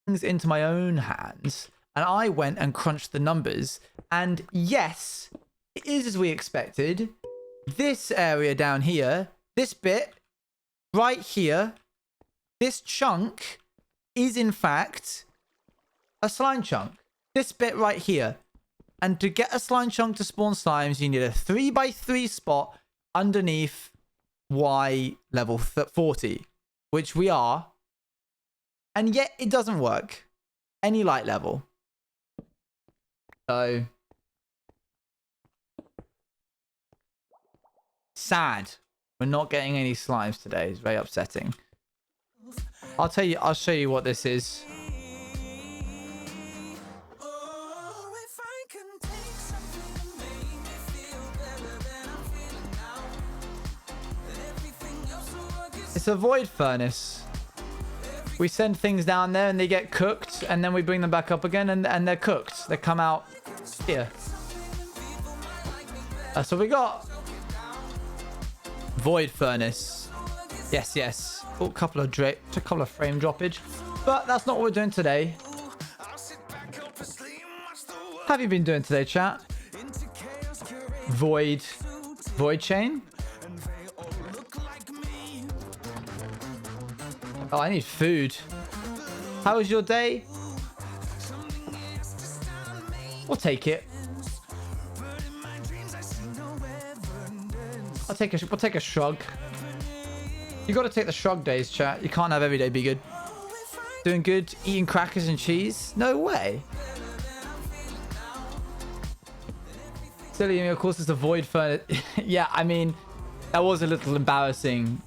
things into my own hands, and I went and crunched the numbers. And yes, it is as we expected. This area down here, this bit right here, this chunk is in fact a slime chunk. This bit right here. And to get a slime chunk to spawn slimes, you need a 3x3 spot underneath Y level 40, which we are. And yet it doesn't work. Any light level. So sad. We're not getting any slimes today. It's very upsetting. I'll show you what this is. It's a void furnace. We send things down there and they get cooked, and then we bring them back up again and they're cooked. They come out here. That's what we got. Void furnace. Yes, yes. Oh, a couple of frame droppage. But that's not what we're doing today. Have you been doing today, chat? Void chain? Oh, I need food. How was your day? We'll take it. We'll take a shrug. You got to take the shrug days, chat. You can't have every day be good. Doing good, eating crackers and cheese? No way. Silly, of course, it's a void furnace. Yeah, I mean, that was a little embarrassing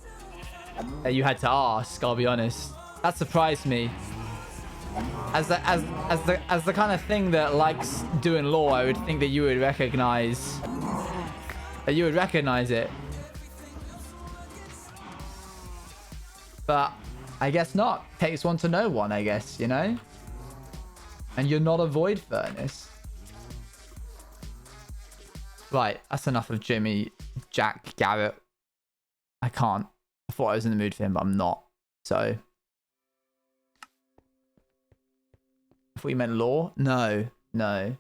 that you had to ask. I'll be honest. That surprised me. As the kind of thing that likes doing lore, I would think that you would recognize. That you would recognize it. But I guess not. Takes one to know one, I guess, you know? And you're not a void furnace. Right, that's enough of Jimmy, Jack, Garrett. I can't. I thought I was in the mood for him, but I'm not. So. If we meant lore? No. No.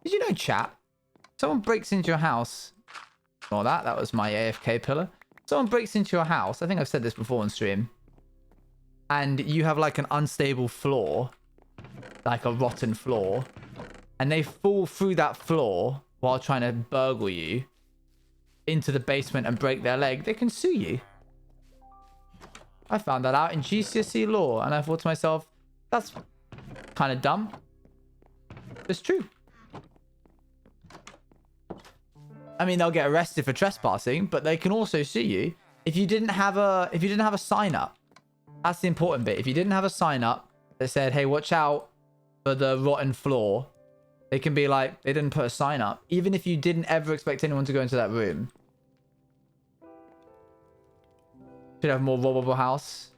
Did you know, chat? Someone breaks into your house. Ignore that. That was my AFK pillar. Someone breaks into your house. I think I've said this before on stream. And you have like an unstable floor. Like a rotten floor. And they fall through that floor while trying to burgle you into the basement and break their leg. They can sue you. I found that out in GCSE law. And I thought to myself, that's kind of dumb. It's true. I mean, they'll get arrested for trespassing, but they can also sue you if you didn't have a sign up. That's the important bit. If you didn't have a sign up that said, "Hey, watch out for the rotten floor," they can be like, they didn't put a sign up, even if you didn't ever expect anyone to go into that room. Should have a more robbable house.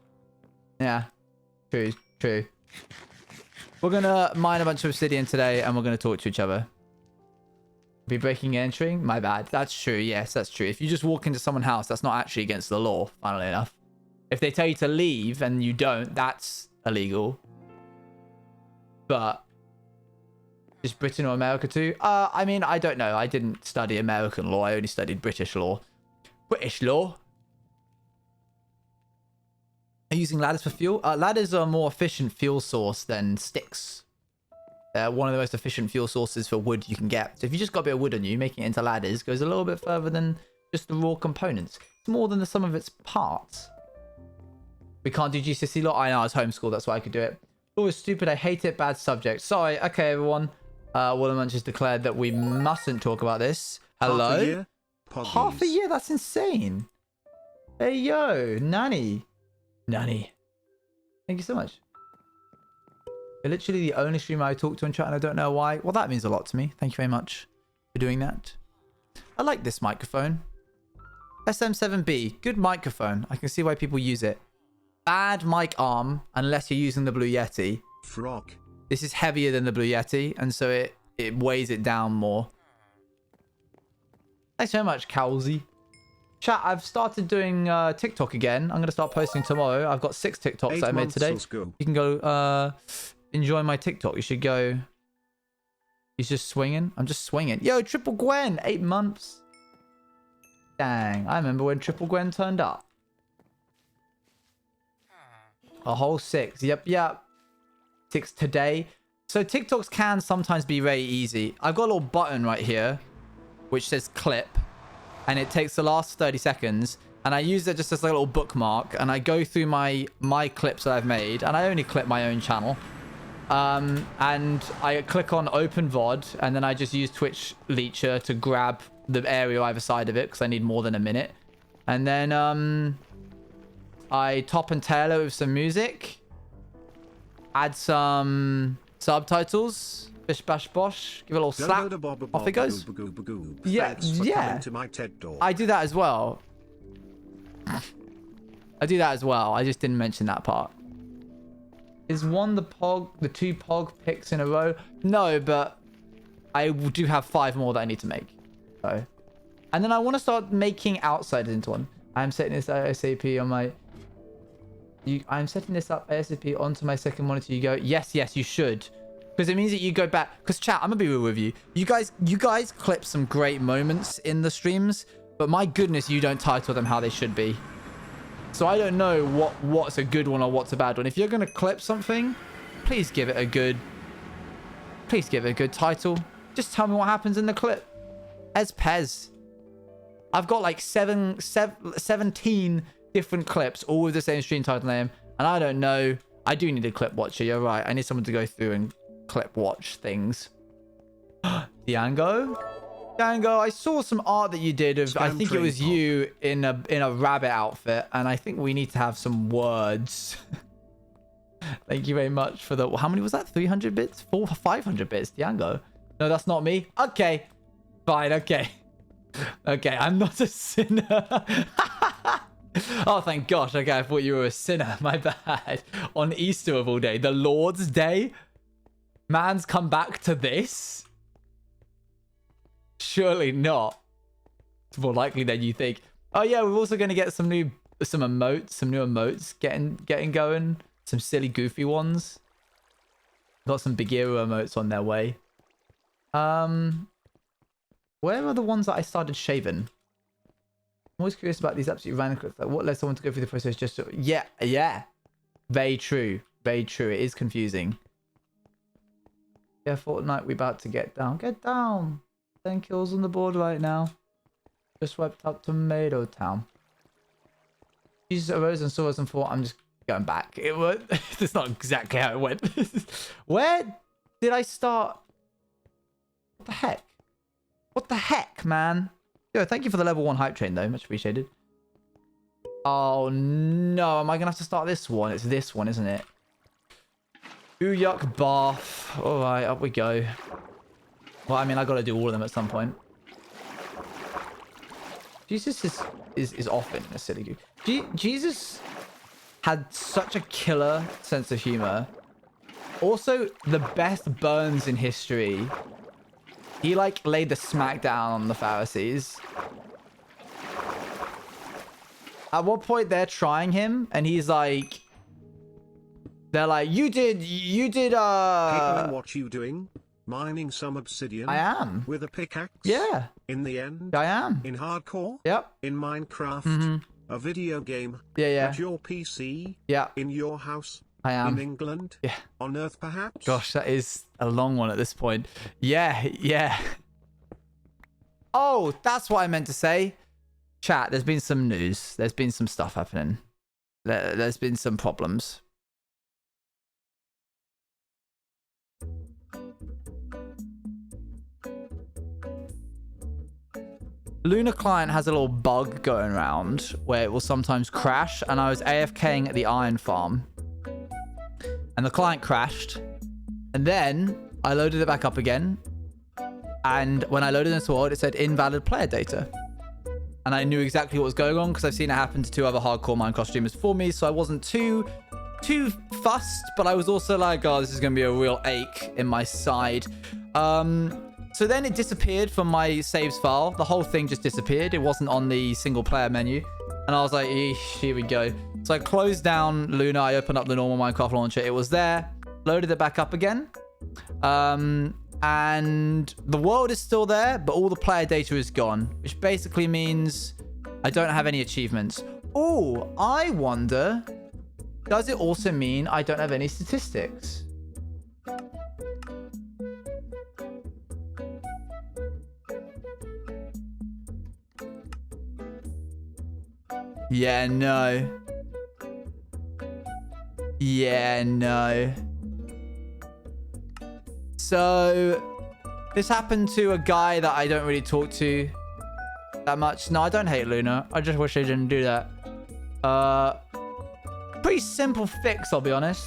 Yeah, true, true. We're gonna mine a bunch of obsidian today, and we're gonna talk to each other. Be breaking and entering? My bad. That's true. Yes, that's true. If you just walk into someone's house, that's not actually against the law, funnily enough. If they tell you to leave and you don't, that's illegal. But is Britain or America too? I mean, I don't know. I didn't study American law. I only studied British law. British law. Are you using ladders for fuel? Ladders are a more efficient fuel source than sticks. They're one of the most efficient fuel sources for wood you can get. So if you just got a bit of wood on you, making it into ladders goes a little bit further than just the raw components. It's more than the sum of its parts. We can't do GCSE law. I know, I was homeschooled. That's why I could do it. Law is stupid. I hate it. Bad subject. Sorry. Okay, everyone. Watermunch has declared that we mustn't talk about this. Hello? Half a year? Half a year? That's insane. Hey, yo. Nanny. Nanny. Thank you so much. You're literally the only streamer I talk to in chat, and I don't know why. Well, that means a lot to me. Thank you very much for doing that. I like this microphone. SM7B. Good microphone. I can see why people use it. Bad mic arm, unless you're using the Blue Yeti. Frog. This is heavier than the Blue Yeti, and so it weighs it down more. Thanks very much, Cowsey. Chat, I've started doing TikTok again. I'm going to start posting tomorrow. I've got 6 TikToks that I made today. You can go enjoy my TikTok. You should go. He's just swinging. I'm just swinging. Yo, Triple Gwen, 8 months. Dang, I remember when Triple Gwen turned up. A whole 6. Yep. 6 today. So TikToks can sometimes be very easy. I've got a little button right here, which says clip. And it takes the last 30 seconds. And I use it just as a little bookmark. And I go through my clips that I've made. And I only clip my own channel. And I click on open VOD. And then I just use Twitch Leecher to grab the area either side of it. Because I need more than a minute. And then I top and tail it with some music. Add some subtitles. Bish bash bosh. Give it a little slap. Off it goes. Yeah. I do that as well. I just didn't mention that part. Is one the two pog picks in a row? No, but I do have 5 more that I need to make. So, and then I want to start making outsiders into one. I'm setting this ASAP on my. I'm setting this up ASAP onto my second monitor. You go, yes, you should. Because it means that you go back. Because chat, I'm gonna be real with you. You guys clip some great moments in the streams, but my goodness, you don't title them how they should be. So I don't know what's a good one or what's a bad one. If you're gonna clip something, please give it a good title. Just tell me what happens in the clip. As Pez. I've got like 17 different clips, all with the same stream title name, and I don't know. I do need a clip watcher. You're right. I need someone to go through and clip watch things. Django, I saw some art that you did of. I think it was you in a rabbit outfit, and I think we need to have some words. Thank you very much for the. How many was that? 300 bits? 500 bits. Django. No, that's not me. Okay, fine. Okay. I'm not a sinner. Oh, thank gosh. Okay, I thought you were a sinner. My bad. On Easter of all day. The Lord's Day? Man's come back to this? Surely not. It's more likely than you think. Oh, yeah, we're also going to get some new emotes getting going. Some silly, goofy ones. Got some Bagheera emotes on their way. Where are the ones that I started shaving? I'm always curious about these absolutely random clips. Like, what led someone to go through the process just to... Yeah. Very true. It is confusing. Yeah, Fortnite, we about to get down. Get down. 10 kills on the board right now. Just wiped out Tomato Town. Jesus arose and saw us and thought, I'm just going back. It was... That's not exactly how it went. Where did I start? What the heck, man? Yo, thank you for the level 1 hype train, though. Much appreciated. Oh, no. Am I going to have to start this one? It's this one, isn't it? Uyuk bath. All right, up we go. Well, I mean, I got to do all of them at some point. Jesus is often a silly goose. Jesus had such a killer sense of humor. Also, the best burns in history. He, like, laid the smackdown on the Pharisees. At one point, they're trying him, and he's like... They're like, you did, Caitlin, what you doing? Mining some obsidian? I am. With a pickaxe? Yeah. In the end? I am. In hardcore? Yep. In Minecraft? A video game? Yeah. At your PC? Yeah. In your house? I am. In England? Yeah. On Earth, perhaps? Gosh, that is a long one at this point. Yeah. Oh, that's what I meant to say. Chat, there's been some news. There's been some stuff happening. There's been some problems. Luna Client has a little bug going around where it will sometimes crash, and I was AFKing at the iron farm. And the client crashed. And then I loaded it back up again. And when I loaded this world, it said invalid player data. And I knew exactly what was going on because I've seen it happen to 2 other hardcore Minecraft streamers before me. So I wasn't too fussed, but I was also like, oh, this is going to be a real ache in my side. So then it disappeared from my saves file. The whole thing just disappeared. It wasn't on the single player menu. And I was like, eesh, here we go. So I closed down Luna. I opened up the normal Minecraft launcher. It was there. Loaded it back up again. And the world is still there, but all the player data is gone, which basically means I don't have any achievements. Oh, I wonder, does it also mean I don't have any statistics? Yeah, no. Yeah, no. So, this happened to a guy that I don't really talk to that much. No, I don't hate Luna. I just wish they didn't do that. Pretty simple fix, I'll be honest.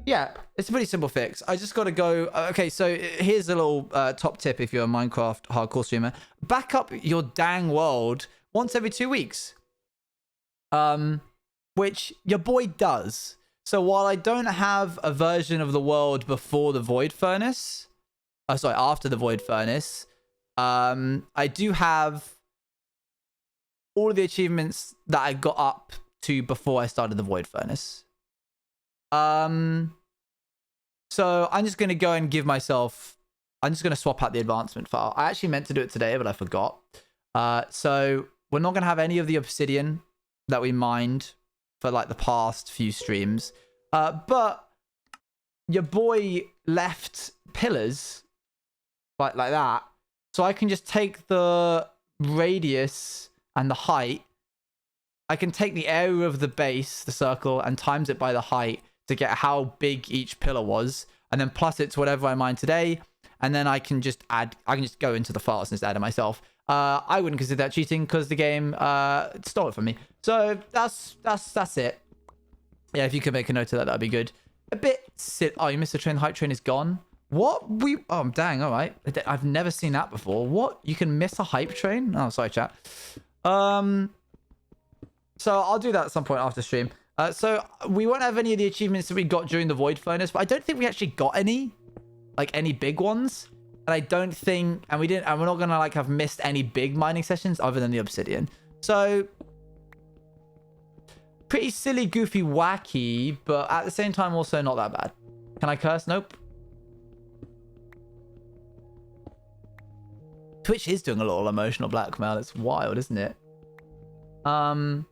Yeah, it's a pretty simple fix. I just got to go... okay, so here's a little top tip if you're a Minecraft hardcore streamer. Back up your dang world once every 2 weeks. Which your boy does. So while I don't have a version of the world before the Void Furnace... sorry, after the Void Furnace. I do have all of the achievements that I got up to before I started the Void Furnace. So I'm just going to go and give myself... I'm just going to swap out the advancement file. I actually meant to do it today, but I forgot. So we're not going to have any of the obsidian that we mined for like the past few streams. But your boy left pillars like that. So I can just take the radius and the height. I can take the area of the base, the circle, and times it by the height to get how big each pillar was, and then plus it to whatever I mine today, and then I can just add... I can just go into the files and just add it myself. I wouldn't consider that cheating because the game stole it from me. So that's it. Yeah, if you could make a note of that, that'd be good. A bit oh, you missed the train. The hype train is gone. What? Oh, dang. All right. I've never seen that before. What? You can miss a hype train? Oh, sorry, chat. So I'll do that at some point after stream. So we won't have any of the achievements that we got during the Void Furnace, but I don't think we actually got any, like any big ones. And I don't think, and we're not gonna like have missed any big mining sessions other than the obsidian. So pretty silly, goofy, wacky, but at the same time also not that bad. Can I curse? Nope. Twitch is doing a lot of emotional blackmail. It's wild, isn't it? I'm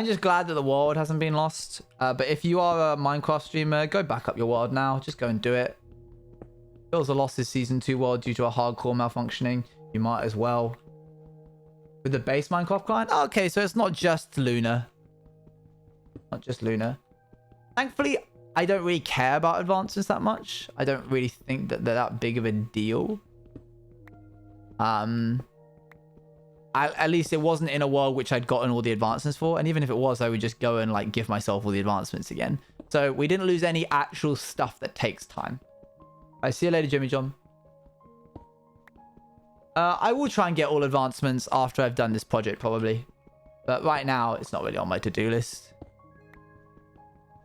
just glad that the world hasn't been lost. But if you are a Minecraft streamer, go back up your world now. Just go and do it. Feels a loss this Season 2 world due to a hardcore malfunctioning. You might as well. With the base Minecraft client? Oh, okay, so it's not just Luna. Not just Luna. Thankfully, I don't really care about advancements that much. I don't really think that they're that big of a deal. At least it wasn't in a world which I'd gotten all the advancements for. And even if it was, I would just go and like give myself all the advancements again. So we didn't lose any actual stuff that takes time. I see you later, Jimmy John. I will try and get all advancements after I've done this project probably. But right now, it's not really on my to-do list.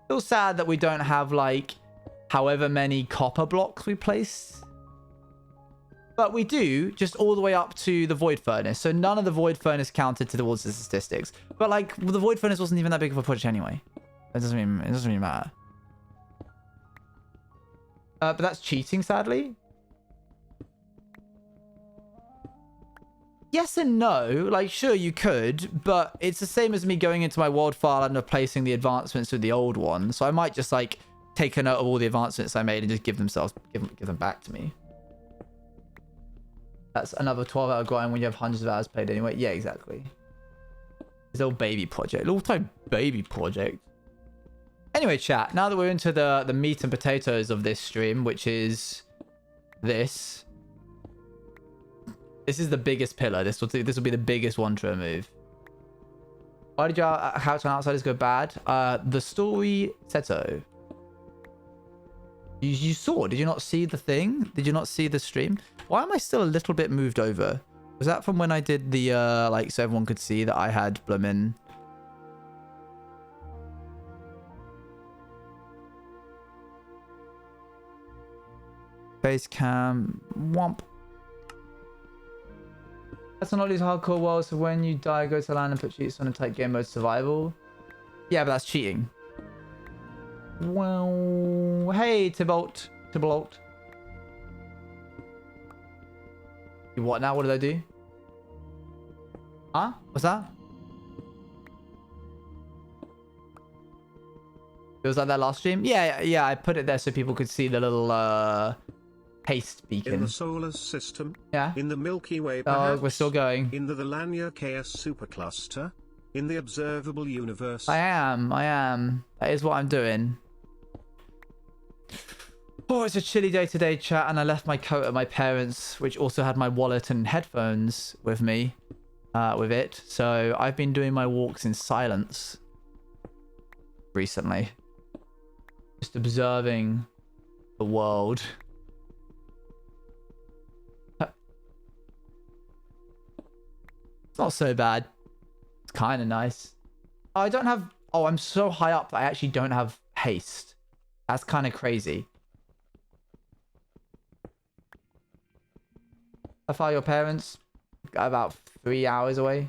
Still sad that we don't have like however many copper blocks we placed. But we do, just all the way up to the Void Furnace. So none of the Void Furnace counted towards the statistics. But like, the Void Furnace wasn't even that big of a project anyway. It doesn't really matter. But that's cheating, sadly. Yes and no. Like, sure, you could. But it's the same as me going into my world file and replacing the advancements with the old one. So I might just like take a note of all the advancements I made and just give them back to me. That's another 12-hour grind when you have hundreds of hours played anyway. Yeah, exactly. This little baby project. Little tiny baby project. Anyway, chat. Now that we're into the meat and potatoes of this stream, which is this. This is the biggest pillar. This will be the biggest one to remove. Why did your Couch on Outsiders go bad? The story said so. You saw? Did you not see the thing? Did you not see the stream? Why am I still a little bit moved over? Was that from when I did the, like, so everyone could see that I had bloomin'... Base cam. Womp. That's not these hardcore worlds, so when you die, go to land and put cheats on and take game mode survival. Yeah, but that's cheating. Well, hey, Tybalt. Tybalt. What now? What did I do? Huh? What's that? It was like that last stream? Yeah, I put it there so people could see the little haste beacon. In the solar system. Yeah. In the Milky Way, Oh, perhaps. we're still going. In the Valania KS supercluster. In the observable universe. I am. That is what I'm doing. Oh, it's a chilly day today, chat, and I left my coat at my parents', which also had my wallet and headphones with me, with it. So I've been doing my walks in silence recently. Just observing the world. It's not so bad. It's kind of nice. I don't have... Oh, I'm so high up that I actually don't have haste. That's kind of crazy. How far are your parents? About 3 hours away.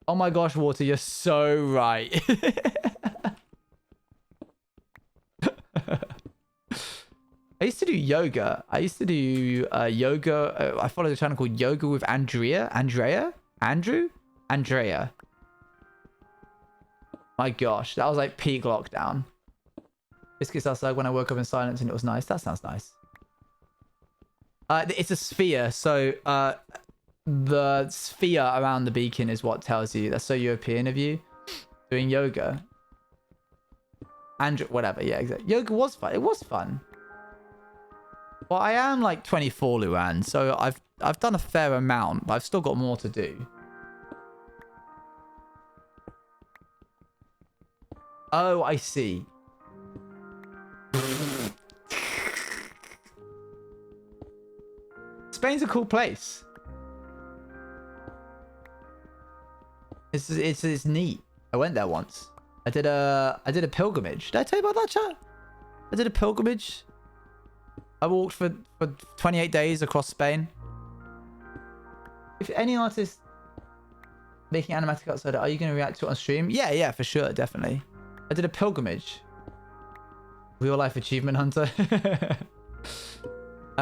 Oh my gosh, Water, you're so right. I used to do yoga. I used to do yoga. I followed a channel called Yoga with Andrea. Andrew? Andrea. My gosh, that was like peak lockdown. Biscuits outside when I woke up in silence and it was nice. That sounds nice. It's a sphere, so the sphere around the beacon is what tells you. That's so European of you. Doing yoga. Andrew, whatever, yeah, exactly. Yoga was fun. It was fun. Well, I am like 24, Luan, so I've done a fair amount, but I've still got more to do. Oh, I see. Spain's a cool place. It's neat. I went there once. I did a pilgrimage. Did I tell you about that, chat? I did a pilgrimage. I walked for 28 days across Spain. If any artist making animatic outside, are you going to react to it on stream? Yeah, for sure, definitely. I did a pilgrimage. Real life achievement hunter.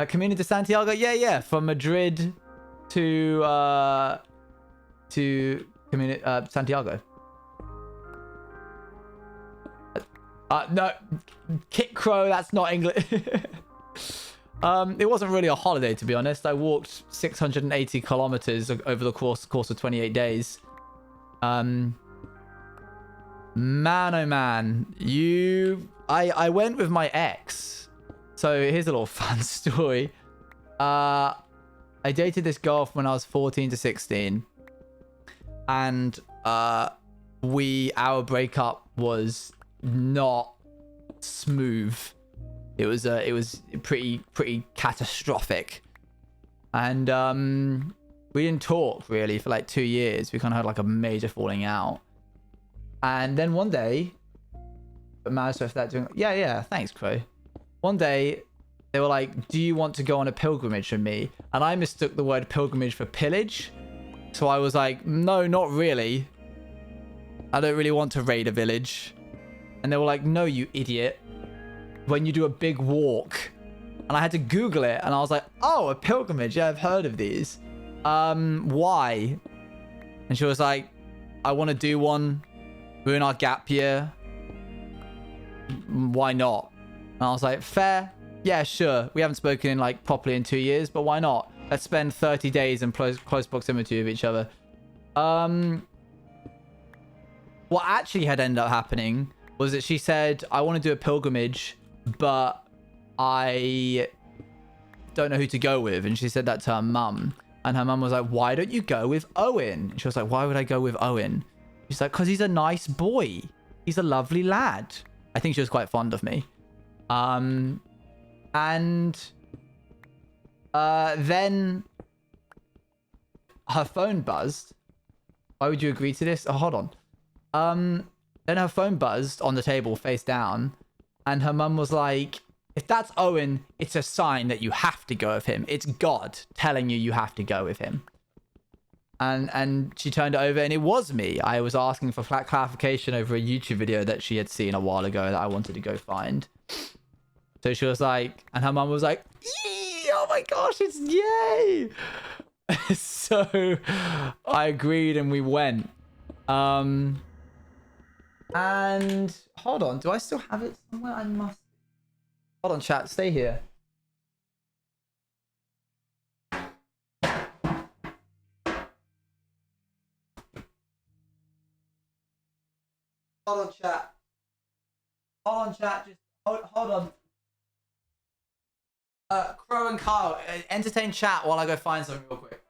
Camino de Santiago, yeah, from Madrid to Santiago. No, Kit Crow, that's not English. It wasn't really a holiday, to be honest. I walked 680 kilometers over the course of 28 days. Man, oh man, I went with my ex. So here's a little fun story. I dated this girl from when I was 14 to 16. And our breakup was not smooth. It was pretty catastrophic. And we didn't talk really for like 2 years. We kind of had like a major falling out. And then one day, managed to that doing, yeah, thanks, Crow. One day, they were like, do you want to go on a pilgrimage with me? And I mistook the word pilgrimage for pillage. So I was like, no, not really. I don't really want to raid a village. And they were like, no, you idiot. When you do a big walk. And I had to Google it. And I was like, oh, a pilgrimage. Yeah, I've heard of these. Why? And she was like, I want to do one. We're in our gap year. Why not? And I was like, fair. Yeah, sure. We haven't spoken in like properly in 2 years, but why not? Let's spend 30 days in close proximity with each other. What actually had ended up happening was that she said, I want to do a pilgrimage, but I don't know who to go with. And she said that to her mum. And her mum was like, why don't you go with Owen? And she was like, why would I go with Owen? She's like, because he's a nice boy. He's a lovely lad. I think she was quite fond of me. And then her phone buzzed. Why would you agree to this? Oh, hold on. Then her phone buzzed on the table face down. And her mum was like, If that's Owen, it's a sign that you have to go with him. It's God telling you have to go with him. And she turned it over, and it was me. I was asking for flat clarification over a YouTube video that she had seen a while ago that I wanted to go find. So she was like, and her mum was like, oh my gosh, it's yay. So I agreed and we went. And hold on, do I still have it somewhere? I must. Hold on, chat, stay here. Hold on, chat. Hold on, chat. Just hold on. Crow and Kyle, entertain chat while I go find something real quick.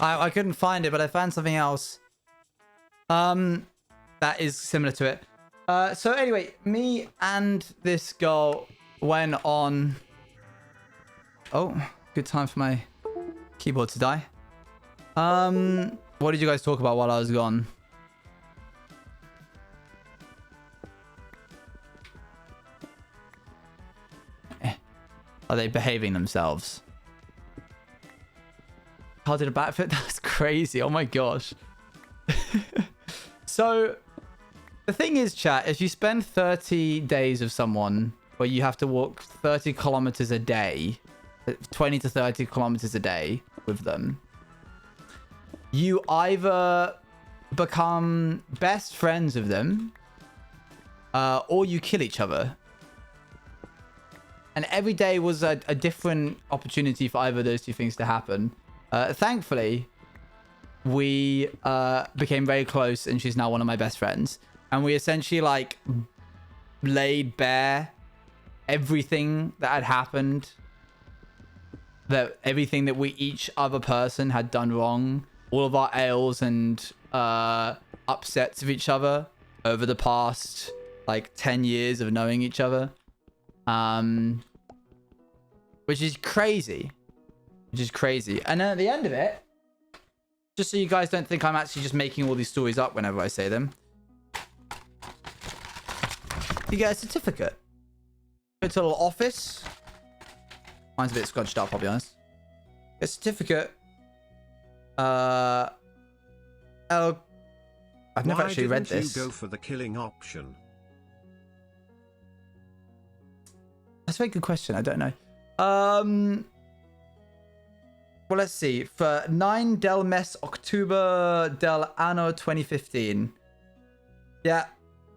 I couldn't find it, but I found something else. That is similar to it. So anyway, me and this girl went on. Oh, good time for my keyboard to die. What did you guys talk about while I was gone? Are they behaving themselves? How did a bat fit? That's crazy. Oh my gosh. So the thing is, chat, if you spend 30 days with someone where you have to walk 30 kilometers a day, 20 to 30 kilometers a day with them, you either become best friends with them or you kill each other. And every day was a different opportunity for either of those two things to happen. Thankfully, we became very close, and she's now one of my best friends. And we essentially like laid bare everything that had happened, everything that we each other person had done wrong, all of our ails and upsets of each other over the past like 10 years of knowing each other. Which is crazy. And then at the end of it, just so you guys don't think I'm actually just making all these stories up whenever I say them, you get a certificate. It's a little office. Mine's a bit scrunched up, I'll be honest. A certificate. I've never actually read this. Why didn't you go for the killing option? That's a very good question. I don't know. Well, let's see. For 9 del mes October del anno 2015. Yeah.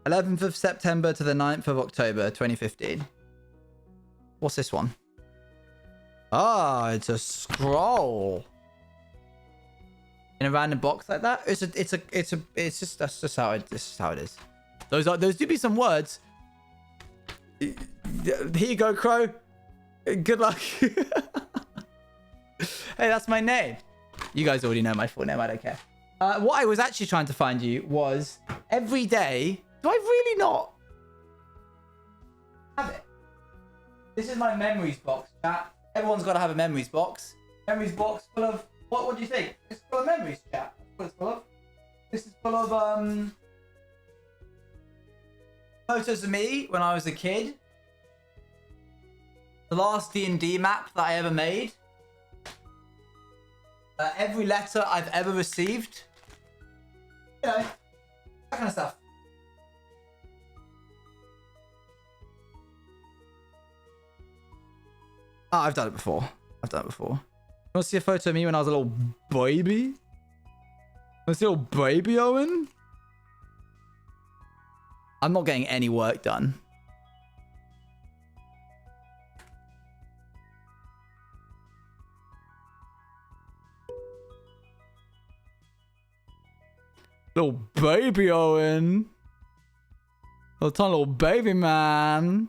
11th of September to the 9th of October 2015. What's this one? Ah, it's a scroll. In a random box like that? It's just that's just how this is how it is. Those do be some words. Here you go, Crow. Good luck. Hey, that's my name. You guys already know my full name. I don't care. What I was actually trying to find you was every day. Do I really not have it? This is my memories box, chat. Everyone's got to have a memories box. Memories box full of... What do you think? It's full of memories, chat. That's what it's full of. This is full of photos of me when I was a kid. The last D&D map that I ever made. Every letter I've ever received. You know, that kind of stuff. Oh, I've done it before. You want to see a photo of me when I was a little baby? You want to see a little baby Owen? I'm not getting any work done. Little baby Owen. Little tiny little baby man.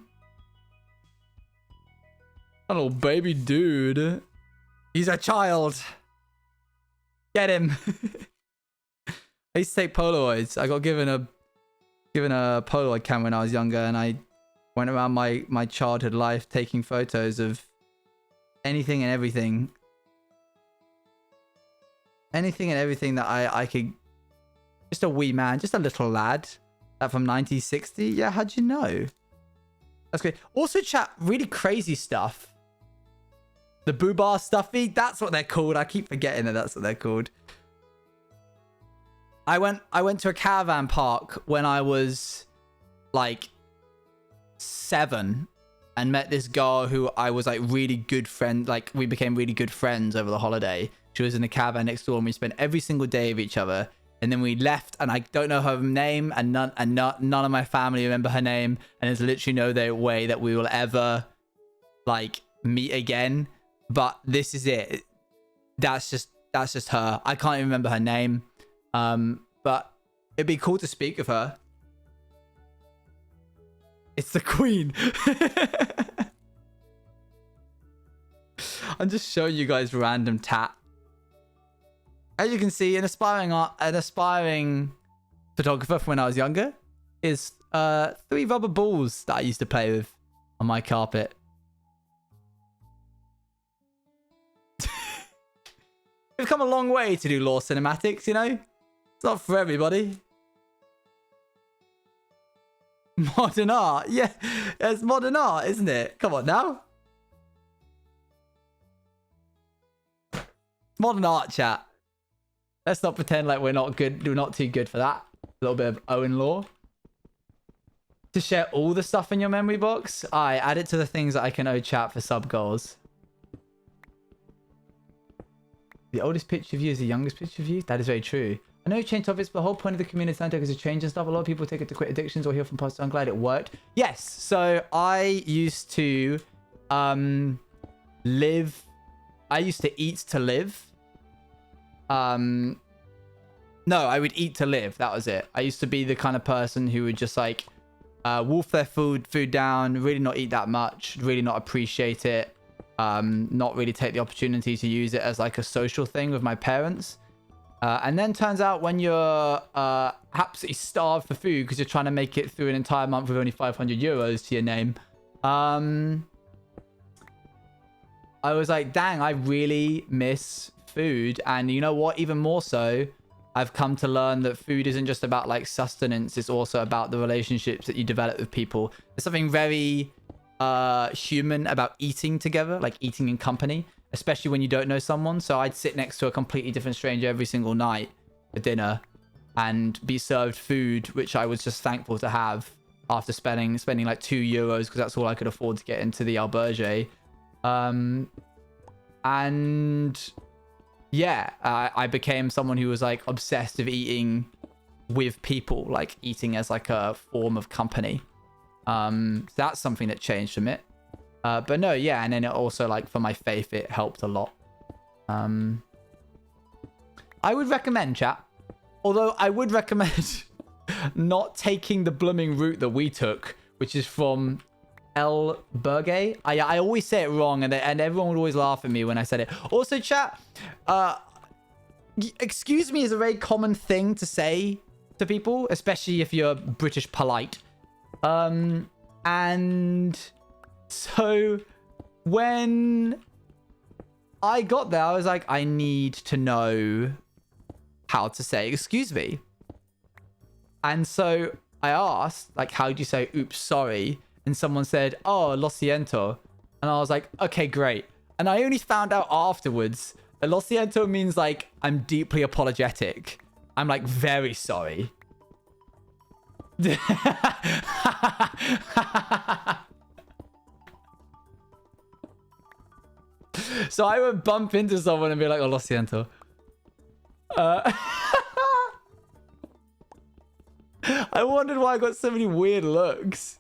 A little baby dude. He's a child. Get him. I used to take Polaroids. I got given a Polaroid camera when I was younger, and I went around my childhood life taking photos of anything and everything. Anything and everything that I could. Just a wee man, just a little lad. That from 1960? Yeah, how'd you know? That's great. Also, chat, really crazy stuff. The Boobar Stuffy, that's what they're called. I keep forgetting that that's what they're called. I went to a caravan park when I was like 7 and met this girl who I was like really good friend. Like we became really good friends over the holiday. She was in the caravan next door and we spent every single day with each other. And then we left, and I don't know her name, and none of my family remember her name, and there's literally no way that we will ever like meet again. But this is it. That's just her. I can't even remember her name. But it'd be cool to speak of her. It's the Queen. I'm just showing you guys random tat. As you can see, an aspiring photographer from when I was younger is 3 rubber balls that I used to play with on my carpet. We've come a long way to do law cinematics, you know? It's not for everybody. Modern art. Yeah, it's modern art, isn't it? Come on now. Modern art, chat. Let's not pretend like we're not good. We're not too good for that. A little bit of Owen Law. To share all the stuff in your memory box, I add it to the things that I can owe chat for sub goals. The oldest picture of you is the youngest picture of you? That is very true. I know you changed topics, but the whole point of the community center is to change and stuff. A lot of people take it to quit addictions or heal from past. I'm glad it worked. Yes. So I used to live. I used to eat to live. No, I would eat to live. That was it. I used to be the kind of person who would just like wolf their food down, really not eat that much, really not appreciate it, not really take the opportunity to use it as like a social thing with my parents. And then turns out when you're absolutely starved for food because you're trying to make it through an entire month with only 500 euros to your name, I was like, dang, I really miss food. And you know what? Even more so, I've come to learn that food isn't just about like sustenance. It's also about the relationships that you develop with people. There's something very human about eating together, like eating in company, especially when you don't know someone. So I'd sit next to a completely different stranger every single night for dinner and be served food, which I was just thankful to have after spending like €2 because that's all I could afford to get into the Alberge. And yeah, I became someone who was like obsessed with eating with people, like eating as like a form of company. So that's something that changed from it. But no, yeah, and then it also like for my faith, it helped a lot. I would recommend, chat. Although I would recommend not taking the blooming route that we took, which is from El Burgue. I always say it wrong, and everyone would always laugh at me when I said it. Also, chat, excuse me is a very common thing to say to people, especially if you're British polite. And so when I got there, I was like, I need to know how to say excuse me. And so I asked, like, how do you say oops, sorry? And someone said, oh, lo siento. And I was like, okay, great. And I only found out afterwards that lo siento means, like, I'm deeply apologetic. I'm, like, very sorry. So I would bump into someone and be like, oh, lo siento. I wondered why I got so many weird looks.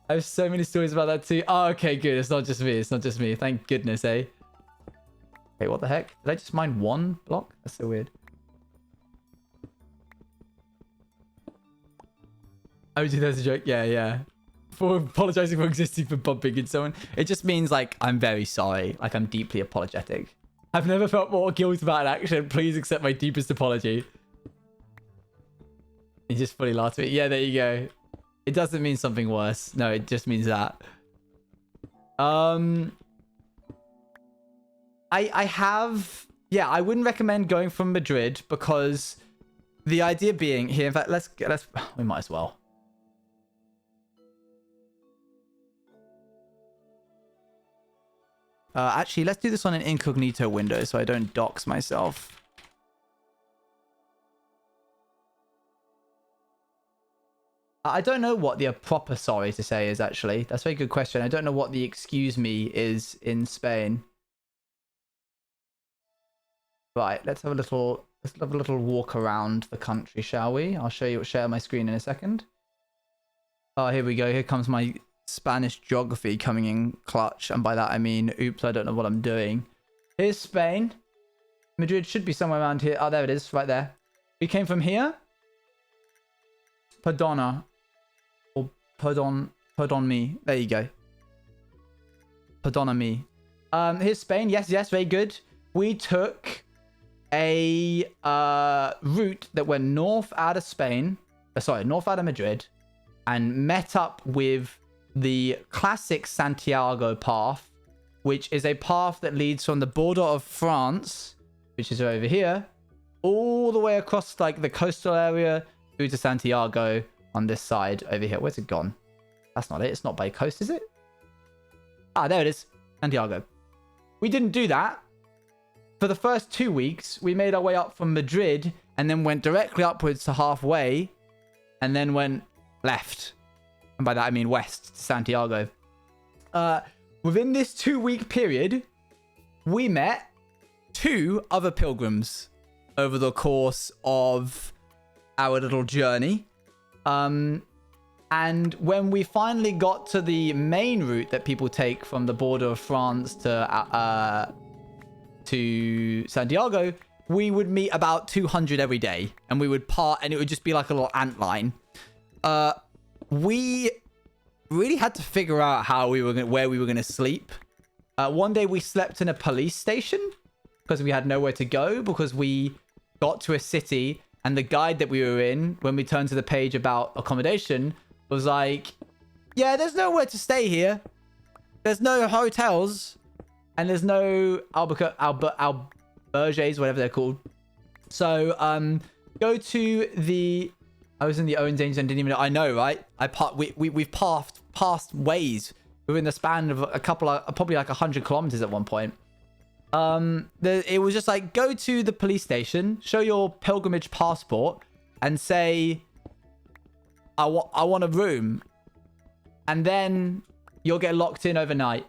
I have so many stories about that too. Oh, okay, good. It's not just me. It's not just me. Thank goodness, eh? Wait, what the heck? Did I just mine one block? That's so weird. Oh, that's a joke. Yeah, yeah. For apologizing for existing for bumping into someone. It just means, like, I'm very sorry. Like, I'm deeply apologetic. I've never felt more guilt about an action. Please accept my deepest apology. He just fully laughed at me. Yeah, there you go. It doesn't mean something worse. No, it just means that. I have... Yeah, I wouldn't recommend going from Madrid because the idea being here... In fact, let's... We might as well. Actually, let's do this on an incognito window so I don't dox myself. I don't know what the proper sorry to say is, actually. That's a very good question. I don't know what the excuse me is in Spain. Right, let's have a little walk around the country, shall we? I'll share my screen in a second. Oh, here we go. Here comes my Spanish geography coming in clutch, and by that I mean oops, I don't know what I'm doing. Here's Spain. Madrid should be somewhere around here. Oh, there it is, right there. We came from here. Perdona. Or pardon me. There you go. Perdona me. Here's Spain. Yes, very good. We took a route that went north out of Spain. North out of Madrid, and met up with the classic Santiago path, which is a path that leads from the border of France, which is over here, all the way across, like, the coastal area through to Santiago on this side over here. Where's it gone? That's not it. It's not by coast, is it? Ah, there it is. Santiago. We didn't do that. For the first 2 weeks, we made our way up from Madrid and then went directly upwards to halfway and then went left. And by that, I mean west to Santiago. Within this 2-week period, we met 2 other pilgrims over the course of our little journey. And when we finally got to the main route that people take from the border of France to Santiago, we would meet about 200 every day. And we would part, and it would just be like a little ant line. We really had to figure out where we were going to sleep. One day we slept in a police station because we had nowhere to go, because we got to a city and the guide that we were in, when we turned to the page about accommodation, was like, yeah, there's nowhere to stay here. There's no hotels and there's no albergues, whatever they're called. So go to the... I was in the Owen Danger and didn't even know. I know, right? We've passed ways within the span of probably like 100 kilometers at one point. It was just like, go to the police station, show your pilgrimage passport, and say, I want a room, and then you'll get locked in overnight.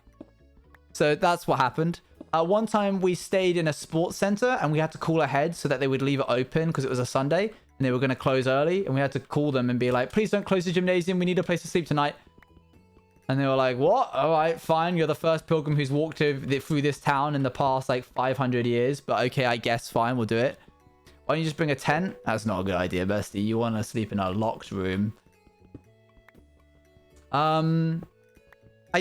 So that's what happened. One time we stayed in a sports center and we had to call ahead so that they would leave it open because it was a Sunday and they were going to close early, and we had to call them and be like, please don't close the gymnasium. We need a place to sleep tonight. And they were like, what? All right, fine. You're the first pilgrim who's walked through this town in the past, like, 500 years. But okay, I guess, fine, we'll do it. Why don't you just bring a tent? That's not a good idea, bestie. You want to sleep in a locked room. I've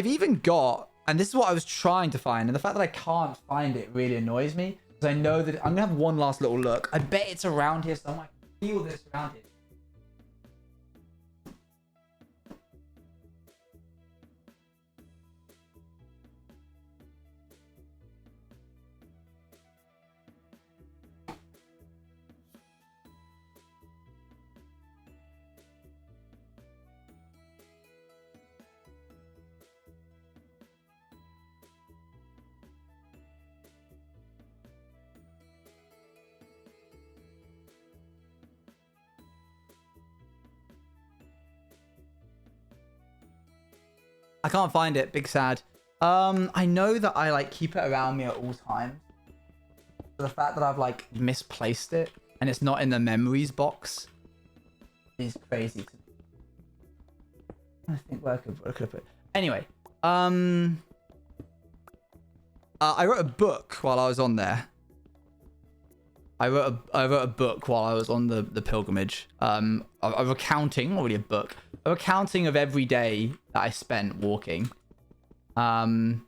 even got... And this is what I was trying to find. And the fact that I can't find it really annoys me. Because I know that... I'm going to have one last little look. I bet it's around here somewhere. I feel this around here. I can't find it. Big sad. I know that I like keep it around me at all times. So the fact that I've like misplaced it and it's not in the memories box is crazy to me. I think where I could put it. Anyway, I wrote a book while I was on there. I wrote a book while I was on the pilgrimage. A recounting, not really a book. A recounting of every day that I spent walking. And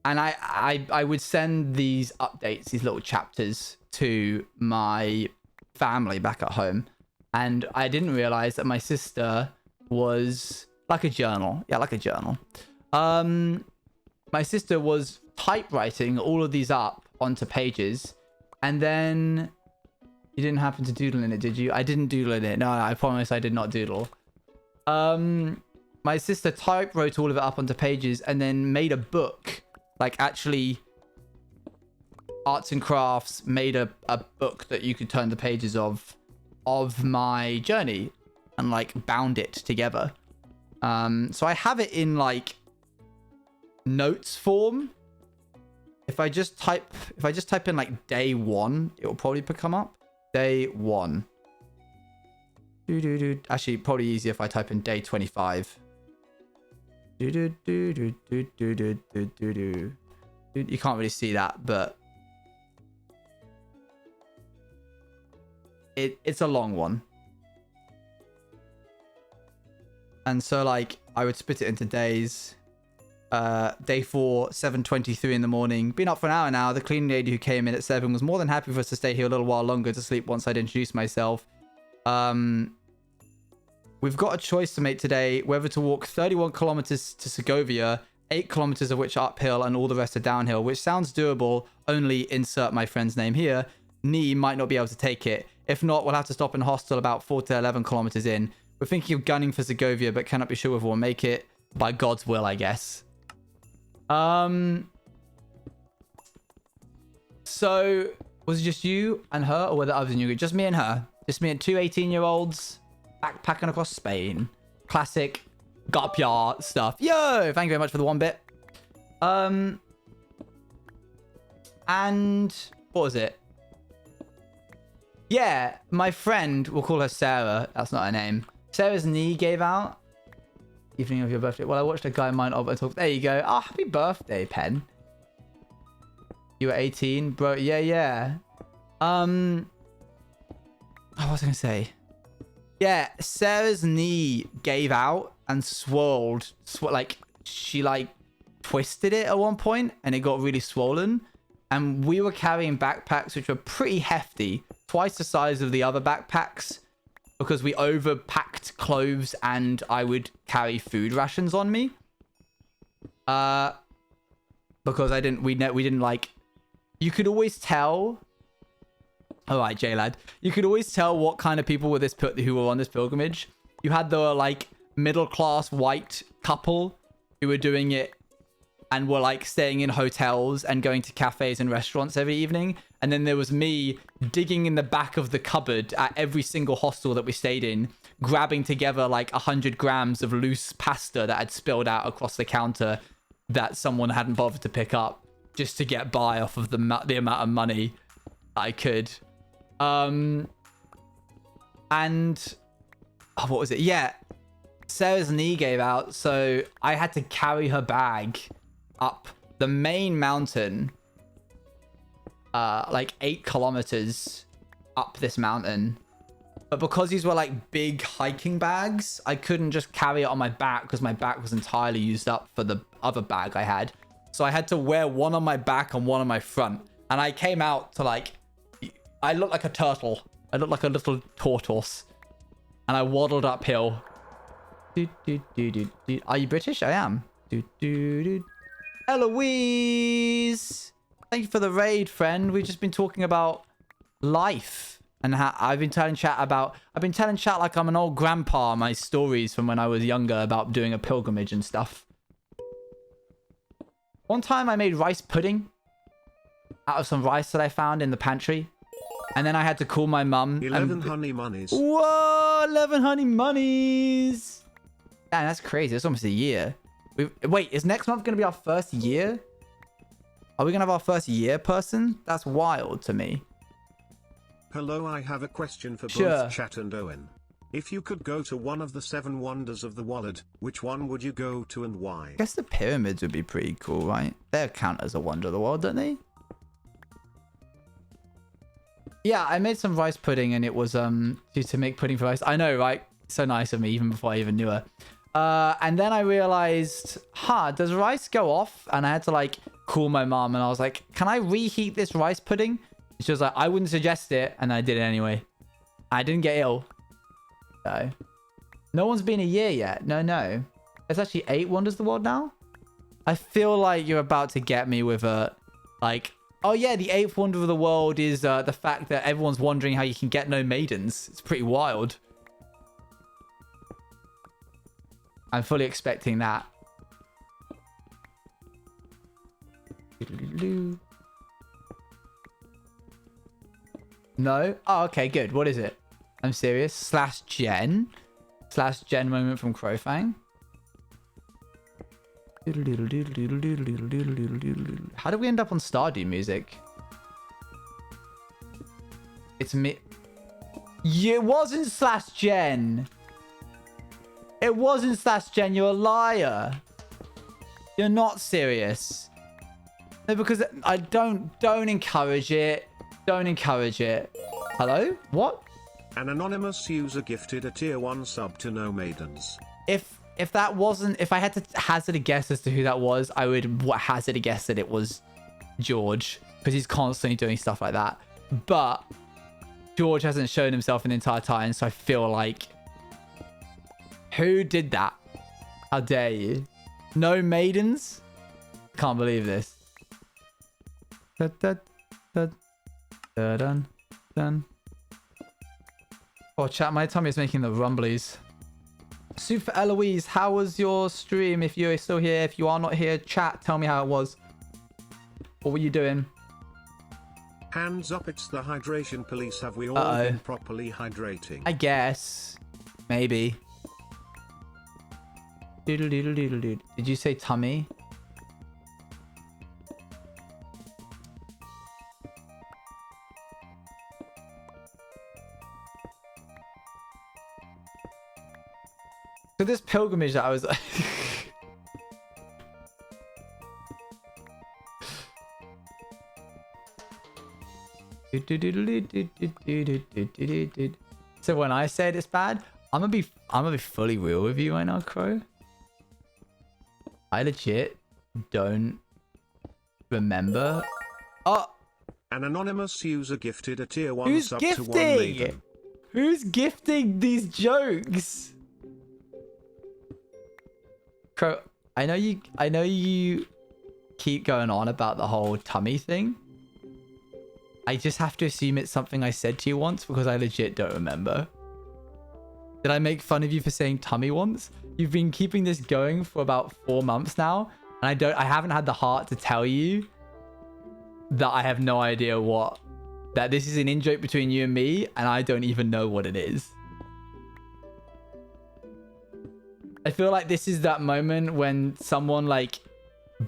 I would send these updates, these little chapters to my family back at home. And I didn't realize that my sister was like a journal. Yeah, like a journal. My sister was typewriting all of these up onto pages. And then you didn't happen to doodle in it, did you? I didn't doodle in it. No, I promise I did not doodle. My sister wrote all of it up onto pages and then made a book. Like actually arts and crafts made a book that you could turn the pages of my journey and like bound it together. So I have it in like notes form. If I just type in like day 1, it will probably come up. Day 1. Actually, probably easier if I type in day 25. You can't really see that, but it's a long one. And so like I would split it into days. Day 4, 7:23 in the morning. Been up for an hour now. The cleaning lady who came in at 7 was more than happy for us to stay here a little while longer to sleep once I'd introduced myself. We've got a choice to make today, whether to walk 31 kilometers to Segovia, 8 kilometers of which are uphill and all the rest are downhill, which sounds doable, only insert my friend's name here. Nee might not be able to take it. If not, we'll have to stop in hostel about 4 to 11 kilometers in. We're thinking of gunning for Segovia, but cannot be sure whether we'll make it. By God's will, I guess. So was it just you and her, or were there others in your group? Just me and her. Just me and 2 18-year-olds backpacking across Spain. Classic gap stuff. Yo, thank you very much for the 1 bit. And what was it? Yeah, my friend, we'll call her Sarah. That's not her name. Sarah's knee gave out. Evening of your birthday. Well, I watched a guy mine up and talk. There you go. Oh, happy birthday, Pen. You were 18, bro. Yeah. What was I gonna say? Yeah, Sarah's knee gave out and swelled. Like she like twisted it at one point, and it got really swollen. And we were carrying backpacks which were pretty hefty, twice the size of the other backpacks. Because we overpacked clothes and I would carry food rations on me. Because we didn't like, you could always tell. All right, J-Lad. You could always tell what kind of people who were on this pilgrimage. You had the like middle-class white couple who were doing it and were like staying in hotels and going to cafes and restaurants every evening. And then there was me digging in the back of the cupboard at every single hostel that we stayed in, grabbing together like 100 grams of loose pasta that had spilled out across the counter that someone hadn't bothered to pick up, just to get by off of the amount of money I could. And what was it? Yeah. Sarah's knee gave out, so I had to carry her bag up the main mountain, like 8 kilometers up this mountain. But because these were like big hiking bags, I couldn't just carry it on my back because my back was entirely used up for the other bag I had. So I had to wear one on my back and one on my front. And I came out to like, I looked like a turtle. I looked like a little tortoise. And I waddled uphill. Are you British? I am. Eloise! Thank you for the raid, friend. We've just been talking about life. And how I've been telling chat like I'm an old grandpa, my stories from when I was younger about doing a pilgrimage and stuff. One time I made rice pudding out of some rice that I found in the pantry. And then I had to call my mum. 11 honey monies. Whoa, 11 honey monies. Damn, that's crazy. It's almost a year. Wait, is next month going to be our first year? Are we going to have our first year person? That's wild to me. Hello, I have a question for Sure. both Chat and Owen. If you could go to one of the 7 wonders of the world, which one would you go to and why? I guess the pyramids would be pretty cool, right? They count as a wonder of the world, don't they? Yeah, I made some rice pudding and it was due to make pudding for rice. I know, right? So nice of me, even before I even knew her. And then I realized, does rice go off? And I had to like call my mom and I was like, can I reheat this rice pudding? She was like, I wouldn't suggest it. And I did it anyway. I didn't get ill. So, no one's been a year yet. No. There's actually 8 wonders of the world now. I feel like you're about to get me with a, like, oh yeah, the 8th wonder of the world is the fact that everyone's wondering how you can get no maidens. It's pretty wild. I'm fully expecting that. No? Oh, okay, good. What is it? I'm serious. /Gen moment from Crowfang. How did we end up on Stardew music? It's me. It wasn't /Gen. It wasn't /Gen. You're a liar. You're not serious. No, because I don't encourage it. Don't encourage it. Hello? What? An anonymous user gifted a tier 1 sub to No Maidens. If that wasn't, if I had to hazard a guess as to who that was, I would hazard a guess that it was George, because he's constantly doing stuff like that. But George hasn't shown himself an entire time, so I feel like, who did that? How dare you? No maidens? Can't believe this. Dun. Oh, chat, my tummy is making the rumblies. Super Eloise, how was your stream? If you're still here, if you are not here, chat, tell me how it was. What were you doing? Hands up, it's the hydration police. Have we all been properly hydrating? I guess. Maybe. Doodle doodle doodle doodle. Did you say tummy? So this pilgrimage that I was So when I said it's bad, I'm gonna be fully real with you right now, Crow. I legit don't remember. Oh, an anonymous user gifted a tier 1 who's sub gifting? to 1 maiden. Who's gifting these jokes? Crow, I know you keep going on about the whole tummy thing. I just have to assume it's something I said to you once because I legit don't remember. Did I make fun of you for saying tummy once? You've been keeping this going for about 4 months now, and I haven't had the heart to tell you that I have no idea that this is an in-joke between you and me, and I don't even know what it is. I feel like this is that moment when someone like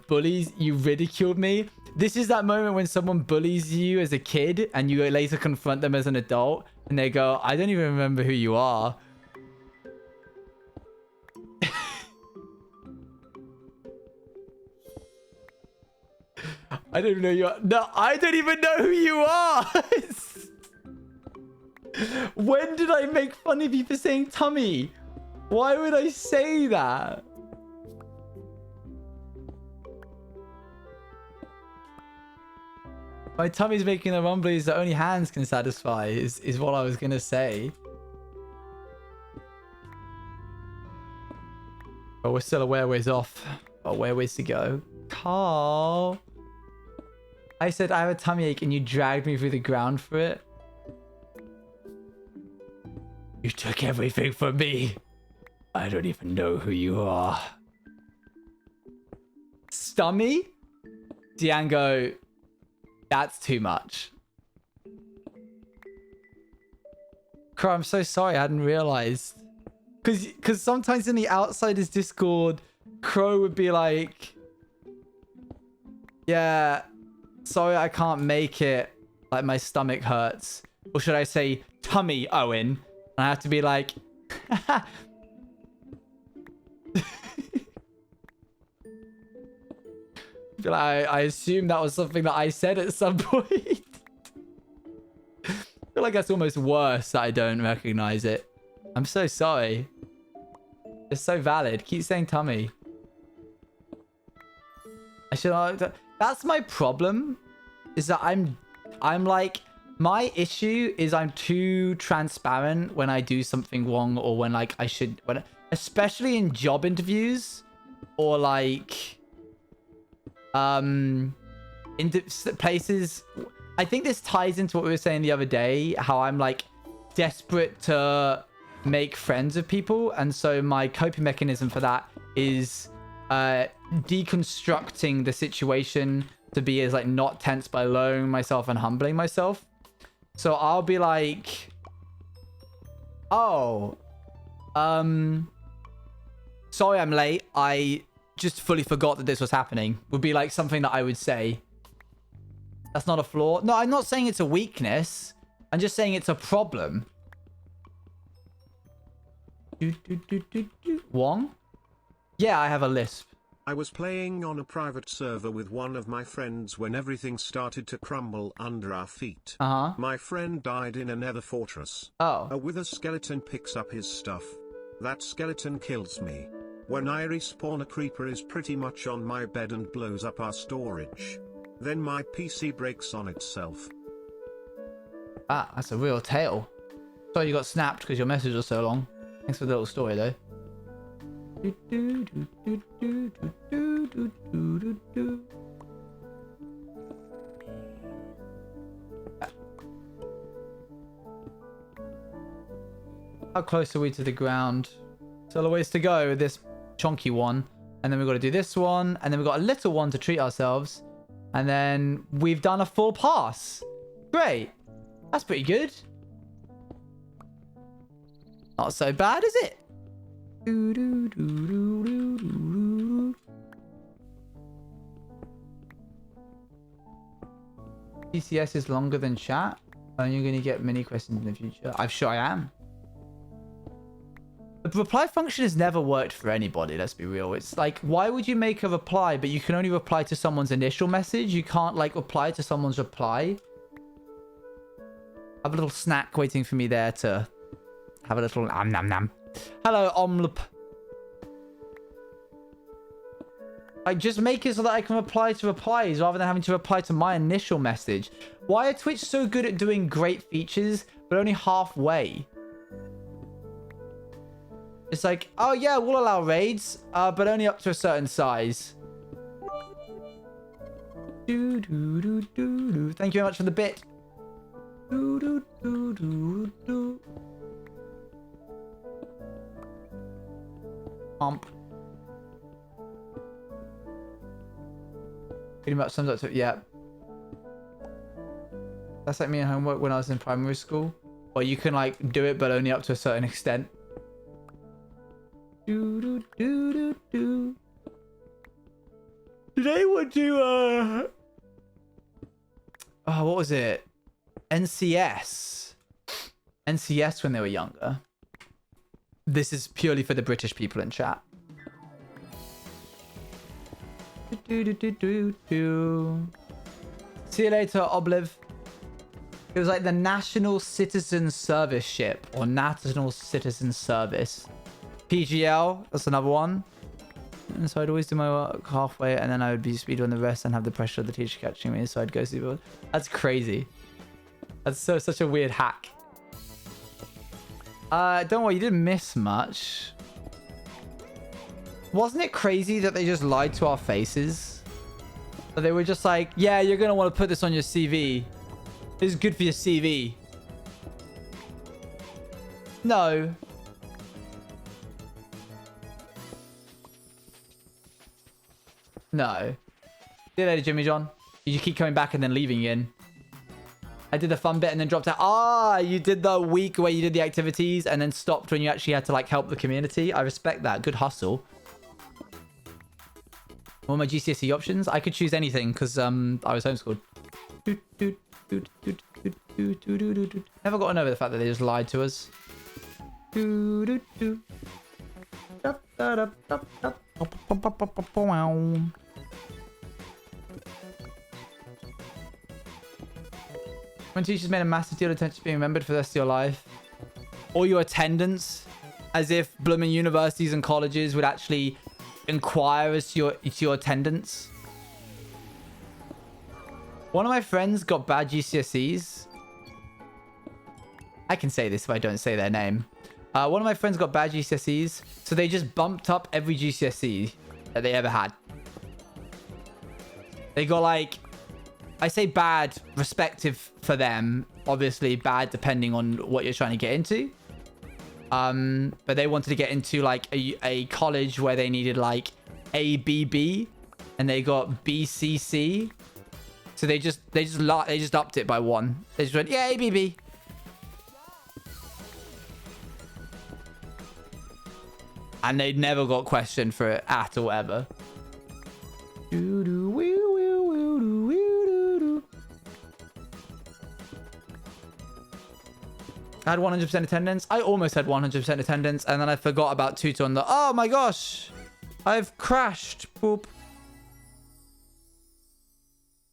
bullies you, ridiculed me. This is that moment when someone bullies you as a kid and you later confront them as an adult and they go, I don't even remember who you are. I don't even know you are. No, I don't even know who you are. When did I make fun of you for saying tummy? Why would I say that? My tummy's making the rumblies that only hands can satisfy is what I was going to say. But we're still a ways off. A ways to go. Carl. I said I have a tummy ache and you dragged me through the ground for it. You took everything from me. I don't even know who you are. Stummy? Diango, that's too much. Crow, I'm so sorry. I hadn't realized. Because sometimes in the Outsiders Discord, Crow would be like, yeah, sorry I can't make it. Like my stomach hurts. Or should I say tummy, Owen? And I have to be like, I assume that was something that I said at some point. I feel like that's almost worse that I don't recognize it. I'm so sorry. It's so valid. Keep saying tummy. I should. That's my problem. Is that I'm like, my issue is I'm too transparent when I do something wrong, or when like I should, when, especially in job interviews, or like in places. I think this ties into what we were saying the other day, how I'm like desperate to make friends with people, and so my coping mechanism for that is deconstructing the situation to be as like not tense by lowering myself and humbling myself. So I'll be like, oh, sorry I'm late, I just fully forgot that this was happening, would be like something that I would say. That's not a flaw. No, I'm not saying it's a weakness. I'm just saying it's a problem. Wong? Yeah, I have a lisp. I was playing on a private server with one of my friends when everything started to crumble under our feet. My friend died in a nether fortress. Oh. A wither skeleton picks up his stuff. That skeleton kills me. When I respawn, a creeper is pretty much on my bed and blows up our storage. Then my PC breaks on itself. Ah, that's a real tale. Sorry you got snapped because your message was so long. Thanks for the little story though. How close are we to the ground? Still a ways to go with this chunky one. And then we've got to do this one. And then we've got a little one to treat ourselves. And then we've done a full pass. Great. That's pretty good. Not so bad, is it? TCS is longer than chat. And you're going to get many questions in the future. I'm sure I am. The reply function has never worked for anybody, let's be real. It's like, why would you make a reply, but you can only reply to someone's initial message? You can't, like, reply to someone's reply. I have a little snack waiting for me there to have a little nom nom nom. Hello, Omlp. Like, just make it so that I can reply to replies rather than having to reply to my initial message. Why are Twitch so good at doing great features, but only halfway? It's like, oh yeah, we'll allow raids, but only up to a certain size. Thank you very much for the bit. Pump. Pretty much sums up to, yeah. That's like me at homework when I was in primary school. Or you can like do it, but only up to a certain extent. Did anyone do oh, what was it? NCS when they were younger. This is purely for the British people in chat. See you later, Obliv. It was like the National Citizen Service ship or National Citizen Service. PGL, that's another one. And so I'd always do my work halfway and then I would be speed on the rest and have the pressure of the teacher catching me. So I'd go super. That's crazy. That's such a weird hack. Don't worry, you didn't miss much. Wasn't it crazy that they just lied to our faces? That they were just like, yeah, you're going to want to put this on your CV. This is good for your CV. No. No. See you later, Jimmy John. You just keep coming back and then leaving again. I did the fun bit and then dropped out. Ah, you did the week where you did the activities and then stopped when you actually had to like help the community. I respect that. Good hustle. What are my GCSE options? I could choose anything because I was homeschooled. Never gotten over the fact that they just lied to us. When teachers made a massive deal of attention to being remembered for the rest of your life. Or your attendance. As if blooming universities and colleges would actually inquire as to your attendance. One of my friends got bad GCSEs. I can say this if I don't say their name. One of my friends got bad GCSEs. So they just bumped up every GCSE that they ever had. They got like... I say bad, respective for them. Obviously bad depending on what you're trying to get into. But they wanted to get into like a college where they needed like ABB. And they got BCC. So they just upped it by one. They just went, yeah, ABB. And they never got questioned for it at all ever. I had 100% attendance. I almost had 100% attendance. And then I forgot about tutor on the... Oh my gosh. I've crashed. Boop.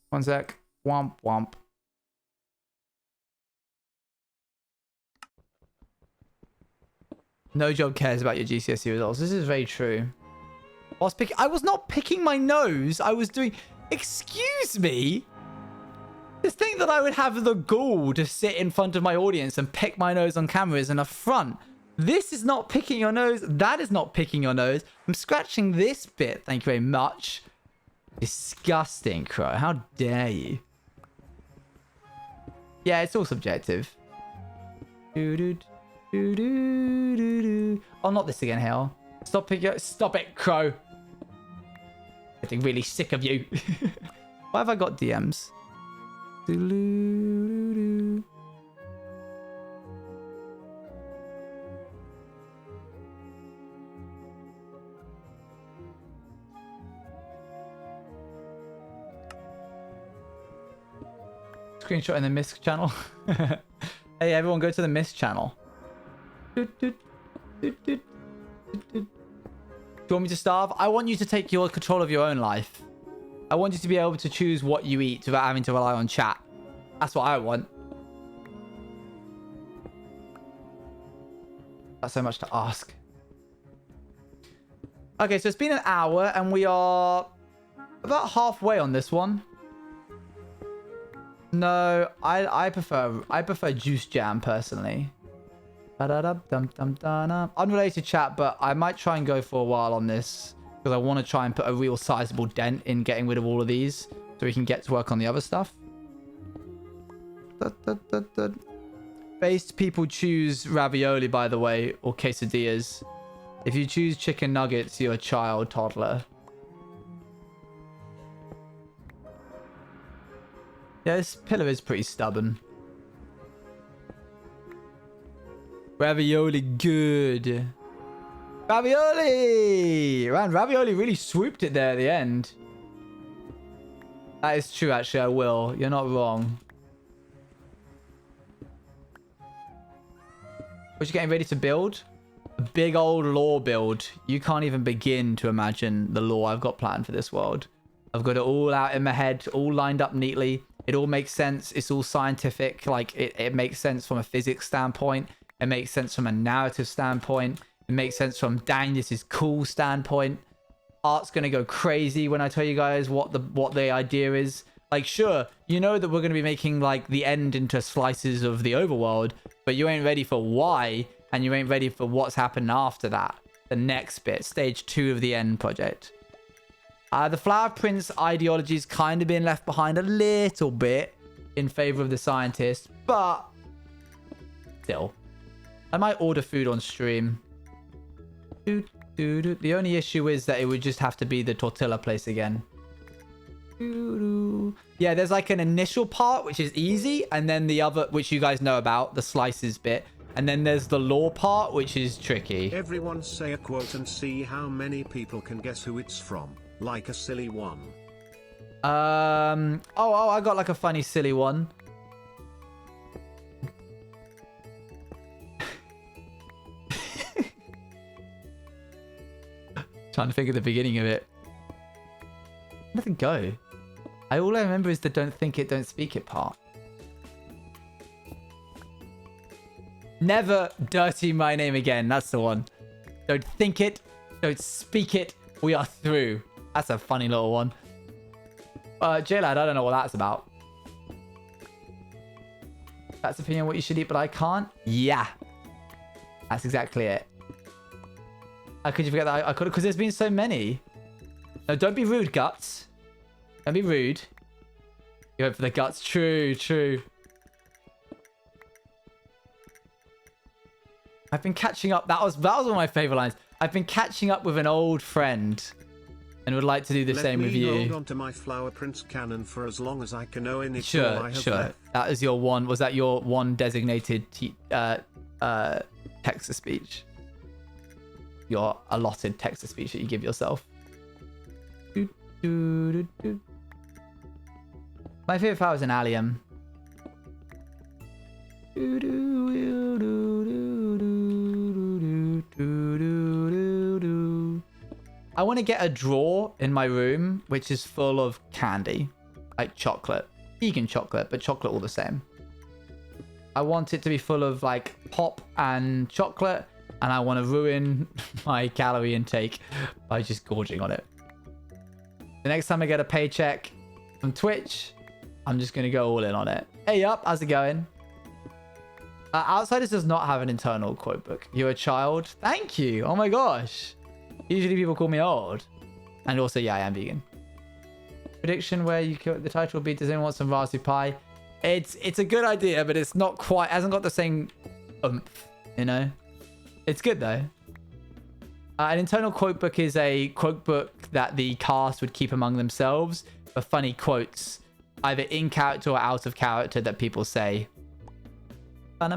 One sec. Womp womp. No job cares about your GCSE results. This is very true. I was not picking my nose. I was doing... Excuse me? Just think that I would have the gall to sit in front of my audience and pick my nose on camera is an affront. This is not picking your nose. That is not picking your nose. I'm scratching this bit. Thank you very much. Disgusting, Crow. How dare you? Yeah, it's all subjective. Oh, not this again, Hale. Stop it, Crow. Getting really sick of you. Why have I got DMs? Screenshot in the Mist channel. Hey, everyone go to the Mist channel. Do you want me to starve? I want you to take your control of your own life. I want you to be able to choose what you eat without having to rely on chat. That's what I want. That's so much to ask. Okay, so it's been an hour and we are about halfway on this one. No, I prefer juice jam personally. Unrelated chat, but I might try and go for a while on this because I want to try and put a real sizable dent in getting rid of all of these so we can get to work on the other stuff. Based people choose ravioli, by the way, or quesadillas. If you choose chicken nuggets, you're a child, toddler. Yeah, this pillar is pretty stubborn. Ravioli, good. Ravioli! Man, ravioli really swooped it there at the end. That is true, actually, I will. You're not wrong. What you getting ready to build? A big old lore build. You can't even begin to imagine the lore I've got planned for this world. I've got it all out in my head, all lined up neatly. It all makes sense. It's all scientific. Like it makes sense from a physics standpoint. It makes sense from a narrative standpoint. It makes sense from dang, this is cool standpoint. Art's gonna go crazy when I tell you guys what the idea is. Like, sure, you know that we're gonna be making like the end into slices of the overworld, but you ain't ready for why, and you ain't ready for what's happened after that. The next bit, stage 2 of the end project. The Flower Prince ideology's kind of been left behind a little bit in favor of the scientist, but still. I might order food on stream. The only issue is that it would just have to be the tortilla place again. Yeah, there's like an initial part, which is easy, and then the other, which you guys know about, the slices bit. And then there's the lore part, which is tricky. Everyone say a quote and see how many people can guess who it's from. Like a silly one. Oh, I got like a funny, silly one. Trying to think of the beginning of it. Where did it go? All I remember is the don't think it, don't speak it part. Never dirty my name again. That's the one. Don't think it, don't speak it. We are through. That's a funny little one. J-Lad, I don't know what that's about. That's opinion what you should eat, but I can't? Yeah. That's exactly it. How could you forget that? I could, because there's been so many. No, don't be rude, Guts. Don't be rude. You hope for the guts. True, true. I've been catching up. That was one of my favorite lines. I've been catching up with an old friend and would like to do the same with you. Let me hold on to my Flower Prince cannon for as long as I can know in it. Sure, sure. That is your one. Was that your one designated text-to-speech? Your allotted text-to-speech that you give yourself. My favorite flower is an allium. I want to get a drawer in my room which is full of candy, like chocolate, vegan chocolate, but chocolate all the same. I want it to be full of like pop and chocolate, and I want to ruin my calorie intake by just gorging on it. The next time I get a paycheck from Twitch, I'm just going to go all in on it. Hey up, how's it going? Outsiders does not have an internal quote book. You're a child. Thank you. Oh my gosh. Usually people call me old. And also, yeah, I am vegan. Prediction where you the title will be, does anyone want some Raspberry Pi? It's a good idea, but it's not quite, hasn't got the same oomph, you know? It's good though. An internal quote book is a quote book that the cast would keep among themselves for funny quotes, either in character or out of character that people say. I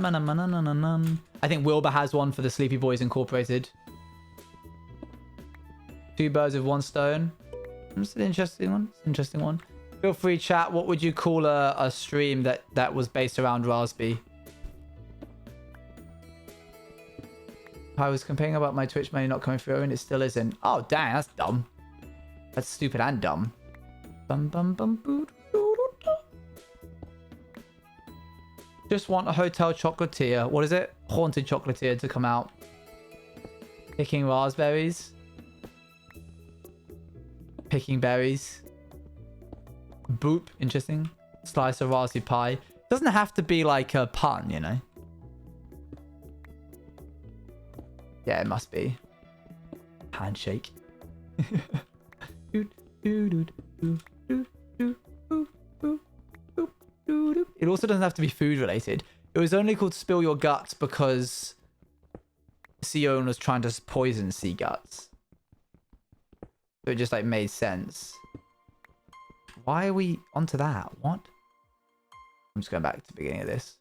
think Wilbur has one for the Sleepy Boys Incorporated. 2 birds with 1 stone. It's an interesting one. It's an interesting one. Feel free, chat. What would you call a stream that was based around Raspberry? I was complaining about my Twitch money not coming through and it still isn't. Oh, dang, that's dumb. That's stupid and dumb. Just want a hotel chocolatier. What is it? Haunted chocolatier to come out. Picking raspberries. Picking berries. Boop. Interesting. Slice of Raspberry Pi. Doesn't have to be like a pun, you know? Yeah, it must be. Handshake. It also doesn't have to be food related. It was only called Spill Your Guts because CEO was trying to poison sea guts. So it just like made sense. Why are we onto that? What? I'm just going back to the beginning of this.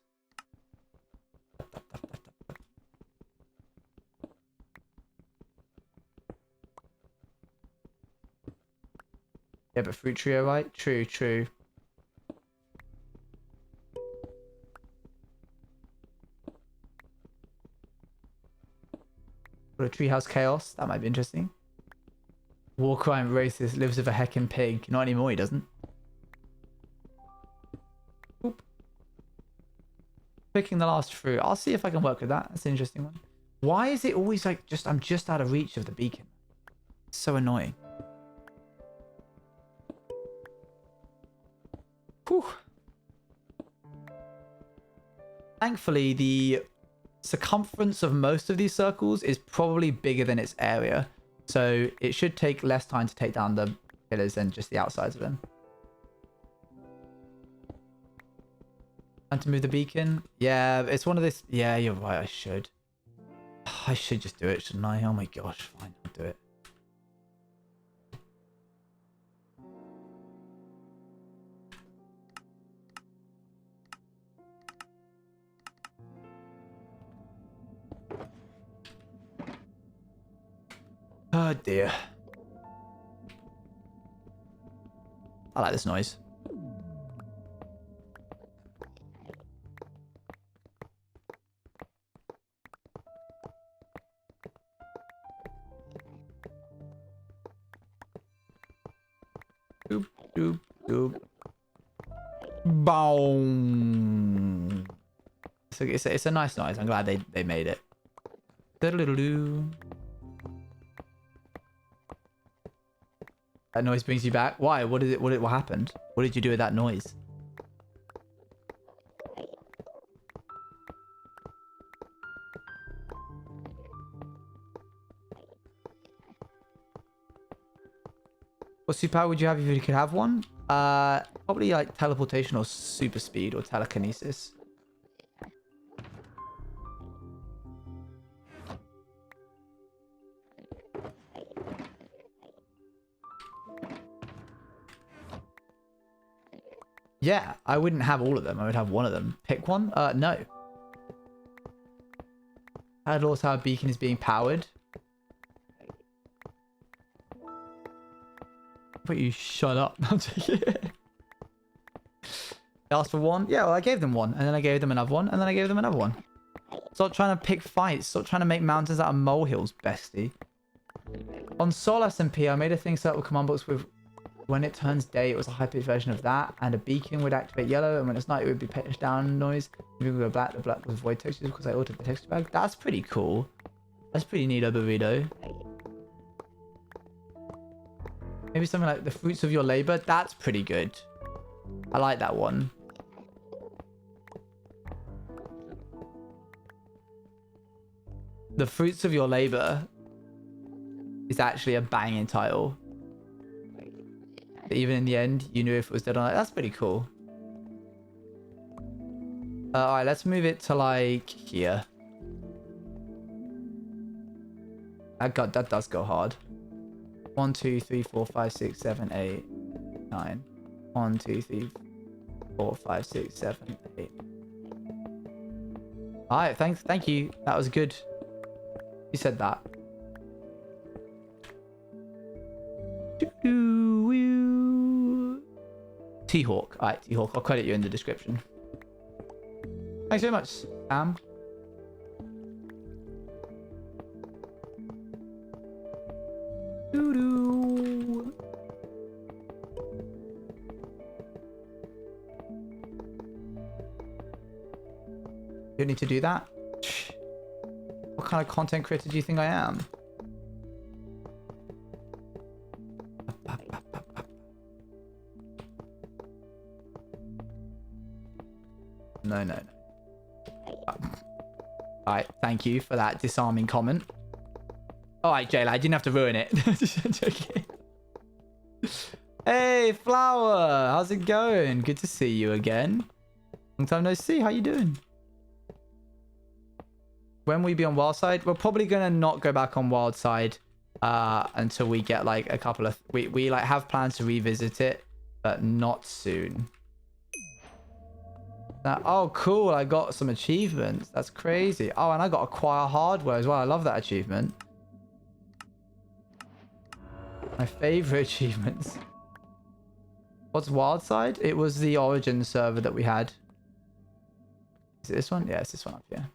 Yeah, but fruit trio, right? True, true. What a treehouse chaos. That might be interesting. War crime racist lives with a heckin' pig. Not anymore, he doesn't. Picking the last fruit. I'll see if I can work with that. That's an interesting one. Why is it always like I'm just out of reach of the beacon? It's so annoying. Whew. Thankfully, the circumference of most of these circles is probably bigger than its area. So it should take less time to take down the pillars than just the outsides of them. Time to move the beacon. Yeah, it's one of this. Yeah, you're right. I should. I should just do it, shouldn't I? Oh my gosh. Fine, I'll do it. Oh dear. I like this noise. Doop, doop, doop. Boom. It's a nice noise. I'm glad they made it. Doodle-doodle-doo. That noise brings you back. Why? What happened? What did you do with that noise? What superpower would you have if you could have one? Probably like teleportation or super speed or telekinesis. Yeah, I wouldn't have all of them. I would have one of them. Pick one? No. I'd also have beacon is being powered. But you shut up. They asked for one. Yeah, well, I gave them one. And then I gave them another one. And then I gave them another one. Stop trying to pick fights. Stop trying to make mountains out of molehills, bestie. On Sol SMP, I made a thing set up with command books with when it turns day, it was a high-pitched version of that. And a beacon would activate yellow. And when it's night, it would be pitched down noise. If it would go black, the black was void textures because I altered the texture bag. That's pretty cool. That's pretty neat, burrito. Maybe something like the fruits of your labor. That's pretty good. I like that one. The fruits of your labor is actually a banging title. But even in the end, you knew if it was dead or not. That's pretty cool. Alright, let's move it to like here. That does go hard. 1, 2, 3, 4, 5, 6, 7, 8, 9. 1, 2, 3, 4, 5, 6, 7, 8. Alright, thank you. That was good. You said that. T-Hawk. Alright, T-Hawk. I'll credit you in the description. Thanks very much, Sam. Doo-doo. You don't need to do that. What kind of content creator do you think I am? No. Alright, thank you for that disarming comment. Alright, Jayla, I didn't have to ruin it. Joking. Hey, Flower! How's it going? Good to see you again. Long time no see. How you doing? When will we be on Wildside? We're probably gonna not go back on Wildside until we get like a couple of... We like have plans to revisit it, but not soon. Oh, cool. I got some achievements. That's crazy. Oh, and I got acquire hardware as well. I love that achievement. My favorite achievements. What's Wildside? It was the Origin server that we had. Is it this one? Yeah, it's this one up here.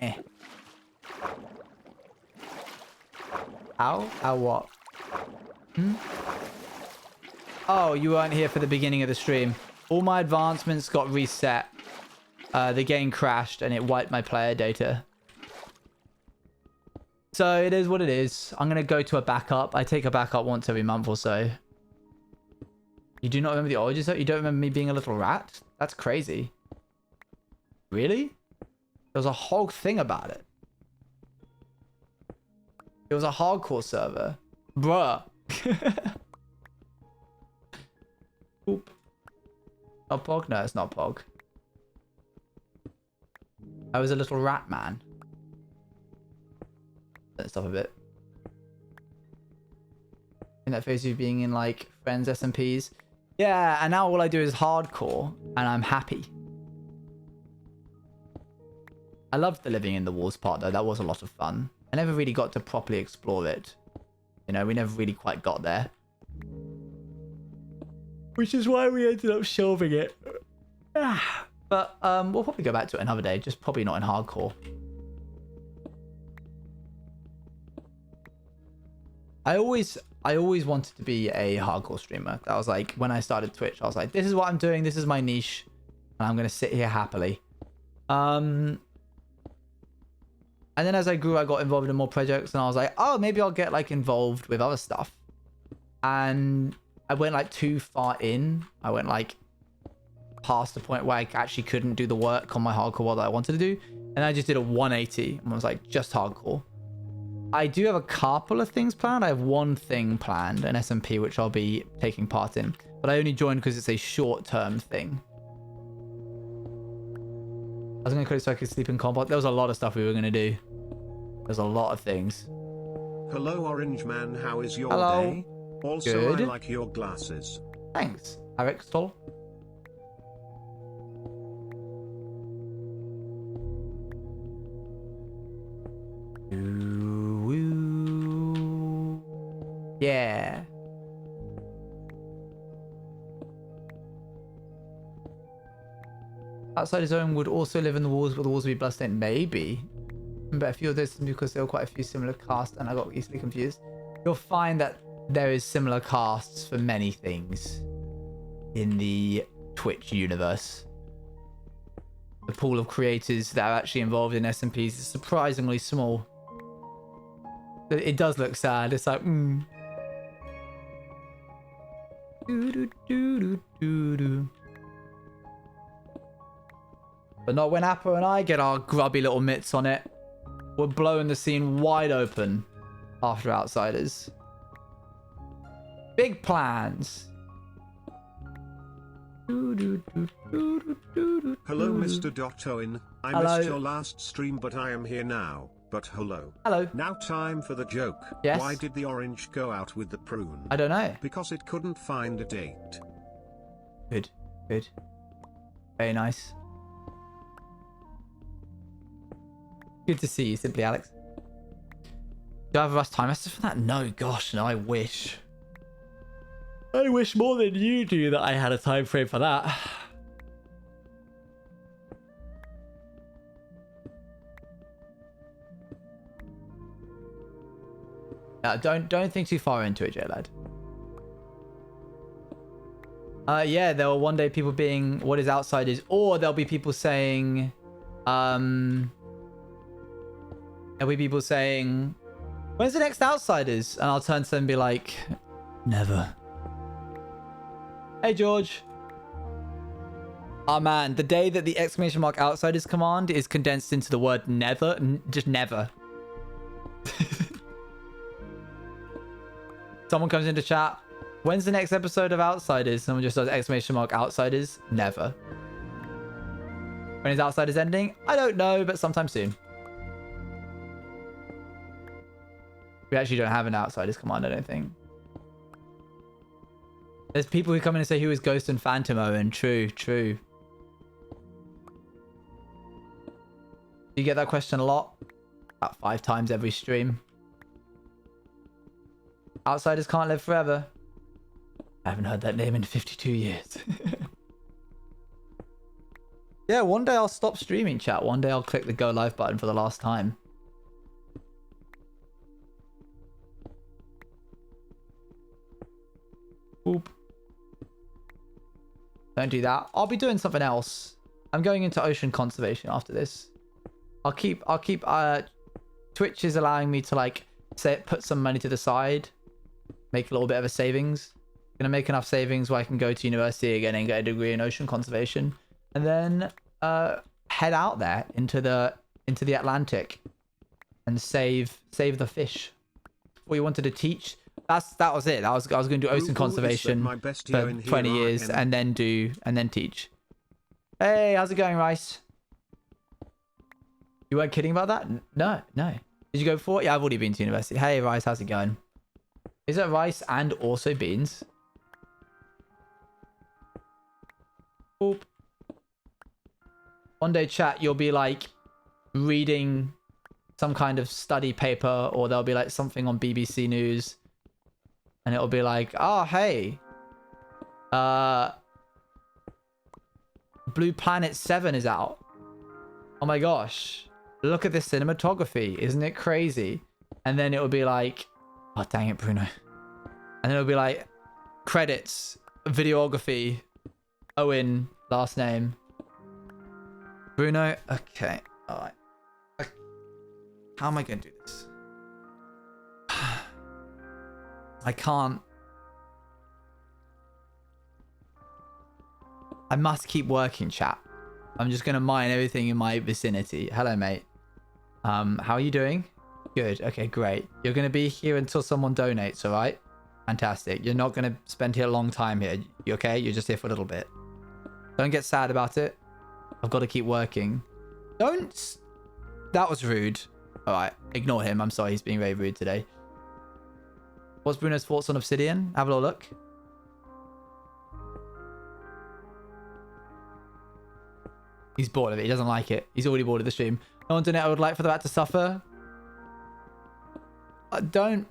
Eh. Ow? Ow what? Hmm? Oh, you weren't here for the beginning of the stream. All my advancements got reset the game crashed and it wiped my player data. So it is what it is. I'm going to go to a backup. I take a backup once every month or so. You do not remember the origins? You don't remember me being a little rat? That's crazy. Really? There was a whole thing about it. It was a hardcore server. Bruh. Oop. Not Pog? No, it's not Pog. I was a little rat man. Let's stop a bit. In that phase of being in like friends SMPs. Yeah, and now all I do is hardcore and I'm happy. I loved the living in the walls part though. That was a lot of fun. I never really got to properly explore it. You know, we never really quite got there. Which is why we ended up shelving it. But we'll probably go back to it another day. Just probably not in hardcore. I always wanted to be a hardcore streamer. That was like, when I started Twitch, I was like, this is what I'm doing. This is my niche. And I'm going to sit here happily. And then as I grew, I got involved in more projects. And I was like, oh, maybe I'll get like involved with other stuff. And I went like too far in. I went like past the point where I actually couldn't do the work on my hardcore world that I wanted to do. And I just did a 180 and was like, just hardcore. I do have a couple of things planned. I have one thing planned, an SMP, which I'll be taking part in. But I only joined because it's a short-term thing. I was going to quit so I could sleep in combat. There was a lot of stuff we were going to do. There's a lot of things. Hello, Orange Man. How is your Hello. day? Also, Good. I like your glasses. Thanks, Arixtol. Yeah. Outside his own would also live in the walls, but the walls would be bloodstained. Maybe. But a few of those because there were quite a few similar casts and I got easily confused. You'll find that there is similar casts for many things in the Twitch universe. The pool of creators that are actually involved in SMPs is surprisingly small. It does look sad. It's like, But not when Appa and I get our grubby little mitts on it. We're blowing the scene wide open after Outsiders. Big plans. Hello, Mr. Dottoin. I Hello. missed your last stream, but I am here now. But hello. Hello. Now time for the joke. Yes? Why did the orange go out with the prune? I don't know. Because it couldn't find a date. Good. Good. Very nice. Good to see you, Simply Alex. Do I have a rush time master for that? No, gosh, no, I wish. I wish more than you do that I had a time frame for that. Don't think too far into it, J-Lad. Yeah, there will one day people being what is Outsiders, or there'll be people saying, there'll be people saying, when's the next Outsiders? And I'll turn to them and be like, never. Hey, George. Oh man, the day that the exclamation mark Outsiders command is condensed into the word never, just never. Someone comes into chat, when's the next episode of Outsiders? Someone just does exclamation mark Outsiders, never. When is Outsiders ending? I don't know, but sometime soon. We actually don't have an Outsiders command, I don't think. There's people who come in and say who is Ghost and Phantom Owen. True, true. Do you get that question a lot? About 5 times every stream. Outsiders can't live forever. I haven't heard that name in 52 years. Yeah, one day I'll stop streaming, chat. One day I'll click the go live button for the last time. Oop. Don't do that. I'll be doing something else. I'm going into ocean conservation after this. I'll keep Twitch is allowing me to like say put some money to the side, make a little bit of a savings. Gonna make enough savings where I can go to university again and get a degree in ocean conservation, and then head out there into the Atlantic and save the fish. What you wanted to teach? That was it. I was going to do ocean conservation for 20 years and then teach. Hey, how's it going, Rice? You weren't kidding about that? No. Did you go for it? Yeah, I've already been to university. Hey, Rice, how's it going? Is it rice and also beans? Boop. One day, chat, you'll be like reading some kind of study paper, or there'll be like something on BBC News, and it'll be like, oh, hey, Blue Planet 7 is out. Oh my gosh, look at this cinematography. Isn't it crazy? And then it will be like, oh, dang it, Bruno. And then it'll be like, credits, videography, Owen, last name. Bruno, okay, all right. How am I going to do this? I can't. I must keep working, chat. I'm just going to mine everything in my vicinity. Hello, mate. How are you doing? Good. Okay, great. You're going to be here until someone donates, all right? Fantastic. You're not going to spend here a long time here. You okay? You're just here for a little bit. Don't get sad about it. I've got to keep working. Don't. That was rude. All right. Ignore him. I'm sorry. He's being very rude today. What's Bruno's thoughts on Obsidian? Have a little look. He's bored of it. He doesn't like it. He's already bored of the stream. No one donate. I would like for that to suffer. Don't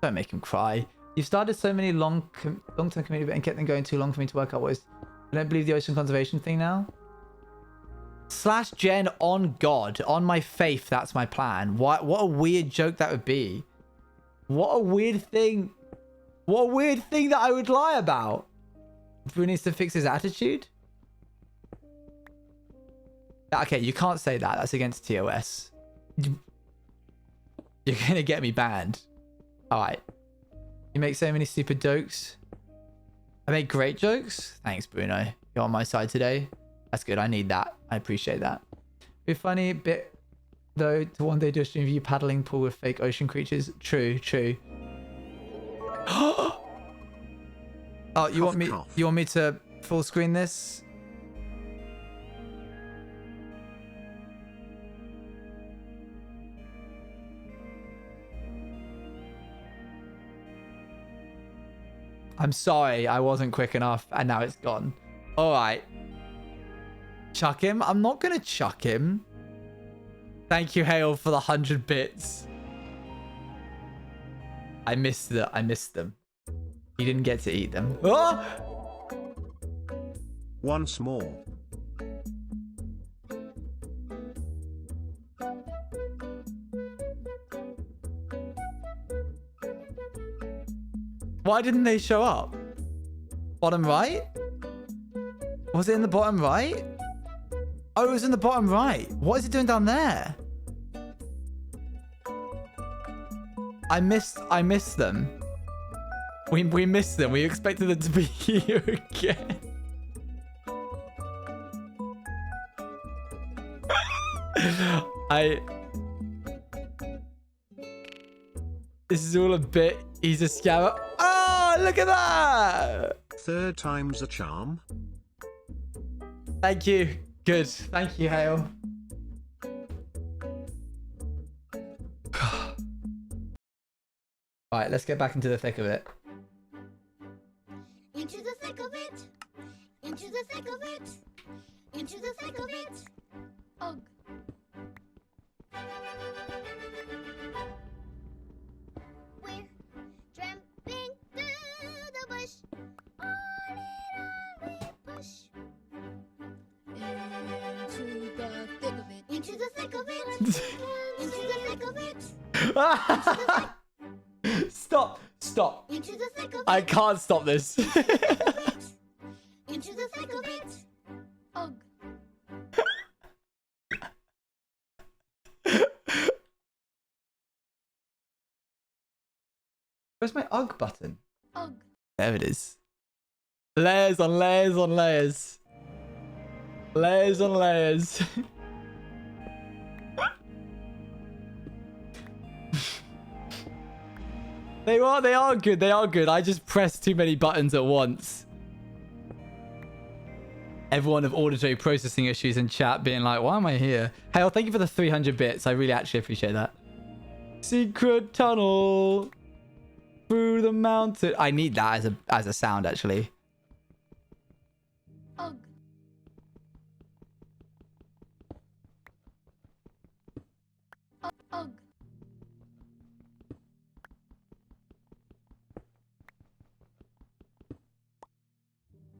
make him cry. You've started so many long-term community and kept them going too long for me to work out what is. I don't believe the ocean conservation thing now. /Gen on God, on my faith. That's my plan. What a weird joke that would be. What a weird thing. What a weird thing that I would lie about. Bruno needs to fix his attitude. Okay, you can't say that. That's against TOS. You're gonna get me banned. All right. You make so many stupid jokes. I make great jokes. Thanks, Bruno. You're on my side today. That's good. I need that. I appreciate that. It'd be funny bit though to one day do a stream of you paddling pool with fake ocean creatures. True. Oh, you want me to full screen this? I'm sorry, I wasn't quick enough, and now it's gone. All right. Chuck him? I'm not going to chuck him. Thank you, Hale, for the 100 bits. I missed them. He didn't get to eat them. Oh! Once more. Why didn't they show up? Bottom right? Was it in the bottom right? Oh, it was in the bottom right. What is it doing down there? I missed them. We missed them. We expected them to be here again. This is all a bit. He's a scammer. Oh, look at that! Third time's a charm. Thank you. Good. Thank you, Hale. Alright, let's get back into the thick of it. Into the thick of it. Into the thick of it. Into the thick of it. Ugh. We're tramping through the bush. On it we push. Into the thick of it. Into the thick of it. Into the thick of it. Stop. Into the thick of it. I can't stop this. Into the thick of it. Ugh. Where's my UGG button? Ugh. There it is. Layers on layers on layers. Layers on layers. They are good. They are good. I just pressed too many buttons at once. Everyone of auditory processing issues in chat being like, why am I here? Hale, thank you for the 300 bits. I really actually appreciate that. Secret tunnel through the mountain. I need that as a sound, actually. Ugh. Ugh.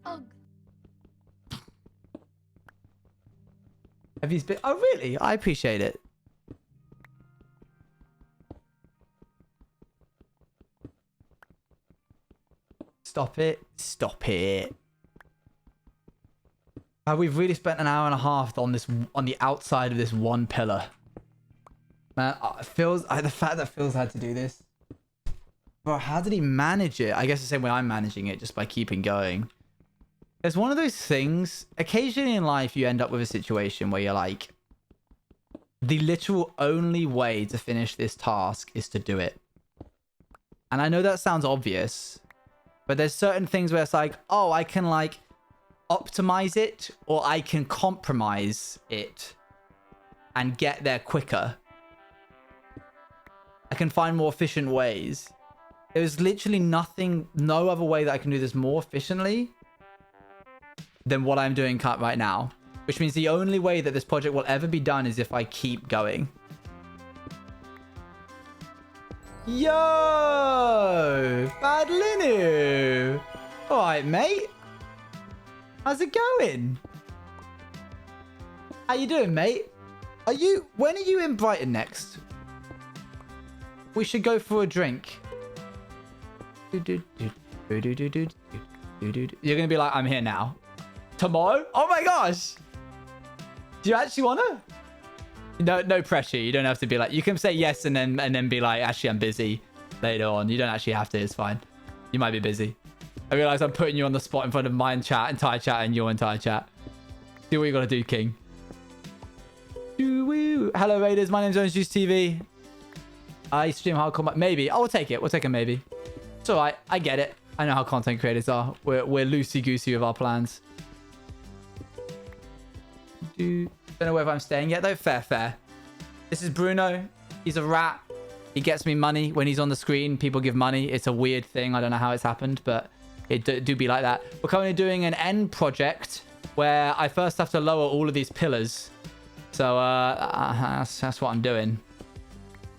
Ugh. Have you been? Oh, really? I appreciate it. Stop it. Stop it. We've really spent an hour and a half on this, on the outside of this one pillar. Man, the fact that Phil's had to do this. Bro, how did he manage it? I guess the same way I'm managing it, just by keeping going. It's one of those things, occasionally in life you end up with a situation where you're like, the literal only way to finish this task is to do it. And I know that sounds obvious, but there's certain things where it's like, oh, I can like optimize it, or I can compromise it and get there quicker. I can find more efficient ways. There's literally no other way that I can do this more efficiently than what I'm doing right now. Which means the only way that this project will ever be done is if I keep going. Yo! Bad Linu! Alright, mate. How's it going? How you doing, mate? When are you in Brighton next? We should go for a drink. You're gonna be like, I'm here now. Tomorrow? Oh my gosh! Do you actually wanna? No pressure. You don't have to be like, you can say yes and then be like, actually I'm busy later on. You don't actually have to, it's fine. You might be busy. I realize I'm putting you on the spot in front of my entire chat and your entire chat. Do what you gotta do, King. Hello Raiders, my name's Orange Juice TV. I stream hardcore, maybe. We'll take it. We'll take a maybe. It's alright. I get it. I know how content creators are. We're loosey-goosey with our plans. Don't know whether I'm staying yet though. Fair. This is Bruno. He's a rat. He gets me money when he's on the screen. People give money. It's a weird thing. I don't know how it's happened, but it do be like that. We're currently doing an end project where I first have to lower all of these pillars. So that's what I'm doing.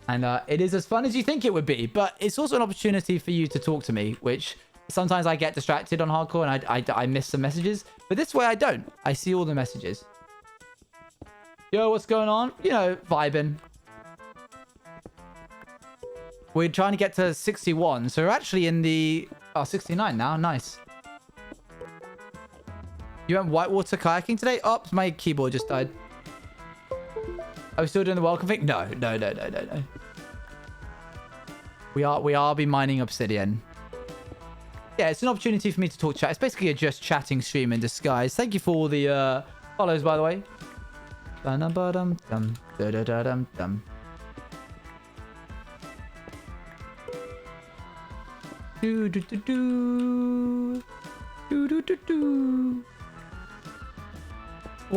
And it is as fun as you think it would be, but it's also an opportunity for you to talk to me, which sometimes I get distracted on hardcore and I miss some messages, but this way I don't. I see all the messages. Yo, what's going on? You know, vibing. We're trying to get to 61, so we're actually in the 69 now. Nice. You went whitewater kayaking today? Oh, my keyboard just died. Are we still doing the welcome thing? No. We are be mining obsidian. Yeah, it's an opportunity for me to talk chat. It's basically a just chatting stream in disguise. Thank you for all the follows, by the way. What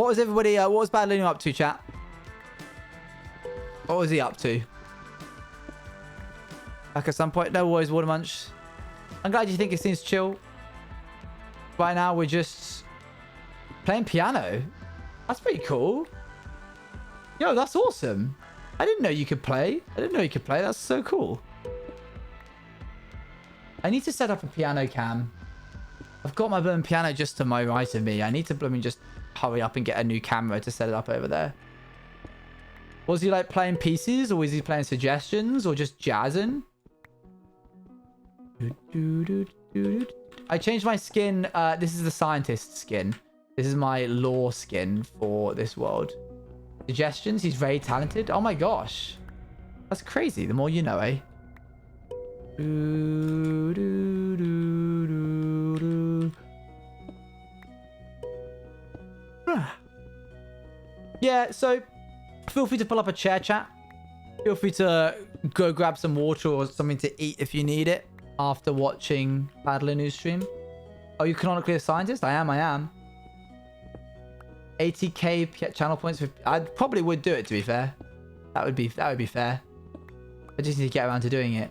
was everybody? What was Bad Linu up to, chat? What was he up to? Back at some point? No worries, Water Munch. I'm glad you think it seems chill. Right now, we're just playing piano. That's pretty cool. Yo, that's awesome. I didn't know you could play. That's so cool. I need to set up a piano cam. I've got my blooming piano just to my right of me. I need to blooming just hurry up and get a new camera to set it up over there. Was he like playing pieces, or was he playing suggestions, or just jazzing? I changed my skin. This is the scientist skin. This is my lore skin for this world. Suggestions. He's very talented. Oh my gosh. That's crazy. The more you know, eh? Do, do, do, do, do. Yeah, so feel free to pull up a chair, chat. Feel free to go grab some water or something to eat if you need it after watching Paddler News stream. Are you canonically a scientist? I am. 80k channel points. I probably would do it, to be fair. That would be fair. I just need to get around to doing it.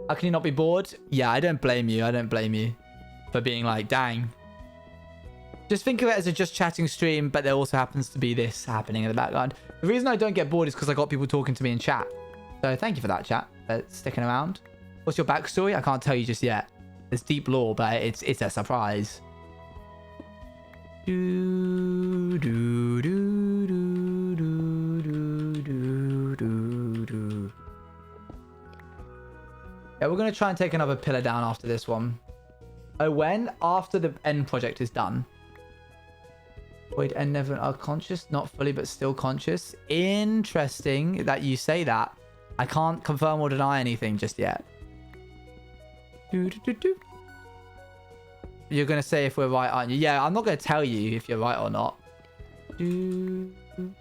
How can you not be bored? Yeah, I don't blame you. I don't blame you for being like, dang. Just think of it as a just chatting stream, but there also happens to be this happening in the background. The reason I don't get bored is because I got people talking to me in chat. So thank you for that, chat, for sticking around. What's your backstory? I can't tell you just yet. There's deep lore, but it's a surprise. Do, do, do, do, do, do, do, do. Yeah, we're going to try and take another pillar down after this one. Oh, when? After the end project is done. Wait, and never are conscious? Not fully, but still conscious. Interesting that you say that. I can't confirm or deny anything just yet. Do, do, do, do. You're going to say if we're right, aren't you? Yeah, I'm not going to tell you if you're right or not. Do, do,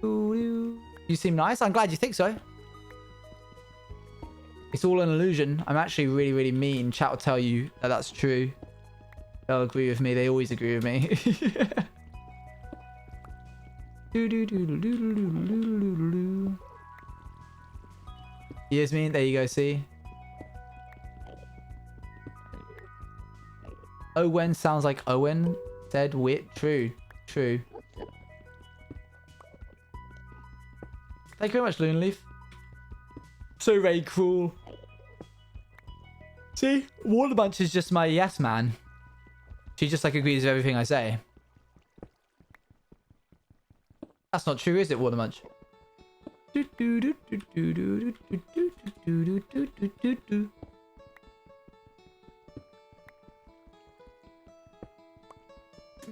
do. You seem nice. I'm glad you think so. It's all an illusion. I'm actually really, really mean. Chat will tell you that that's true. They'll agree with me. They always agree with me. Yasmin, there you go, see? Owen sounds like Owen said wit. True. True. Thank you very much, Loonleaf. So very cruel. See? Waterbunch is just my yes man. She just like agrees with everything I say. That's not true, is it, Watermunch?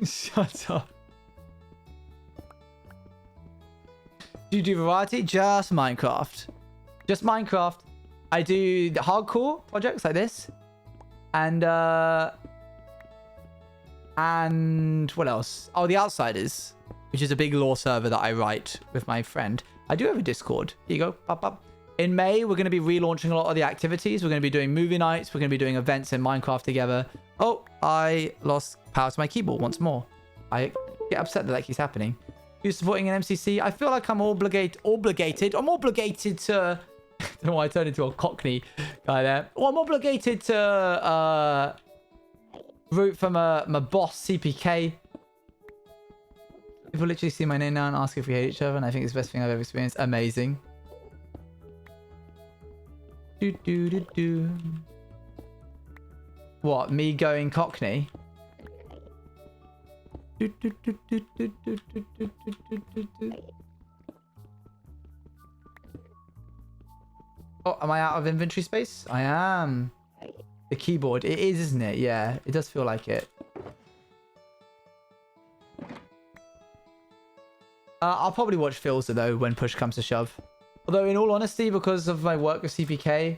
Shut up. Do you do variety? Just Minecraft. Just Minecraft. I do the hardcore projects like this. And what else? Oh, The Outsiders, which is a big lore server that I write with my friend. I do have a Discord. Here you go. Pop, pop. In May, we're going to be relaunching a lot of the activities. We're going to be doing movie nights. We're going to be doing events in Minecraft together. Oh, I lost power to my keyboard once more. I get upset that keeps happening. You supporting an MCC? I feel like I'm obligated. I'm obligated to... I don't know why I turned into a Cockney guy there. Well, I'm obligated to root for my boss, CPK. People literally see my name now and ask if we hate each other, and I think it's the best thing I've ever experienced. Amazing. Do, do, do, do. What, me going Cockney? Do, do, do, do, do, do, do, do, do, do, do. Oh, am I out of inventory space? I am. The keyboard. It is, isn't it? Yeah, it does feel like it. I'll probably watch Philza though when push comes to shove. Although in all honesty, because of my work with CPK,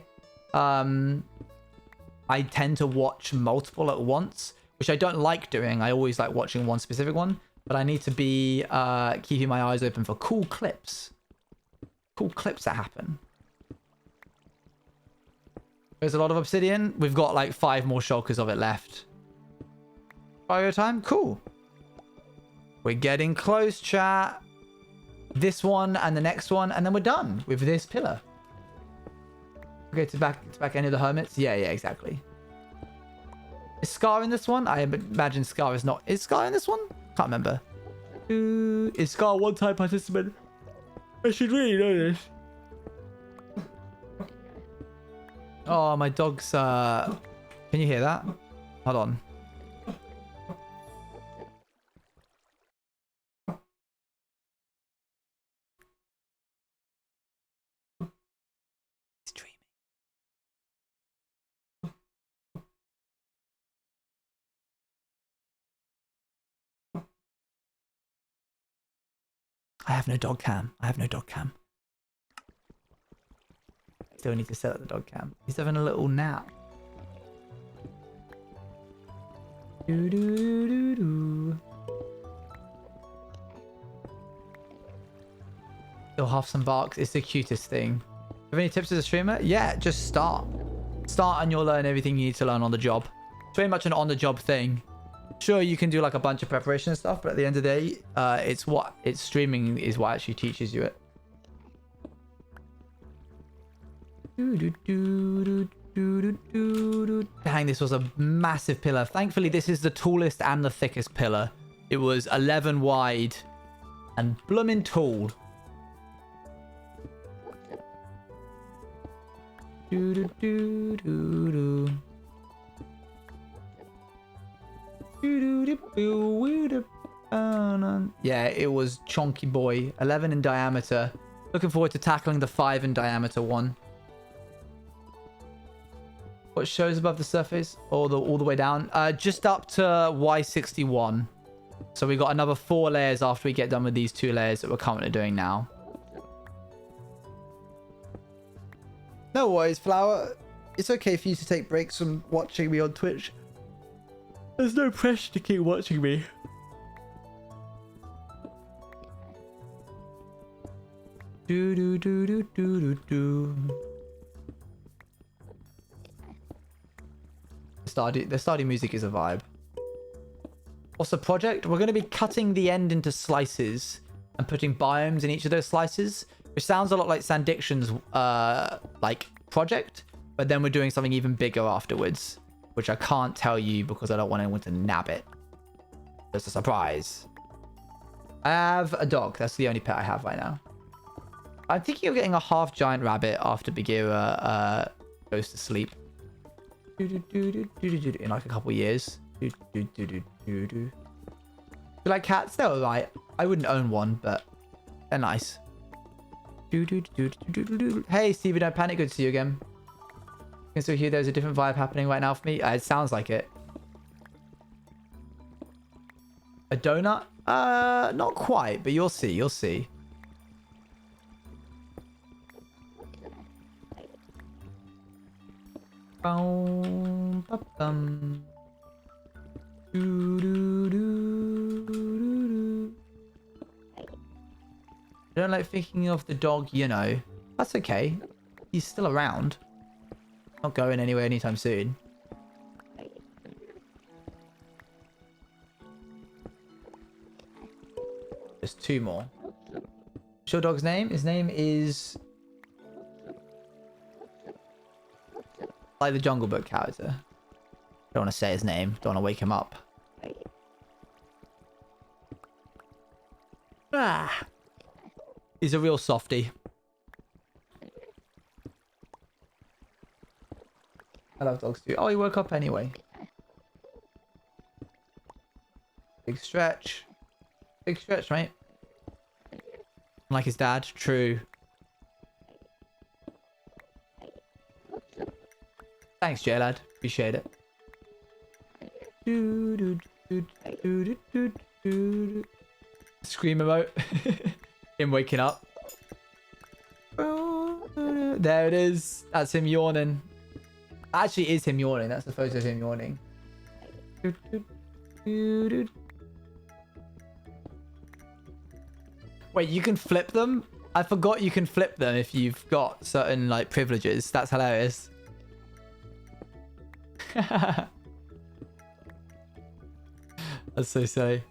I tend to watch multiple at once, which I don't like doing. I always like watching one specific one, but I need to be keeping my eyes open for cool clips. Cool clips that happen. There's a lot of obsidian. We've got like 5 more shulkers of it left. Fire time? Cool. We're getting close, chat. This one and the next one, and then we're done with this pillar. Okay, to back end of the hermits. Yeah, exactly. Is Scar in this one? I imagine Scar is not. Is Scar in this one? Can't remember. Is Scar one-time participant? I should really know this. Oh, my dog's can you hear that? Hold on. He's dreaming. I have no dog cam. I have no dog cam. Still need to set up the dog cam. He's having a little nap. Do do do do. Still huffs and barks. It's the cutest thing. Have any tips as a streamer? Yeah, just start. Start and you'll learn everything you need to learn on the job. It's very much an on-the-job thing. Sure, you can do like a bunch of preparation and stuff, but at the end of the day, it's streaming is what actually teaches you it. Dang, this was a massive pillar. Thankfully, this is the tallest and the thickest pillar. It was 11 wide and bloomin' tall. Yeah, it was chonky boy. 11 in diameter. Looking forward to tackling the 5 in diameter one. What shows above the surface? All the way down? Just up to Y61. So we got another 4 layers after we get done with these 2 layers that we're currently doing now. No worries, Flower. It's okay for you to take breaks from watching me on Twitch. There's no pressure to keep watching me. Do do do do do do do. The Stardew music is a vibe. What's the project? We're going to be cutting the end into slices and putting biomes in each of those slices, which sounds a lot like Sandiction's like project, but then we're doing something even bigger afterwards, which I can't tell you because I don't want anyone to nab it. It's a surprise. I have a dog. That's the only pet I have right now. I'm thinking of getting a half giant rabbit after Bagheera goes to sleep. In like a couple years. You like cats? They're alright. I wouldn't own one, but they're nice. Hey, Stevie, don't panic. Good to see you again. You can still hear there's a different vibe happening right now for me. It sounds like it. A donut? Not quite, but you'll see. You'll see. I don't like thinking of the dog, you know. That's okay. He's still around. Not going anywhere anytime soon. There's 2 more. What's your dog's name? His name is... like the Jungle Book character. Don't want to say his name. Don't want to wake him up. Ah. He's a real softie. I love dogs too. Oh, he woke up anyway. Big stretch. Big stretch, mate. Like his dad. True. Thanks, J-Lad. Appreciate it. Scream emote. Him waking up. There it is. That's him yawning. Actually, it is him yawning. That's the photo of him yawning. Wait, you can flip them? I forgot you can flip them if you've got certain like privileges. That's hilarious. That's so silly.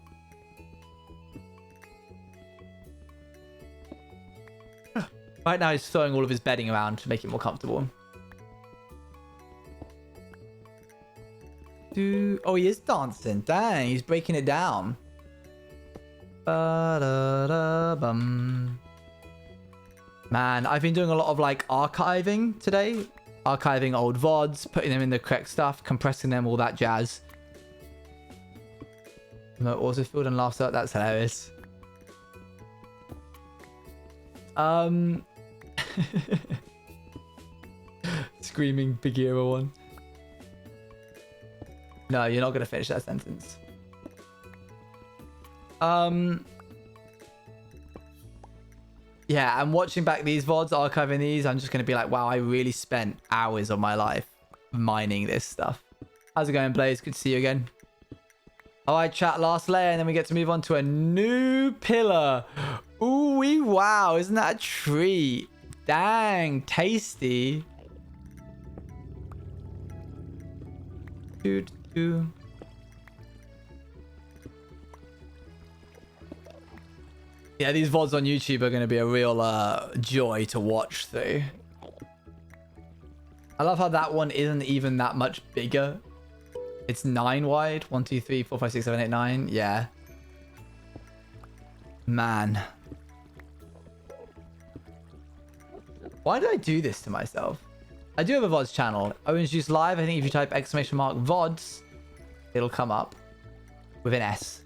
Right now he's throwing all of his bedding around to make it more comfortable. Oh, he is dancing. Dang, he's breaking it down. Ba-da-da-bum. Man, I've been doing a lot of like archiving today. Archiving old VODs, putting them in the correct stuff, compressing them, all that jazz. No, also filled and laughs out. That's hilarious. Screaming Bagheera one. No, you're not gonna finish that sentence. Yeah, I'm watching back these VODs, archiving these. I'm just going to be like, wow, I really spent hours of my life mining this stuff. How's it going, Blaze? Good to see you again. All right, chat, last layer, and then we get to move on to a new pillar. Ooh, wee, wow. Isn't that a treat? Dang, tasty. Doo-doo. Yeah, these VODs on YouTube are going to be a real joy to watch through. I love how that one isn't even that much bigger. It's 9 wide. 1, 2, 3, 4, 5, 6, 7, 8, 9. Yeah. Man. Why did I do this to myself? I do have a VODs channel. Owen's Juice Live. I think if you type exclamation mark VODs, it'll come up with an S.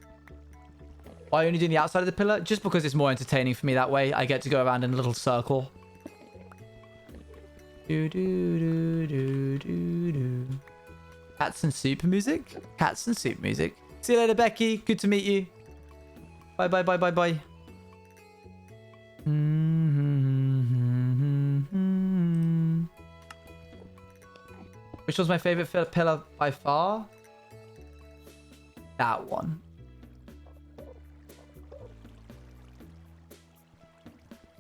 Why are you only doing the outside of the pillar? Just because it's more entertaining for me that way. I get to go around in a little circle. Do, do, do, do, do, do. Cats and soup music? Cats and soup music. See you later, Becky. Good to meet you. Bye, bye, bye, bye, bye. Which was my favorite pillar by far? That one.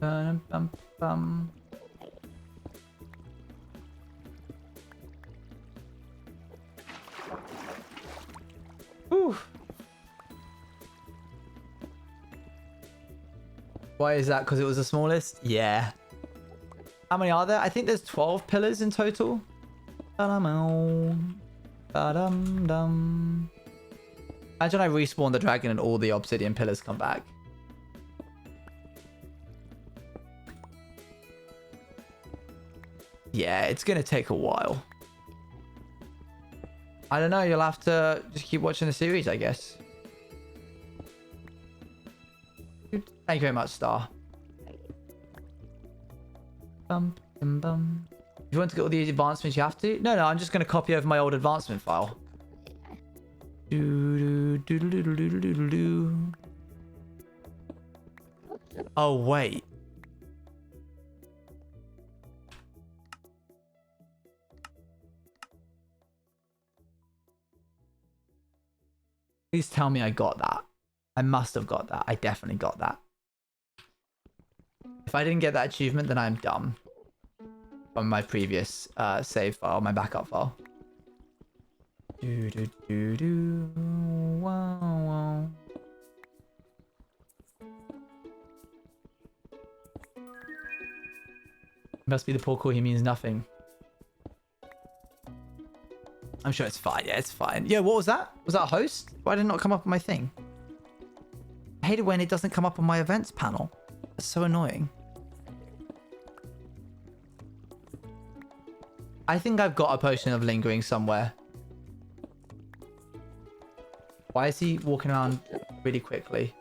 Bum, bum, bum. Whew. Why is that? Because it was the smallest? Yeah. How many are there? I think there's 12 pillars in total. Ba-dum-dum. Ba-dum-dum. Imagine I respawn the dragon and all the obsidian pillars come back. Yeah, it's going to take a while. I don't know. You'll have to just keep watching the series, I guess. Thank you very much, Star. Bum, bum, bum. If you want to get all the advancements, you have to? No, I'm just going to copy over my old advancement file. Oh, wait. Please tell me I got that. I must have got that. I definitely got that. If I didn't get that achievement, then I'm dumb. From my previous save file, my backup file. Do do do do. Wow wow. Must be the poor call. He means nothing. I'm sure it's fine. Yeah, it's fine. Yeah, what was that? Was that a host? Why did it not come up on my thing? I hate it when it doesn't come up on my events panel. That's so annoying. I think I've got a potion of lingering somewhere. Why is he walking around really quickly?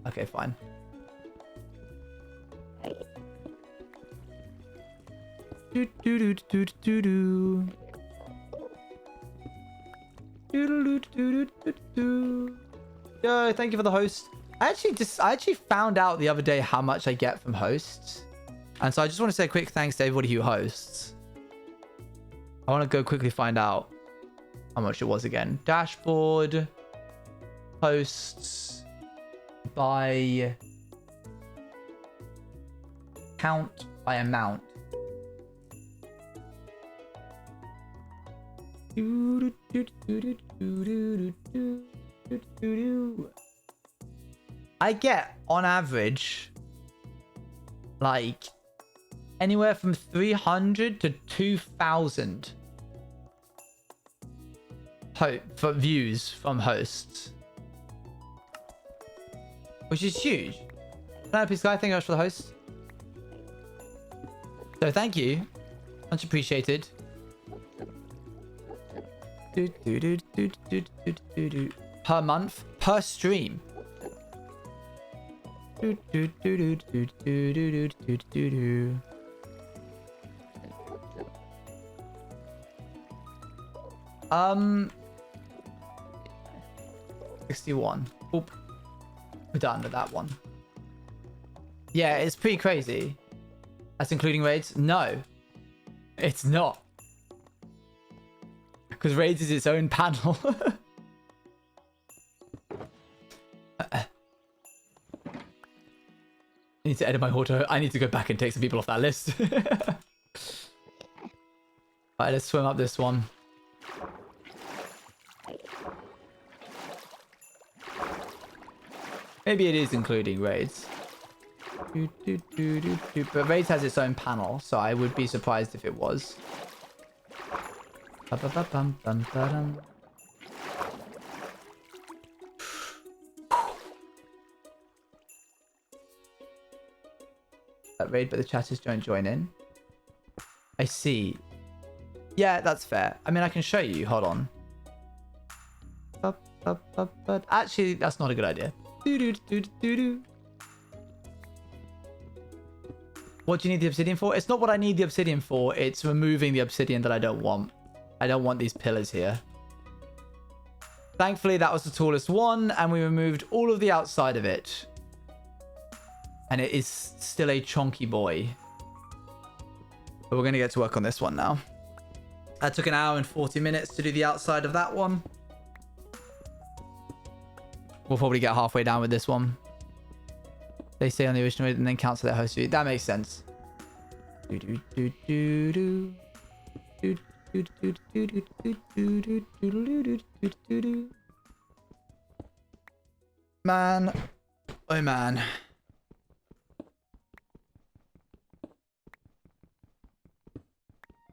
Okay, fine. Do do do do do do. Yo, thank you for the host. I actually found out the other day how much I get from hosts. And so I just want to say a quick thanks to everybody who hosts. I want to go quickly find out how much it was again. Dashboard. Hosts. By count by amount. I get on average like anywhere from 300 to 2,000 for views from hosts, which is huge. No, please, guy, thank you very much for the host. So thank you, much appreciated. Per month, per stream. Um, 61. Oop. We're done with that one. Yeah, it's pretty crazy. That's including raids? No, it's not. Because raids is its own panel. I need to edit my auto. I need to go back and take some people off that list. Alright, let's swim up this one. Maybe it is including raids. But raids has its own panel, so I would be surprised if it was. That raid, but the chatters don't join in. I see. Yeah, that's fair. I mean, I can show you. Hold on. But actually, that's not a good idea. What do you need the obsidian for? It's not what I need the obsidian for. It's removing the obsidian that I don't want. I don't want these pillars here. Thankfully, that was the tallest one, and we removed all of the outside of it. And it is still a chonky boy. But we're going to get to work on this one now. That took 1 hour and 40 minutes to do the outside of that one. We'll probably get halfway down with this one. They say on the original and then cancel their host view. That makes sense. Man. Oh man.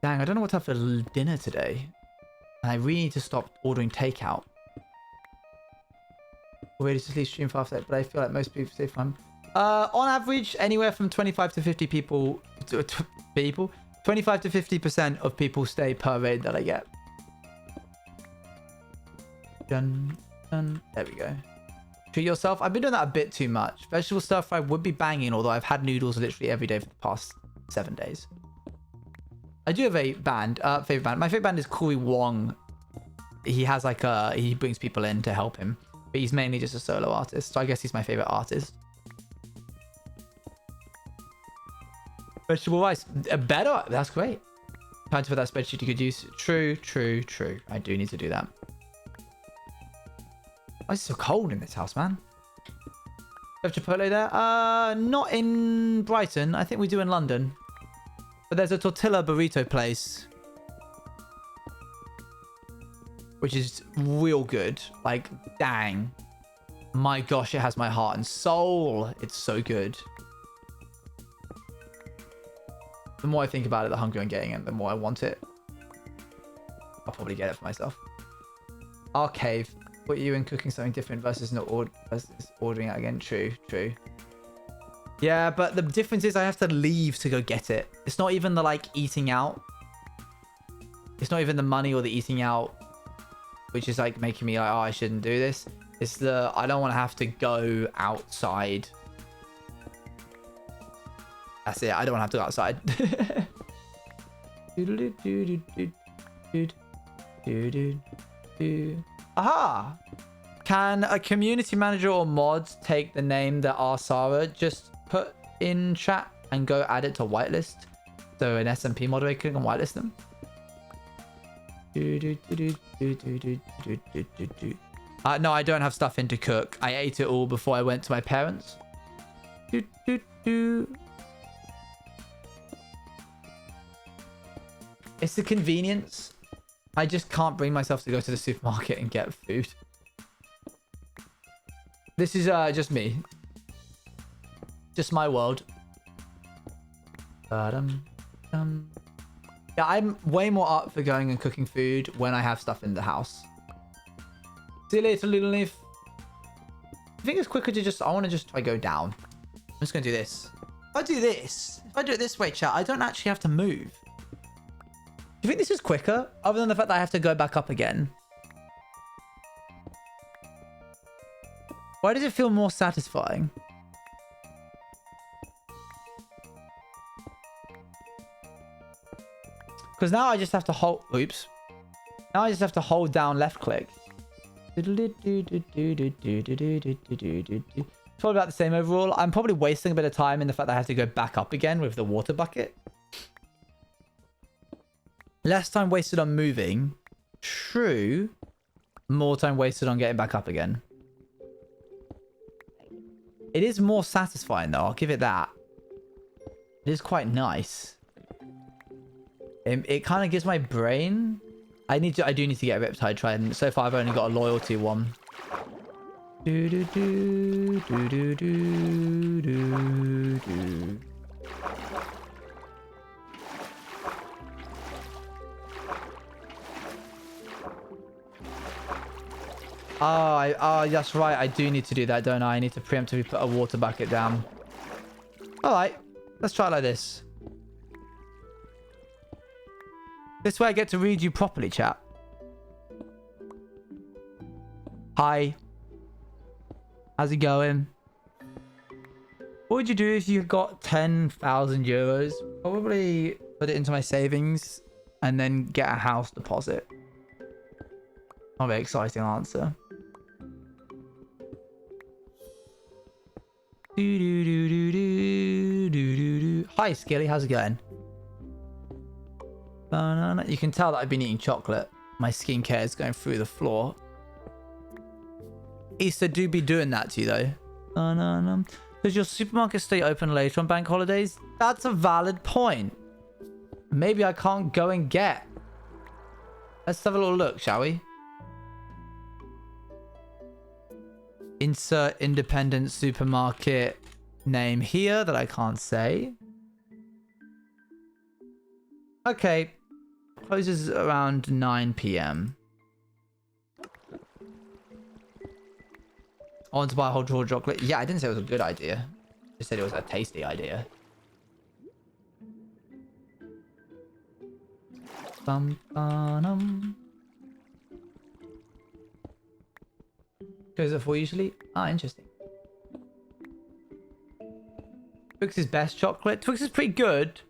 Dang, I don't know what to have for dinner today. And I really need to stop ordering takeout. Ready to sleep stream fast, but I feel like most people say fun. On average, anywhere from 25 to 50 people, 25 to 50% of people stay per raid that I get. Dun, dun. There we go. Treat yourself. I've been doing that a bit too much. Vegetable stir fry would be banging, although I've had noodles literally every day for the past 7 days. I do have a band, favorite band. My favorite band is Cory Wong. He has like he brings people in to help him. But he's mainly just a solo artist, so I guess he's my favorite artist. Vegetable rice, better. That's great. Time to put that spreadsheet you could use. True, true, true. I do need to do that. Why is it so cold in this house, man? Do you have Chipotle there? Not in Brighton. I think we do in London. But there's a tortilla burrito place, which is real good. Like, dang. My gosh, it has my heart and soul. It's so good. The more I think about it, the hungrier I'm getting it, the more I want it. I'll probably get it for myself. Our cave. Put you in cooking something different versus ordering it again. True, true. Yeah, but the difference is I have to leave to go get it. It's not even the, like, eating out. It's not even the money or the eating out, which is, like, making me like, oh, I shouldn't do this. It's the, I don't want to have to go outside. That's it. I don't want to have to go outside. Aha! Can a community manager or mods take the name that Arsara just put in chat and go add it to whitelist? So an SMP moderator can whitelist them? No, I don't have stuff in to cook. I ate it all before I went to my parents. It's the convenience. I just can't bring myself to go to the supermarket and get food. This is just me. Just my world. Yeah, I'm way more up for going and cooking food when I have stuff in the house. See you later, Little Leaf. I think it's quicker to just... I want to just try go down. I'm just going to do this. If I do this... If I do it this way, chat, I don't actually have to move. Do you think this is quicker? Other than the fact that I have to go back up again. Why does it feel more satisfying? Because now I just have to hold... Oops. Now I just have to hold down left click. Probably about the same overall. I'm probably wasting a bit of time in the fact that I have to go back up again with the water bucket. Less time wasted on moving. True. More time wasted on getting back up again. It is more satisfying though. I'll give it that. It is quite nice. It kind of gives my brain... I do need to get a Riptide Trident. So far I've only got a loyalty one. Do do do do do do do do. Oh, that's right. I do need to do that, don't I? I need to preemptively put a water bucket down. All right, let's try it like this. This way I get to read you properly, chat. Hi. How's it going? What would you do if you got 10,000 euros? Probably put it into my savings and then get a house deposit. Not a very exciting answer. Hi, Skilly. How's it going? You can tell that I've been eating chocolate. My skincare is going through the floor. Easter do be doing that to you, though. Does your supermarket stay open later on bank holidays? That's a valid point. Maybe I can't go and get. Let's have a little look, shall we? Insert independent supermarket name here that I can't say. Okay. Closes around 9 p.m. I want to buy a whole drawer of chocolate. Yeah, I didn't say it was a good idea. I just said it was a tasty idea. Goes it for usually? Ah, interesting. Twix is best chocolate. Twix is pretty good.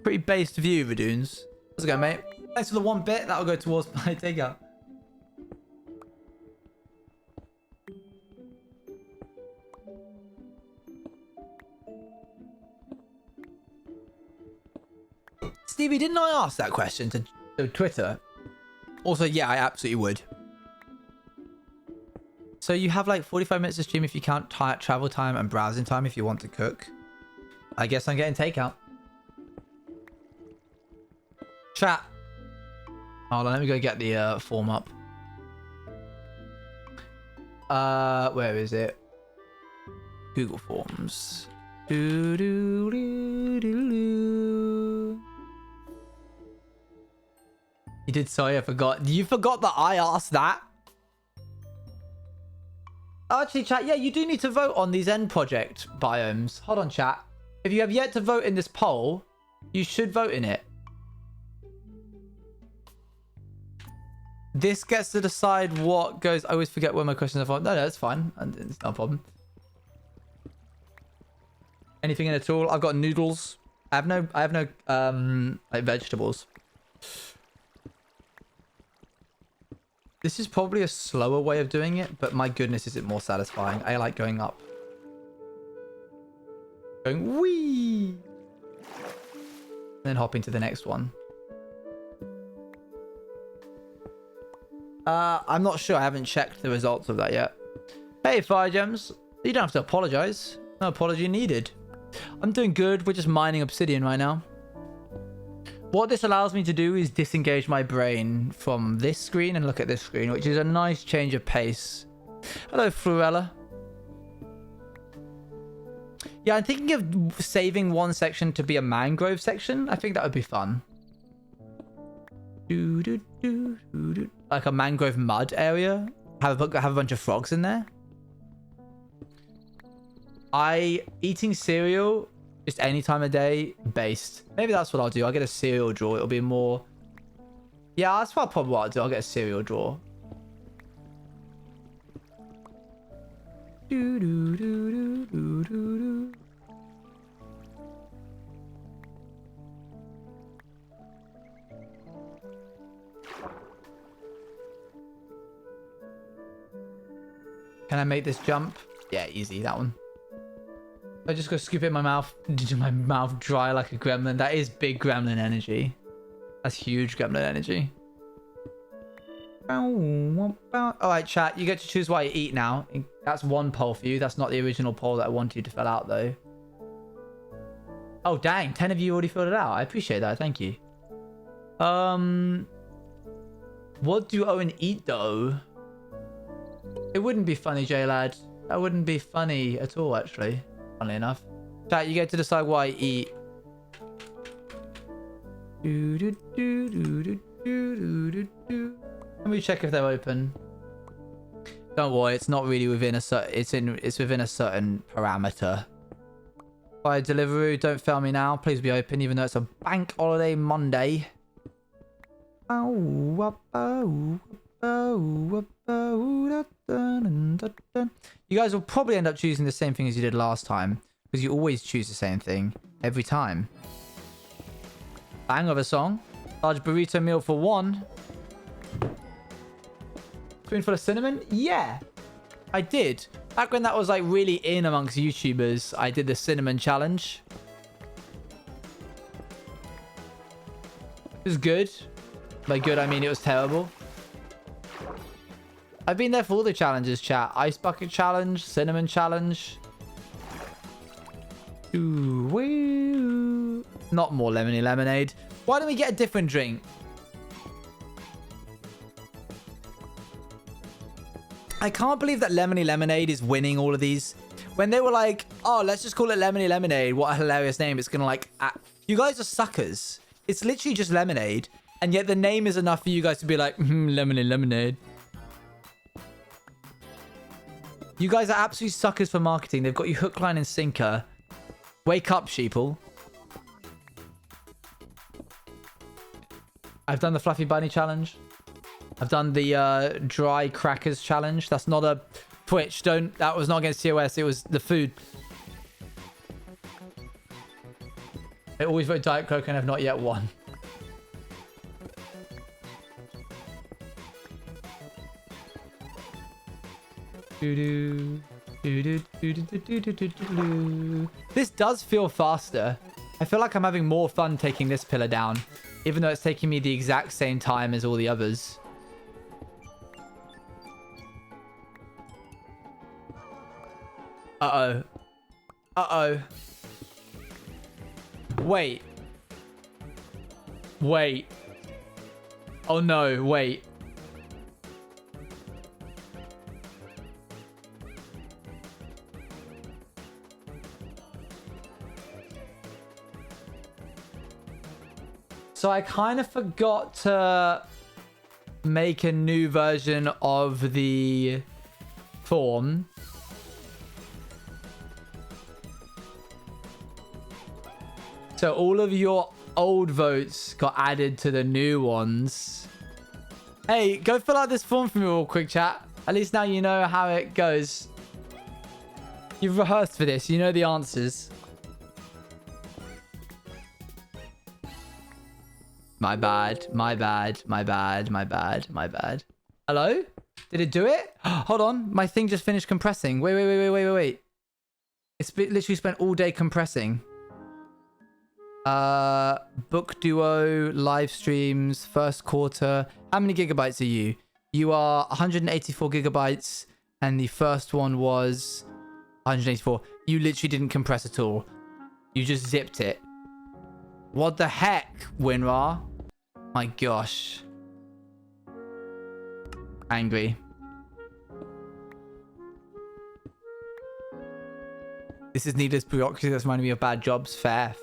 Pretty based view, Radoons. How's it going, mate? Thanks for the 1 bit. That'll go towards my takeout. Stevie, didn't I ask that question to Twitter? Also, yeah, I absolutely would. So you have like 45 minutes to stream if you count travel time and browsing time if you want to cook. I guess I'm getting takeout. Chat. Hold on, let me go get the form up. Where is it? Google Forms. Do do do do do. You did, sorry, I forgot. You forgot that I asked that? Actually, chat, yeah, you do need to vote on these end project biomes. Hold on, chat. If you have yet to vote in this poll, you should vote in it. This gets to decide what goes... I always forget where my questions are from. No, it's fine. It's not a problem. Anything in at all? I've got noodles. I have no like vegetables. This is probably a slower way of doing it, but my goodness, is it more satisfying. I like going up. Going wee! And then hopping to the next one. I'm not sure. I haven't checked the results of that yet. Hey, Fire Gems. You don't have to apologize. No apology needed. I'm doing good. We're just mining obsidian right now. What this allows me to do is disengage my brain from this screen and look at this screen, which is a nice change of pace. Hello, Fruella. Yeah, I'm thinking of saving one section to be a mangrove section. I think that would be fun. Like a mangrove mud area. Have a bunch of frogs in there. Eating cereal just any time of day based. Maybe that's what I'll do. I'll get a cereal drawer. It'll be more... Yeah, that's probably what I'll do. I'll get a cereal drawer. Can I make this jump? Yeah, easy, that one. I just go scoop it in my mouth. Did my mouth dry like a gremlin? That is big gremlin energy. That's huge gremlin energy. Alright, chat. You get to choose what you eat now. That's one poll for you. That's not the original poll that I wanted you to fill out, though. Oh, dang. 10 of you already filled it out. I appreciate that. Thank you. What do Owen eat, though? It wouldn't be funny, J-Lad. That wouldn't be funny at all, actually. Funnily enough. Chat, you get to decide what I eat. Let me check if they're open. Don't worry, it's not really within a certain. It's within a certain parameter. By Deliveroo, don't fail me now. Please be open, even though it's a bank holiday Monday. You guys will probably end up choosing the same thing as you did last time, because you always choose the same thing every time. Bang of a song. Large burrito meal for one. Spoonful of cinnamon? Yeah, I did. Back when that was like really in amongst YouTubers, I did the cinnamon challenge. It was good. By good, I mean it was terrible. I've been there for all the challenges, chat. Ice bucket challenge, cinnamon challenge. Ooh, woo. Not more lemony lemonade. Why don't we get a different drink? I can't believe that lemony lemonade is winning all of these. When they were like, oh, let's just call it lemony lemonade. What a hilarious name. It's gonna like... You guys are suckers. It's literally just lemonade. And yet the name is enough for you guys to be like, lemony lemonade. You guys are absolute suckers for marketing. They've got you hook, line, and sinker. Wake up, sheeple. I've done the Fluffy Bunny challenge. I've done the dry crackers challenge. That's not a Twitch. That was not against TOS. It was the food. I always vote Diet Coke and have not yet won. This does feel faster. I feel like I'm having more fun taking this pillar down, even though it's taking me the exact same time as all the others. Uh-oh. Uh-oh. Wait. Wait. Oh no, wait. So I kind of forgot to make a new version of the form. So all of your old votes got added to the new ones. Hey, go fill out this form for me real quick, chat. At least now you know how it goes. You've rehearsed for this. You know the answers. My bad, my bad, my bad, my bad, my bad. Hello? Did it do it? Hold on. My thing just finished compressing. Wait. It's literally spent all day compressing. Book Duo, live streams, first quarter. How many gigabytes are you? You are 184 gigabytes, and the first one was 184. You literally didn't compress at all. You just zipped it. What the heck, WinRAR? My gosh. Angry. This is needless bureaucracy that's reminding me of bad jobs. Fair.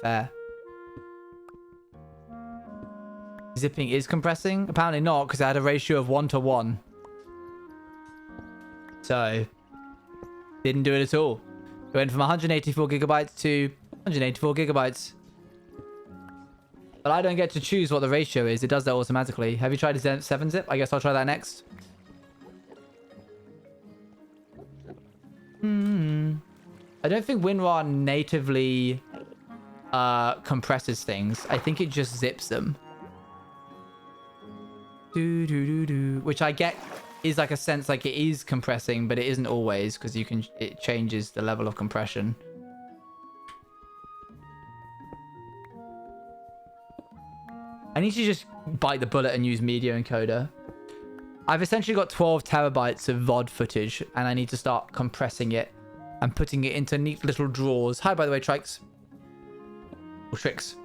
Zipping is compressing? Apparently not, because I had a ratio of 1:1. So, didn't do it at all. It went from 184 gigabytes to 184 gigabytes. But I don't get to choose what the ratio is. It does that automatically. Have you tried a 7-zip? I guess I'll try that next. I don't think WinRAR natively compresses things. I think it just zips them. Which I get is like a sense like it is compressing, but it isn't always, because it changes the level of compression. I need to just bite the bullet and use Media Encoder. I've essentially got 12 terabytes of VOD footage, and I need to start compressing it and putting it into neat little drawers. Hi, by the way, Trikes. Or Tricks.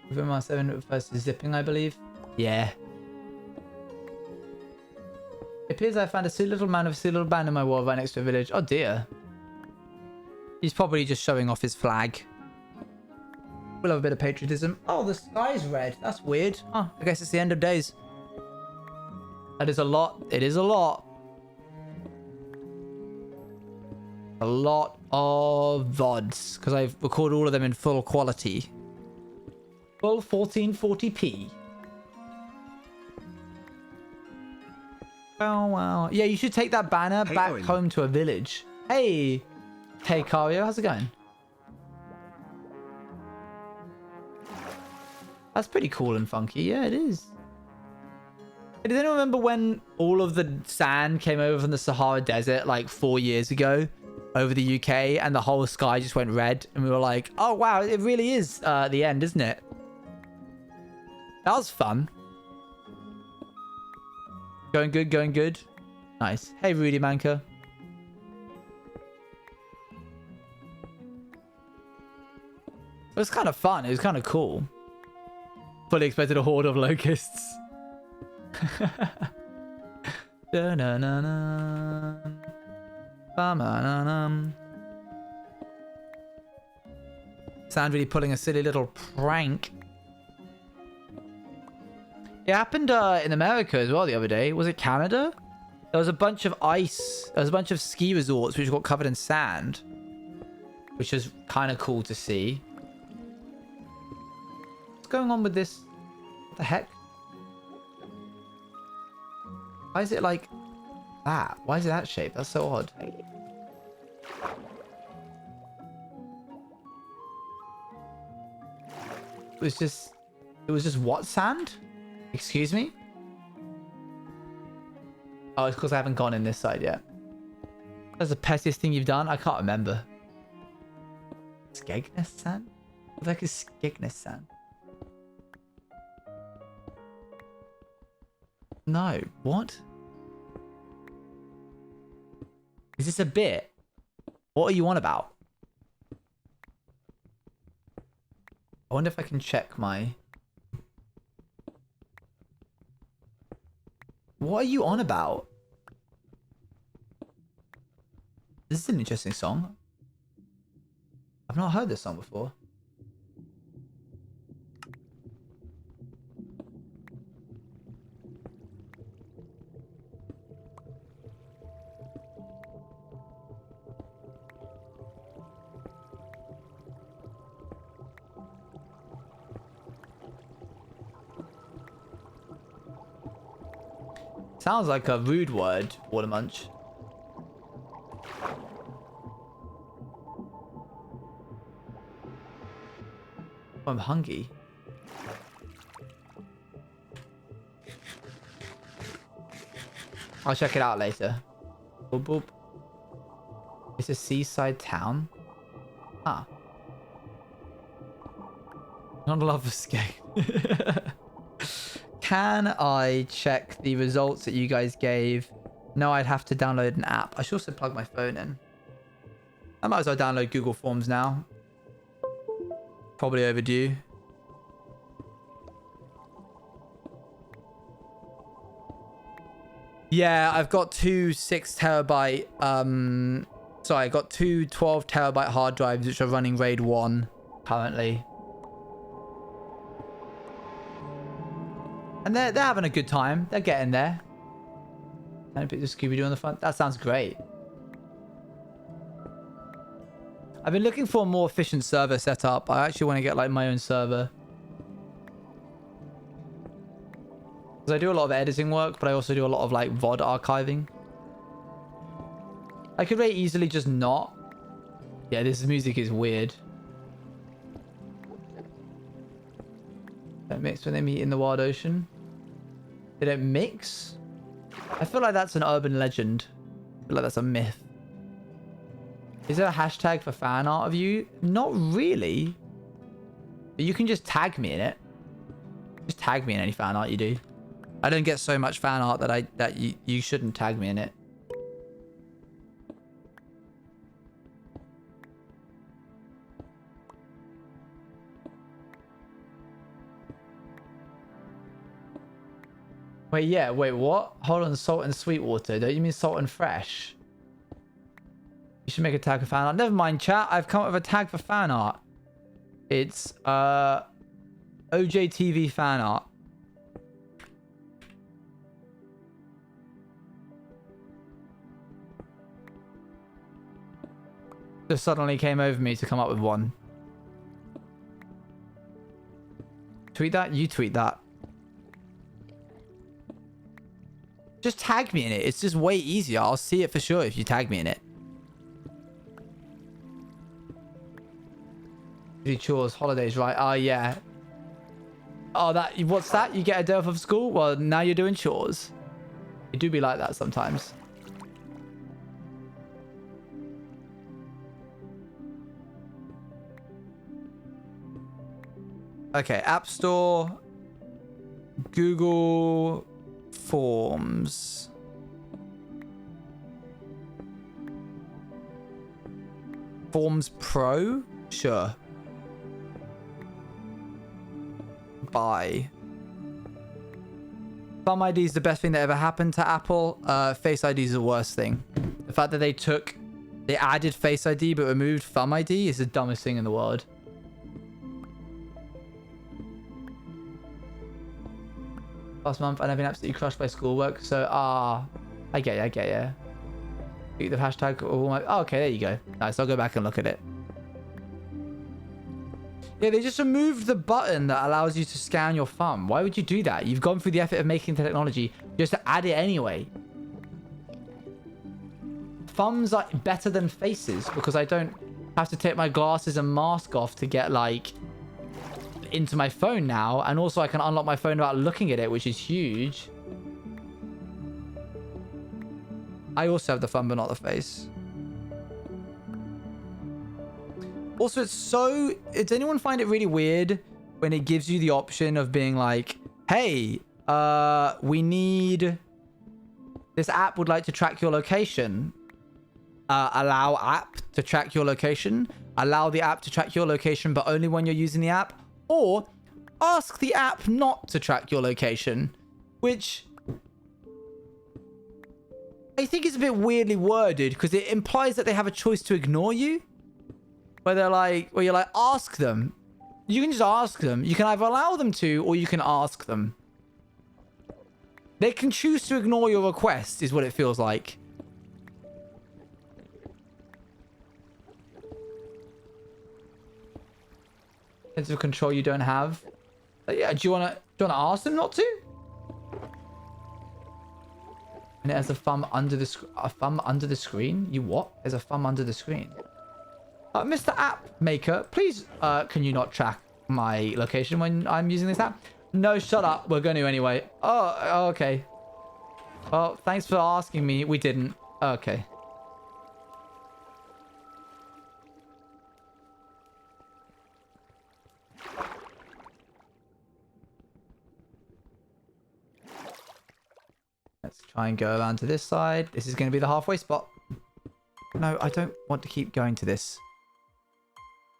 Within my 7 refers to zipping, I believe. Yeah. It appears I found a silly little man with a silly little band in my wall right next to a village. Oh dear. He's probably just showing off his flag. We'll have a bit of patriotism. Oh, the sky's red. That's weird. Oh, I guess it's the end of days. That is a lot. It is a lot. A lot of VODs, because I've recorded all of them in full quality. Full 1440p. Oh, wow. Yeah, you should take that banner back home to a village. Hey. Hey, Cario. How's it going? That's pretty cool and funky. Yeah, it is. Does anyone remember when all of the sand came over from the Sahara Desert like 4 years ago over the UK and the whole sky just went red? And we were like, oh, wow, it really is the end, isn't it? That was fun. Going good, going good. Nice. Hey, Rudy Manka. It was kind of fun. It was kind of cool. Fully expected a horde of locusts. Sound really pulling a silly little prank. It happened in America as well the other day. Was it Canada? There was a bunch of ice. There was a bunch of ski resorts which got covered in sand, which is kind of cool to see. What's going on with this? What the heck? Why is it like that? Why is it that shape? That's so odd. It was just what sand? Excuse me? Oh, it's because I haven't gone in this side yet. That's the pettiest thing you've done? I can't remember. Skegness sand? What the heck is Skegness sand? No. What? Is this a bit? What are you on about? I wonder if I can check my... What are you on about? This is an interesting song. I've not heard this song before. Sounds like a rude word, Water Munch. I'm hungry. I'll check it out later. Boop, boop. It's a seaside town. Ah. Not a love of skate. Can I check the results that you guys gave? No, I'd have to download an app. I should also plug my phone in. I might as well download Google Forms now. Probably overdue. Yeah, I've got two 6 terabyte... Sorry, I got two 12 terabyte hard drives which are running RAID 1 currently. And they're having a good time. They're getting there. And a bit of Scooby-Doo on the front. That sounds great. I've been looking for a more efficient server setup. I actually want to get like my own server. Because I do a lot of editing work, but I also do a lot of like VOD archiving. I could very easily just not. Yeah, this music is weird. Don't mix when they meet in the wild ocean. They don't mix? I feel like that's an urban legend. I feel like that's a myth. Is there a hashtag for fan art of you? Not really. You can just tag me in it. Just tag me in any fan art you do. I don't get so much fan art that you shouldn't tag me in it. Wait, yeah, wait, what? Hold on, salt and sweet water. Don't you mean salt and fresh? You should make a tag for fan art. Never mind, chat. I've come up with a tag for fan art. It's OJTV fan art. Just suddenly came over me to come up with one. Tweet that? You tweet that. Just tag me in it. It's just way easier. I'll see it for sure if you tag me in it. Do chores, holidays, right? Oh, yeah. Oh, what's that? You get a day off of school? Well, now you're doing chores. It do be like that sometimes. Okay, App Store, Google Forms. Forms Pro? Sure. Buy. Thumb ID is the best thing that ever happened to Apple. Face ID is the worst thing. The fact that they added Face ID but removed Thumb ID is the dumbest thing in the world. Last month, and I've been absolutely crushed by schoolwork. So, I get you. The hashtag. Oh, okay, there you go. Nice. I'll go back and look at it. Yeah, they just removed the button that allows you to scan your thumb. Why would you do that? You've gone through the effort of making the technology just to add it anyway. Thumbs are better than faces because I don't have to take my glasses and mask off to get like into my phone now, and also I can unlock my phone without looking at it, which is huge. I also have the thumb but not the face. Also, does anyone find it really weird when it gives you the option of being like, hey, we need this app would like to track your location. Allow app to track your location. Allow the app to track your location, but only when you're using the app. Or ask the app not to track your location, which I think is a bit weirdly worded because it implies that they have a choice to ignore you. Where you're like, ask them. You can just ask them. You can either allow them to, or you can ask them. They can choose to ignore your request, is what it feels like. Sense of control you don't have. Yeah, do you wanna ask them not to? And it has a thumb under the screen. You what? There's a thumb under the screen. Mr. App Maker, please, can you not track my location when I'm using this app? No, shut up. We're going to anyway. Oh, okay. Well, thanks for asking me. We didn't. Okay. Let's try and go around to this side. This is going to be the halfway spot. No, I don't want to keep going to this.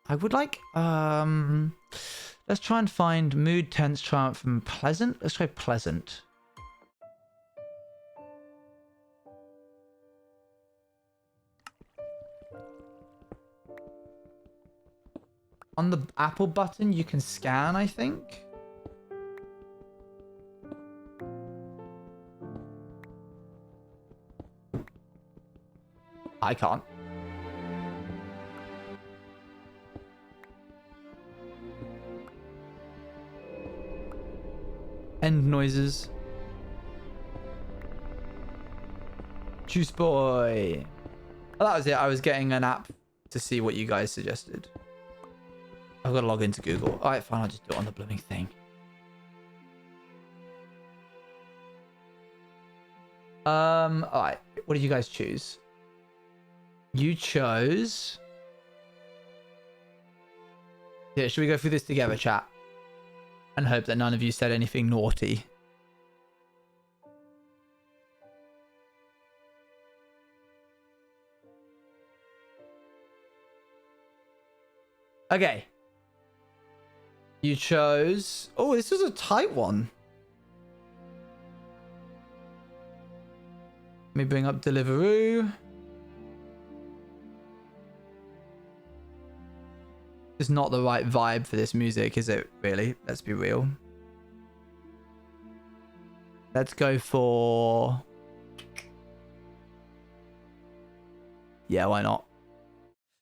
I would like, let's try and find mood, tense, triumph, and pleasant. Let's try pleasant. On the Apple button, you can scan, I think. I can't. End noises. Juice boy. Well, that was it. I was getting an app to see what you guys suggested. I've got to log into Google. All right, fine. I'll just do it on the blooming thing. All right. What did you guys choose? You chose. Yeah, should we go through this together, chat? And hope that none of you said anything naughty. Okay. You chose... Oh, this was a tight one. Let me bring up Deliveroo. It's not the right vibe for this music, is it, really? Let's be real. Let's go for... Yeah, why not?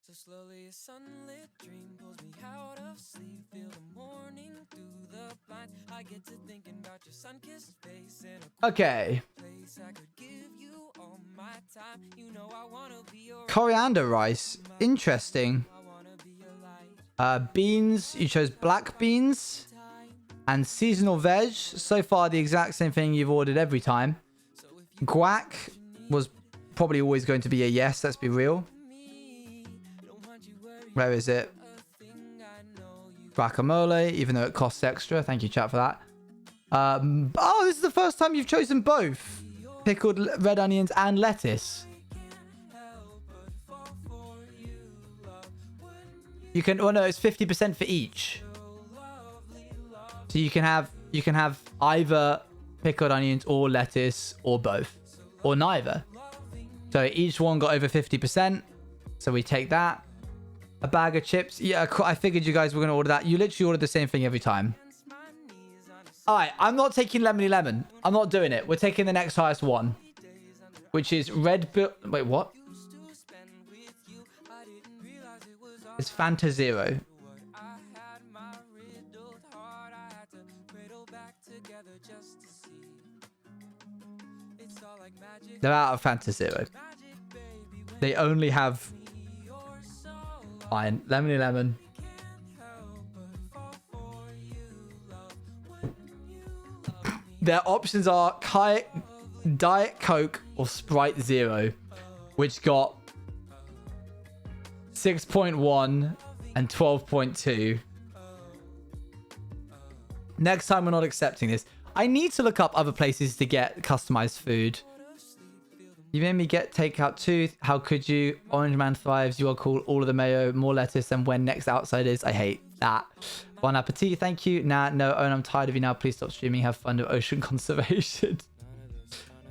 So slowly a sunlit dream pulls me out of sleep. Feel the morning through the blind. I get to thinking about your sun-kissed face in a Okay. place I could give you all my time. You know I wanna be your Coriander rice. Interesting. I wanna be your light. Beans. You chose black beans. And seasonal veg. So far, the exact same thing you've ordered every time. Guac was probably always going to be a yes. Let's be real. Where is it? Guacamole, even though it costs extra. Thank you, chat, for that. Oh, this is the first time you've chosen both. Pickled red onions and lettuce. You can... Oh, no, it's 50% for each. So you can have either pickled onions or lettuce or both. Or neither. So each one got over 50%. So we take that. A bag of chips. Yeah, I figured you guys were going to order that. You literally ordered the same thing every time. Alright, I'm not taking lemony lemon. I'm not doing it. We're taking the next highest one. Which is Red Bull... Wait, what? It's Fanta Zero. They're out of Fanta Zero. They only have... Fine. Lemony lemon. Their options are Diet Coke or Sprite Zero, which got 6.1 and 12.2. Next time we're not accepting this. I need to look up other places to get customized food. You made me get takeout too. How could you? Orange Man thrives. You are cool. All of the mayo, more lettuce, and when next outside is. I hate that. Bon appetit. Thank you. Nah, no, Owen, I'm tired of you now. Please stop streaming. Have fun with ocean conservation.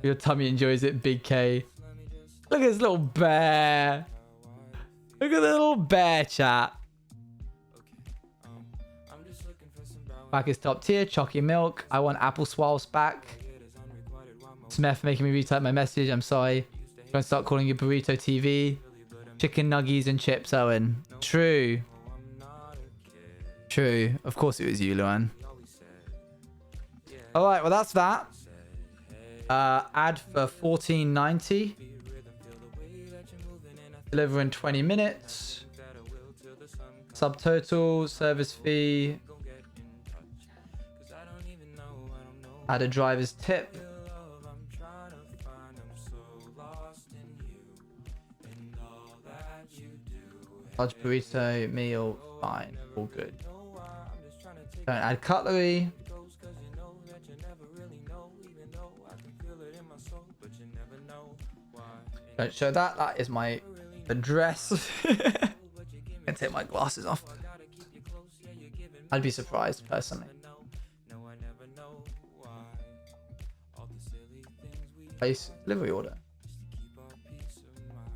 Your tummy enjoys it. Big K. Look at this little bear. Look at the little bear, chat. Back is top tier. Chalky milk. I want apple swirls back. Smith making me retype my message. I'm sorry. I'm going to start calling you Burrito TV. Chicken nuggies and chips, Owen. True. True. Of course it was you, Luan. Alright, well that's that. Ad for $14.90. Deliver in 20 minutes. Subtotal, service fee. Add a driver's tip. Large burrito meal, fine, all good. Don't add cutlery. Don't show that. That is my address. I can take my glasses off. I'd be surprised personally. Place delivery order.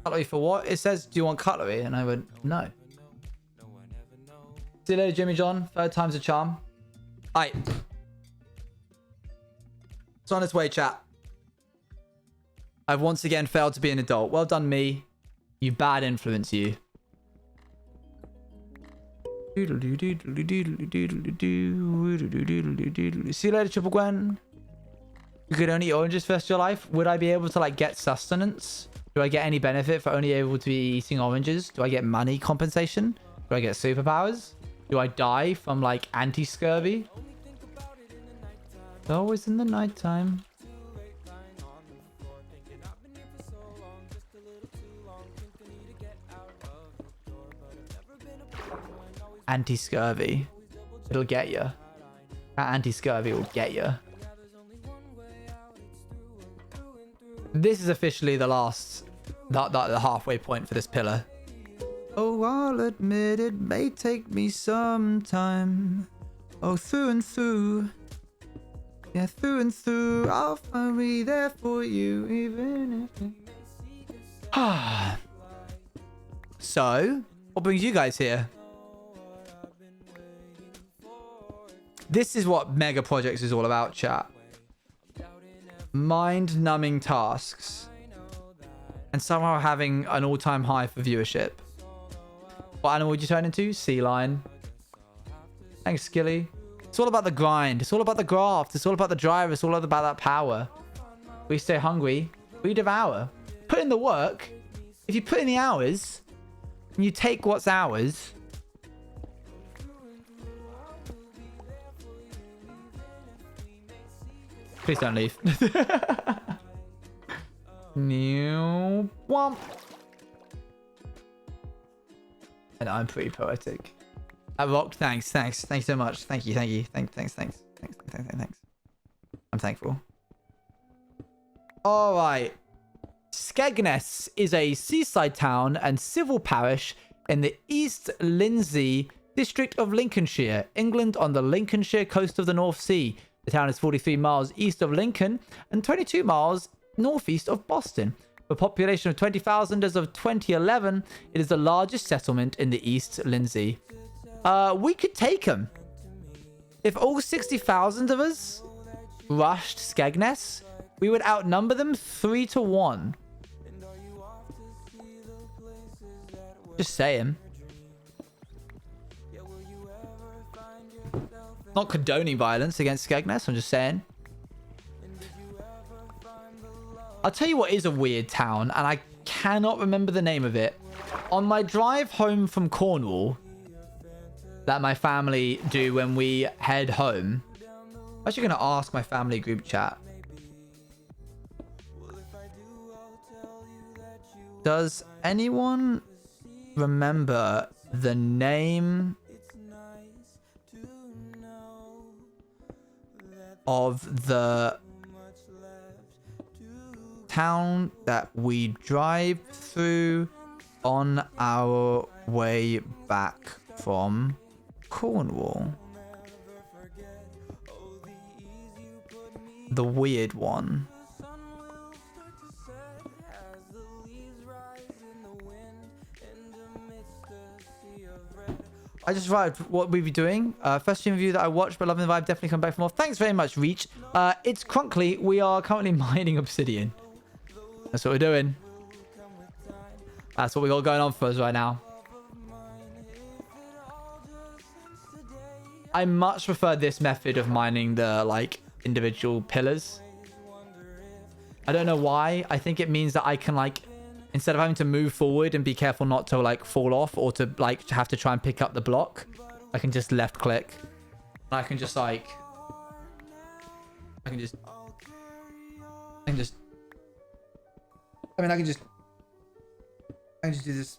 Cutlery for what? It says, do you want cutlery? And I went, no. See you later, Jimmy John. Third time's a charm. Alright. It's on its way, chat. I've once again failed to be an adult. Well done, me. You bad influence, you. See you later, Triple Gwen. You could only eat oranges for the rest of your life. Would I be able to, like, get sustenance? Do I get any benefit for only able to be eating oranges? Do I get money compensation? Do I get superpowers? Do I die from, like, anti-scurvy? It's always in the nighttime. anti-scurvy. It'll get you. That anti-scurvy will get you. This is officially the last, the halfway point for this pillar. Oh, I'll admit it may take me some time. Oh, through and through. Yeah, through and through. I'll be there for you, even if... So, what brings you guys here? This is what Mega Projects is all about, chat. Mind-numbing tasks. And somehow having an all-time high for viewership. What animal would you turn into? Sea lion. Thanks, Skilly. It's all about the grind. It's all about the graft. It's all about the drive. It's all about that power. We stay hungry. We devour. Put in the work. If you put in the hours, and you take what's ours... Please don't leave. New womp. And I'm pretty poetic. I rocked. Thanks. Thanks you so much. Thanks. Thanks. I'm thankful. All right. Skegness is a seaside town and civil parish in the East Lindsey district of Lincolnshire, England, on the Lincolnshire coast of the North Sea. The town is 43 miles east of Lincoln and 22 miles northeast of Boston. With a population of 20,000 as of 2011, it is the largest settlement in the East Lindsey. We could take them. If all 60,000 of us rushed Skegness, we would outnumber them 3-1. Just saying. Not condoning violence against Skegness, I'm just saying. I'll tell you what is a weird town, and I cannot remember the name of it. On my drive home from Cornwall, that my family do when we head home, I'm actually going to ask my family group chat. Does anyone remember the name of the town that we drive through on our way back from Cornwall? The weird one. I just arrived. What we be doing? First stream review that I watched, but loving the vibe. Definitely come back for more. Thanks very much, Reach. It's Crunkly. We are currently mining obsidian. That's what we're doing. That's what we got going on for us right now. I much prefer this method of mining the like individual pillars. I don't know why. I think it means that I can like, instead of having to move forward and be careful not to like fall off or to like have to try and pick up the block, I can just left click. And I can just like, I can just do this.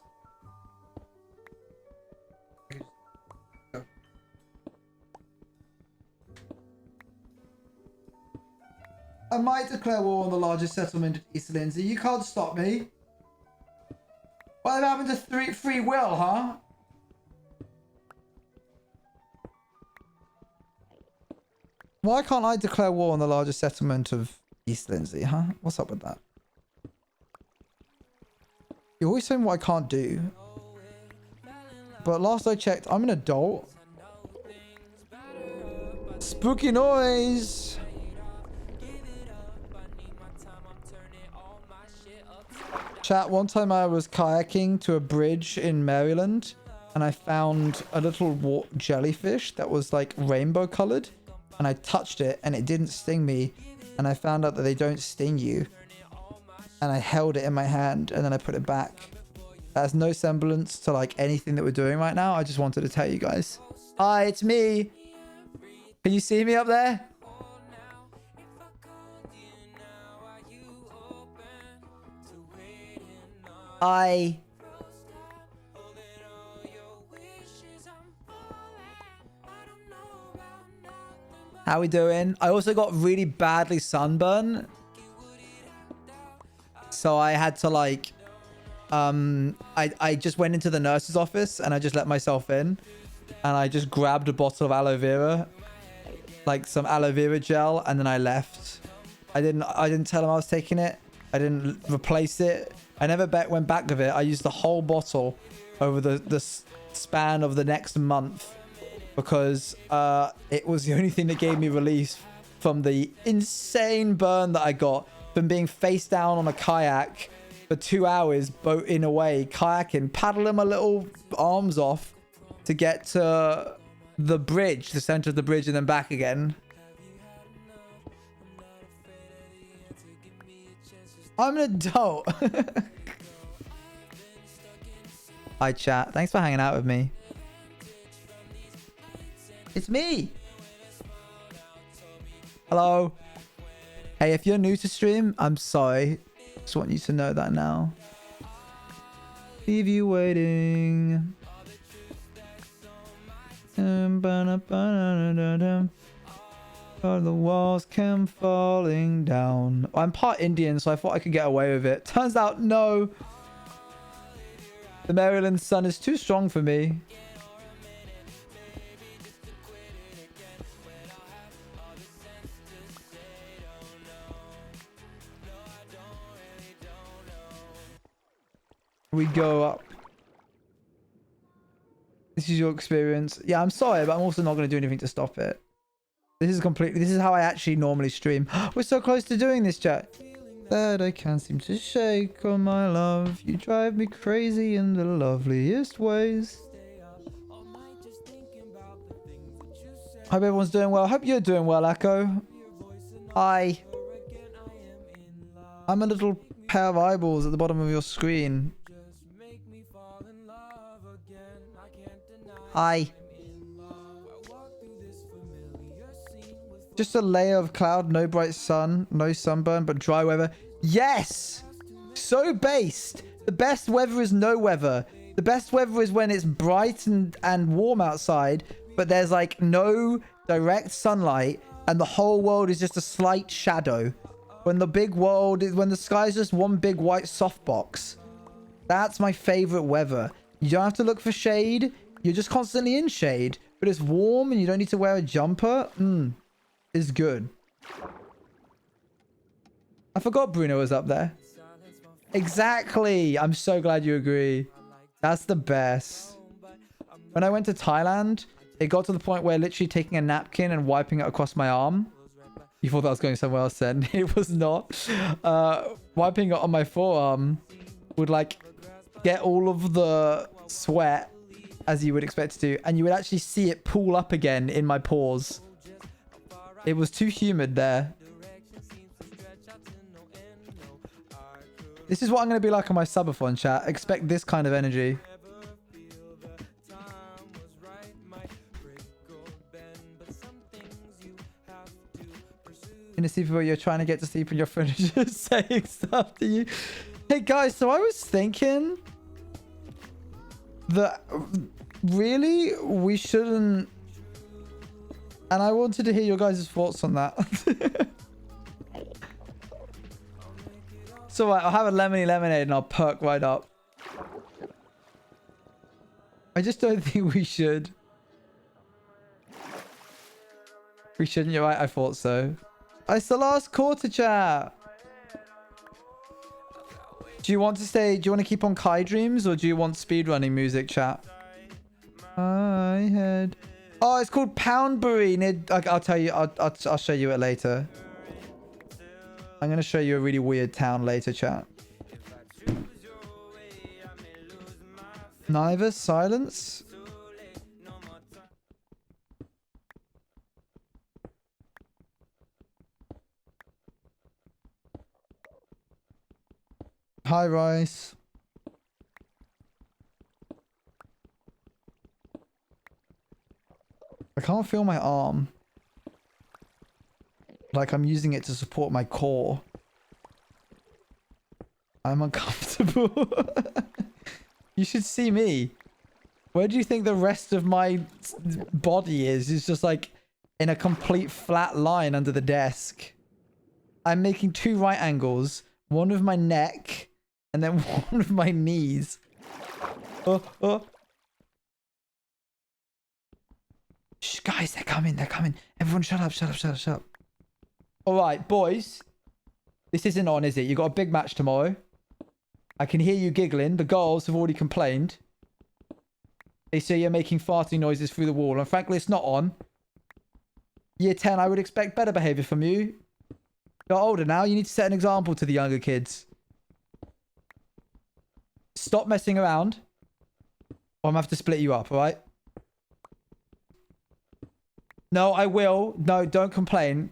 I might declare war on the largest settlement of East Lindsey. You can't stop me. What happened to free will, huh? Why can't I declare war on the largest settlement of East Lindsey, huh? What's up with that? You're always saying what I can't do. But last I checked, I'm an adult. Spooky noise! Chat, one time I was kayaking to a bridge in Maryland and I found a little jellyfish that was like rainbow colored, and I touched it and it didn't sting me, and I found out that they don't sting you, and I held it in my hand and then I put it back. That has no semblance to like anything that we're doing right now. I just wanted to tell you guys. Hi, it's me. Can you see me up there? How we doing? I also got really badly sunburned. So I had to like, I just went into the nurse's office and I just let myself in. And I just grabbed a bottle of aloe vera, like some aloe vera gel, and then I left. I didn't tell him I was taking it. I didn't replace it. I never went back with it. I used the whole bottle over the span of the next month because it was the only thing that gave me relief from the insane burn that I got from being face down on a kayak for 2 hours, boating away, kayaking, paddling my little arms off to get to the bridge, the center of the bridge, and then back again. I'm an adult. Hi, chat. Thanks for hanging out with me. It's me. Hello. Hey, if you're new to stream, I'm sorry. Just want you to know that now. Leave you waiting. Oh, the walls came falling down. I'm part Indian, so I thought I could get away with it. Turns out, no. The Maryland sun is too strong for me. We go up. This is your experience. Yeah, I'm sorry, but I'm also not going to do anything to stop it. This is how I actually normally stream. We're so close to doing this, chat. That I can't seem to shake on my love. You drive me crazy in the loveliest ways. Hope everyone's doing well. Hope you're doing well, Echo. Hi. I'm a little pair of eyeballs at the bottom of your screen. Hi. Just a layer of cloud, no bright sun, no sunburn, but dry weather. Yes! So based. The best weather is no weather. The best weather is when it's bright and warm outside, but there's like no direct sunlight and the whole world is just a slight shadow. When the big world is, when the sky is just one big white softbox. That's my favorite weather. You don't have to look for shade. You're just constantly in shade, but it's warm and you don't need to wear a jumper. Is good. I forgot Bruno was up there. Exactly. I'm so glad you agree. That's the best. When I went to Thailand, it got to the point where literally taking a napkin and wiping it across my arm. You thought that was going somewhere else then. It was not. Wiping it on my forearm would like get all of the sweat as you would expect it to, and you would actually see it pool up again in my pores. It was too humid there. This is what I'm going to be like on my subathon, chat. Expect this kind of energy. In a sleep where you're trying to get to sleep and your friend is just saying stuff to you. Hey guys, so I was thinking that really we shouldn't, and I wanted to hear your guys' thoughts on that. So I'll have a lemony lemonade and I'll perk right up. I just don't think we should. We shouldn't, you're right, I thought so. It's the last quarter, chat. Do you want to stay? Do you want to keep on Kai Dreams or do you want speedrunning music, chat? I had. Oh, it's called Poundbury. I'll tell you. I'll show you it later. I'm gonna show you a really weird town later, chat. Neither silence. Hi, Rice. I can't feel my arm. Like I'm using it to support my core. I'm uncomfortable. You should see me. Where do you think the rest of my body is? It's just like in a complete flat line under the desk. I'm making 2 right angles, one with my neck, and then one with my knees. Oh. Shh, guys, they're coming. Everyone shut up. All right, boys. This isn't on, is it? You got a big match tomorrow. I can hear you giggling. The girls have already complained. They say you're making farting noises through the wall. And frankly, it's not on. Year 10, I would expect better behavior from you. You're older now. You need to set an example to the younger kids. Stop messing around. Or I'm going to have to split you up, all right? No, I will. No, don't complain.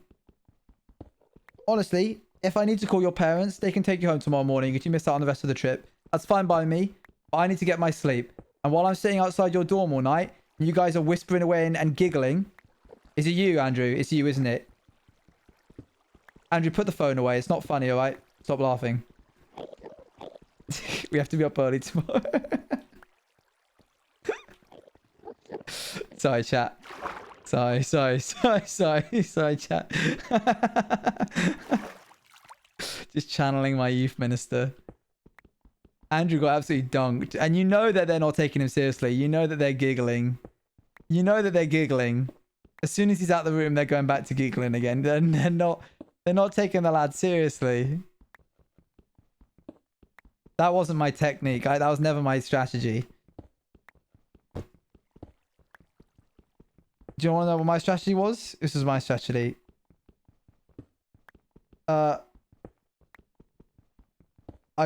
Honestly, if I need to call your parents, they can take you home tomorrow morning if you miss out on the rest of the trip. That's fine by me. But I need to get my sleep. And while I'm sitting outside your dorm all night, and you guys are whispering away and giggling... Is it you, Andrew? It's you, isn't it? Andrew, put the phone away. It's not funny, all right? Stop laughing. We have to be up early tomorrow. Sorry, chat. Sorry, chat. Just channeling my youth minister. Andrew got absolutely dunked. And you know that they're not taking him seriously. You know that they're giggling. As soon as he's out of the room, they're going back to giggling again. They're not taking the lad seriously. That wasn't my technique. That was never my strategy. Do you want to know what my strategy was? This was my strategy. I'd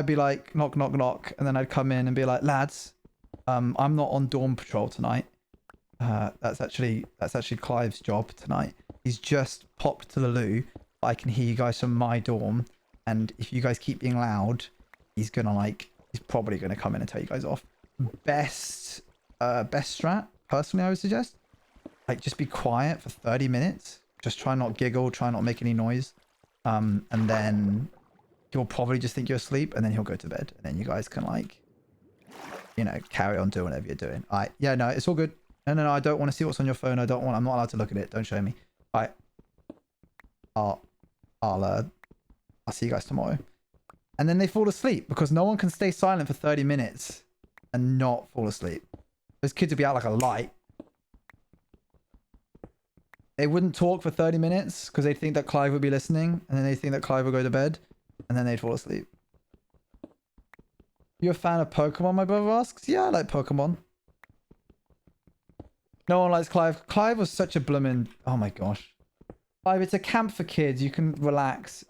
be like, knock, knock, knock. And then I'd come in and be like, lads, I'm not on dorm patrol tonight. That's actually Clive's job tonight. He's just popped to the loo. I can hear you guys from my dorm. And if you guys keep being loud, he's probably gonna come in and tell you guys off. Best strat, personally, I would suggest. Like, just be quiet for 30 minutes. Just try not giggle, try not make any noise. And then he'll probably just think you're asleep, and then he'll go to bed. And then you guys can, like, you know, carry on doing whatever you're doing. All right. Yeah, no, it's all good. No, I don't want to see what's on your phone. I'm not allowed to look at it. Don't show me. All right. I'll see you guys tomorrow. And then they fall asleep because no one can stay silent for 30 minutes and not fall asleep. Those kids would be out like a light. They wouldn't talk for 30 minutes because they'd think that Clive would be listening, and then they think that Clive would go to bed, and then they'd fall asleep. You a fan of Pokemon, my brother asks? Yeah, I like Pokemon. No one likes Clive. Clive was such a bloomin'... Oh my gosh. Clive, it's a camp for kids. You can relax.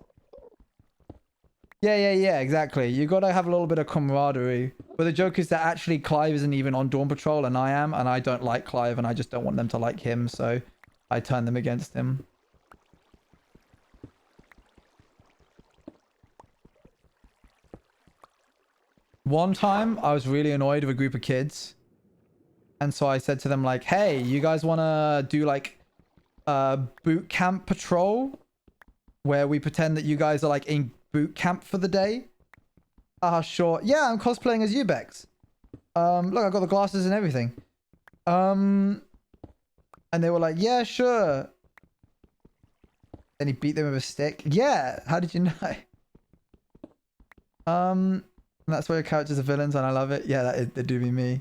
Yeah, exactly. You gotta have a little bit of camaraderie. But the joke is that actually Clive isn't even on Dawn Patrol, and I am, and I don't like Clive, and I just don't want them to like him, so I turn them against him. One time, I was really annoyed with a group of kids. And so I said to them, like, hey, you guys want to do, like, boot camp patrol? Where we pretend that you guys are, like, in boot camp for the day? Sure. Yeah, I'm cosplaying as Ubex. Look, I've got the glasses and everything. And they were like, yeah, sure. Then he beat them with a stick. Yeah, how did you know? And that's why your characters are villains, and I love it. Yeah, they do be me.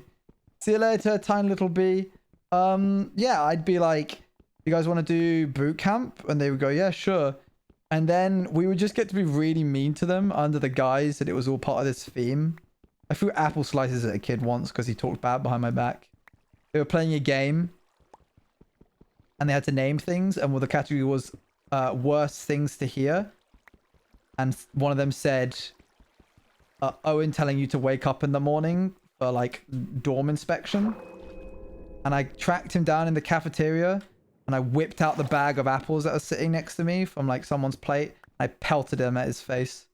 See you later, tiny little bee. Yeah, I'd be like, you guys want to do boot camp? And they would go, yeah, sure. And then we would just get to be really mean to them under the guise that it was all part of this theme. I threw apple slices at a kid once because he talked bad behind my back. They were playing a game and they had to name things, and well, the category was worst things to hear. And one of them said, Owen telling you to wake up in the morning for like dorm inspection. And I tracked him down in the cafeteria and I whipped out the bag of apples that was sitting next to me from like someone's plate. I pelted him at his face.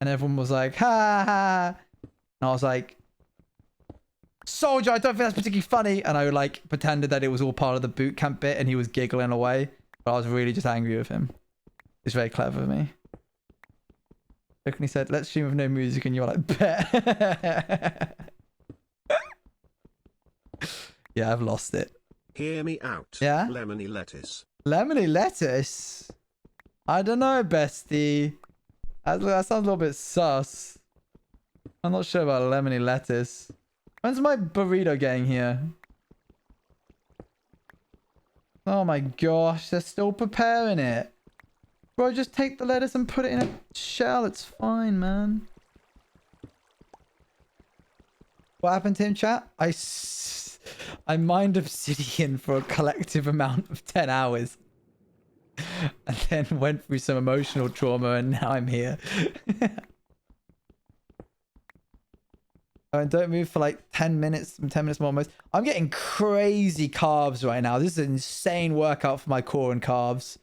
And everyone was like, ha ha. And I was like, Soldier, I don't think that's particularly funny. And I like pretended that it was all part of the boot camp bit and he was giggling away. But I was really just angry with him. It's very clever of me. Look, and he said, let's stream with no music, and you're like, bet. Yeah, I've lost it. Hear me out. Yeah? Lemony lettuce. Lemony lettuce? I don't know, bestie. That sounds a little bit sus. I'm not sure about lemony lettuce. When's my burrito getting here? Oh my gosh, they're still preparing it. Bro, just take the lettuce and put it in a shell. It's fine, man. What happened to him, chat? I mined Obsidian for a collective amount of 10 hours. And then went through some emotional trauma and now I'm here. And don't move for like 10 minutes, 10 minutes more almost. I'm getting crazy carbs right now. This is an insane workout for my core and calves.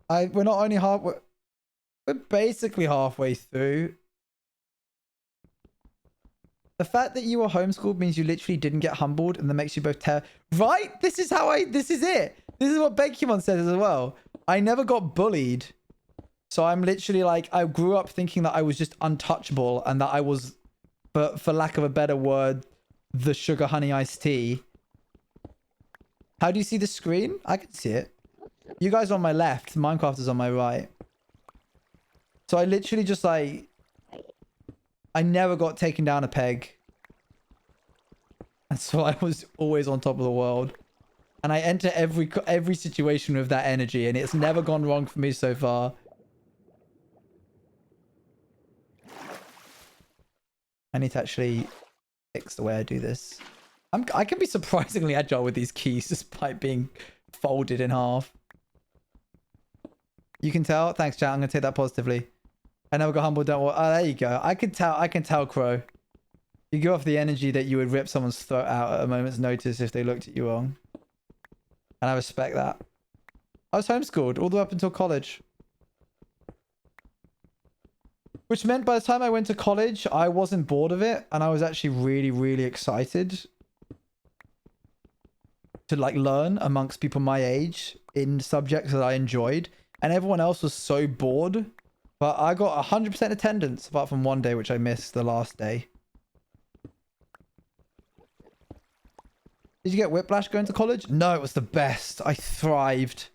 We're not only halfway, we're basically halfway through. The fact that you were homeschooled means you literally didn't get humbled and that makes you both right? This is it. This is what Benkumon says as well. I never got bullied. So I'm literally like, I grew up thinking that I was just untouchable and that I was, for lack of a better word, the sugar honey iced tea. How do you see the screen? I can see it. You guys are on my left. Minecraft is on my right. So I literally just like, I never got taken down a peg. And so I was always on top of the world. And I enter every situation with that energy and it's never gone wrong for me so far. I need to actually fix the way I do this. I can be surprisingly agile with these keys despite being folded in half. You can tell? Thanks, chat. I'm going to take that positively. I never got humbled. Don't worry. Oh, there you go. I can tell, Crow. You give off the energy that you would rip someone's throat out at a moment's notice if they looked at you wrong. And I respect that. I was homeschooled all the way up until college. Which meant by the time I went to college, I wasn't bored of it. And I was actually really, really excited to like learn amongst people my age in subjects that I enjoyed. And everyone else was so bored. But I got 100% attendance apart from one day, which I missed the last day. Did you get whiplash going to college? No, it was the best. I thrived.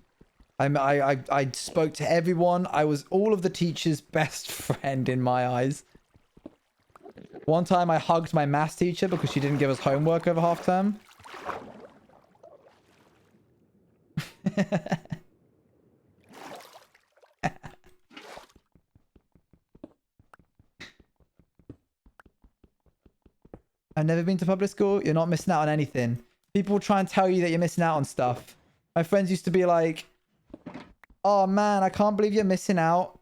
I spoke to everyone. I was all of the teachers' best friend in my eyes. One time I hugged my maths teacher because she didn't give us homework over half term. I've never been to public school. You're not missing out on anything. People will try and tell you that you're missing out on stuff. My friends used to be like, oh man, I can't believe you're missing out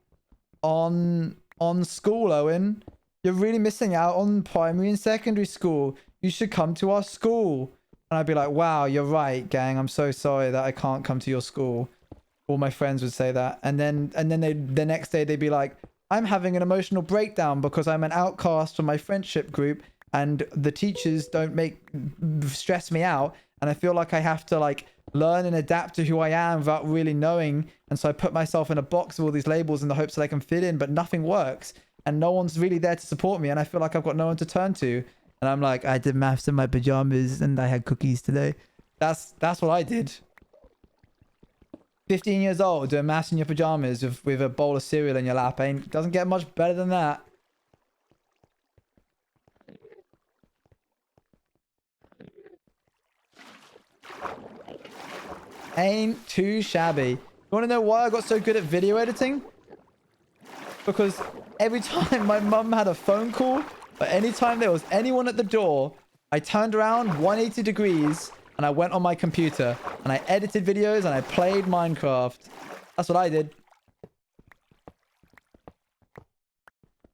on school, Owen. You're really missing out on primary and secondary school. You should come to our school. And I'd be like, wow, you're right, gang. I'm so sorry that I can't come to your school. All my friends would say that. And then the next day they'd be like, I'm having an emotional breakdown because I'm an outcast from my friendship group and the teachers don't stress me out. And I feel like I have to like learn and adapt to who I am without really knowing. And so I put myself in a box with all these labels in the hopes that I can fit in, but nothing works. And no one's really there to support me. And I feel like I've got no one to turn to. And I'm like, I did maths in my pajamas and I had cookies today. That's what I did. 15 years old, doing maths in your pajamas with a bowl of cereal in your lap. Doesn't get much better than that. Ain't too shabby. You want to know why I got so good at video editing? Because every time my mum had a phone call, or anytime there was anyone at the door, I turned around 180 degrees and I went on my computer and I edited videos and I played Minecraft. That's what I did.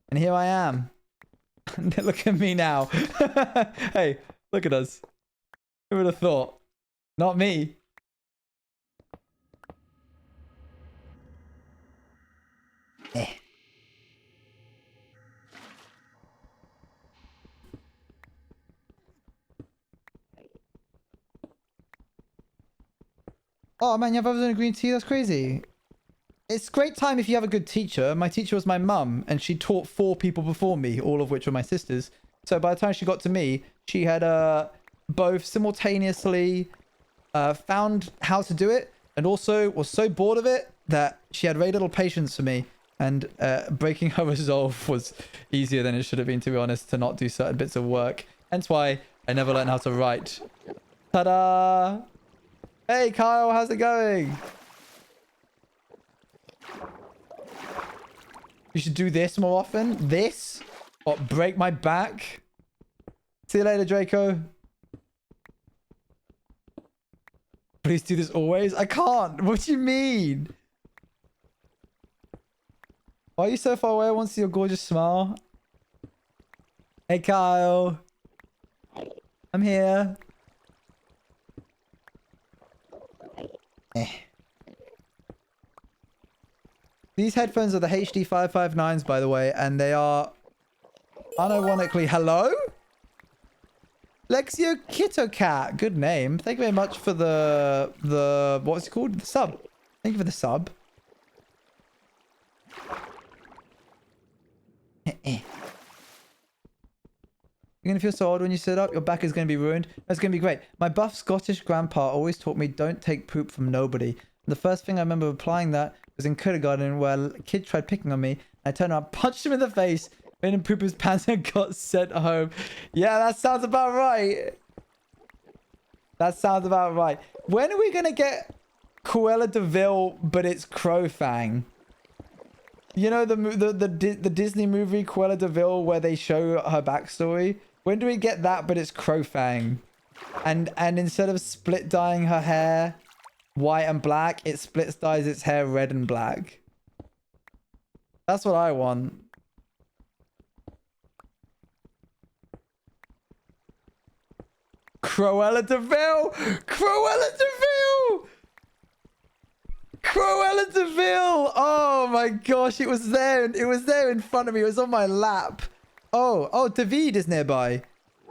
And here I am. Look at me now. Hey, look at us. Who would have thought? Not me. Eh. Oh man, you have others in a green tea? That's crazy. it's great time if you have a good teacher. My teacher was my mum, and she taught 4 people before me, all of which were my sisters. So by the time she got to me, she had both simultaneously found how to do it, and also was so bored of it that she had very little patience for me. And breaking her resolve was easier than it should have been, to be honest, to not do certain bits of work. Hence why I never learned how to write. Ta-da! Hey, Kyle, how's it going? You should do this more often. This? Or break my back? See you later, Draco. Please do this always. I can't. What do you mean? Why are you so far away? I want to see your gorgeous smile. Hey, Kyle. I'm here. These headphones are the HD 559s, by the way, and they are unironically... Hello? Lexio Kittocat. Good name. Thank you very much for the what's it called? The sub. Thank you for the sub. You're gonna feel so odd when you sit up. Your back is gonna be ruined. That's gonna be great. My buff Scottish grandpa always taught me don't take poop from nobody. And the first thing I remember applying that was in kindergarten, where a kid tried picking on me. I turned around, punched him in the face, made him poop his pants, and got sent home. Yeah, that sounds about right. That sounds about right. When are we gonna get Cruella de Vil, but it's Crowfang? You know the Disney movie Cruella de Vil, where they show her backstory? When do we get that, but it's Crowfang? And instead of split dyeing her hair white and black, it splits dyes its hair red and black. That's what I want. Cruella de Vil! Cruella de Vil! Cruella de Vil! Oh my gosh, it was there. It was there in front of me. It was on my lap. Oh, David is nearby.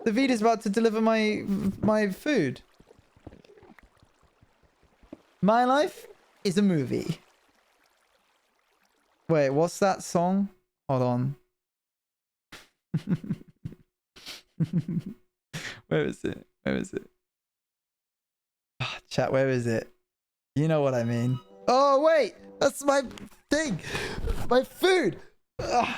David is about to deliver my food. My life is a movie. Wait, what's that song? Hold on. Where is it? Where is it? Oh, chat, where is it? You know what I mean. Oh, wait! That's my thing! My food! Ugh.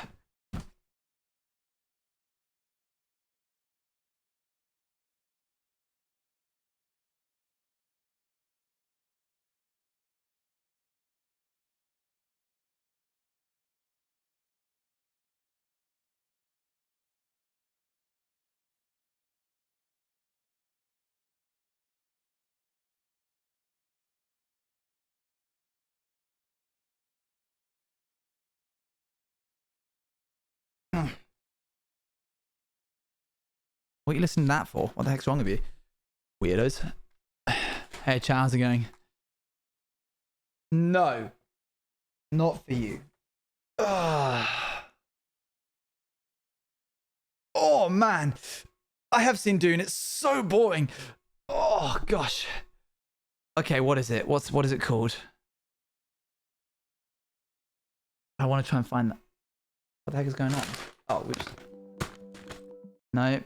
What are you listening to that for? What the heck's wrong with you? Weirdos. Hey, chat, how's it going? No. Not for you. Ugh. Oh, man. I have seen Dune. It's so boring. Oh, gosh. Okay, what is it? What is it called? I want to try and find that. What the heck is going on? Oh, which... No.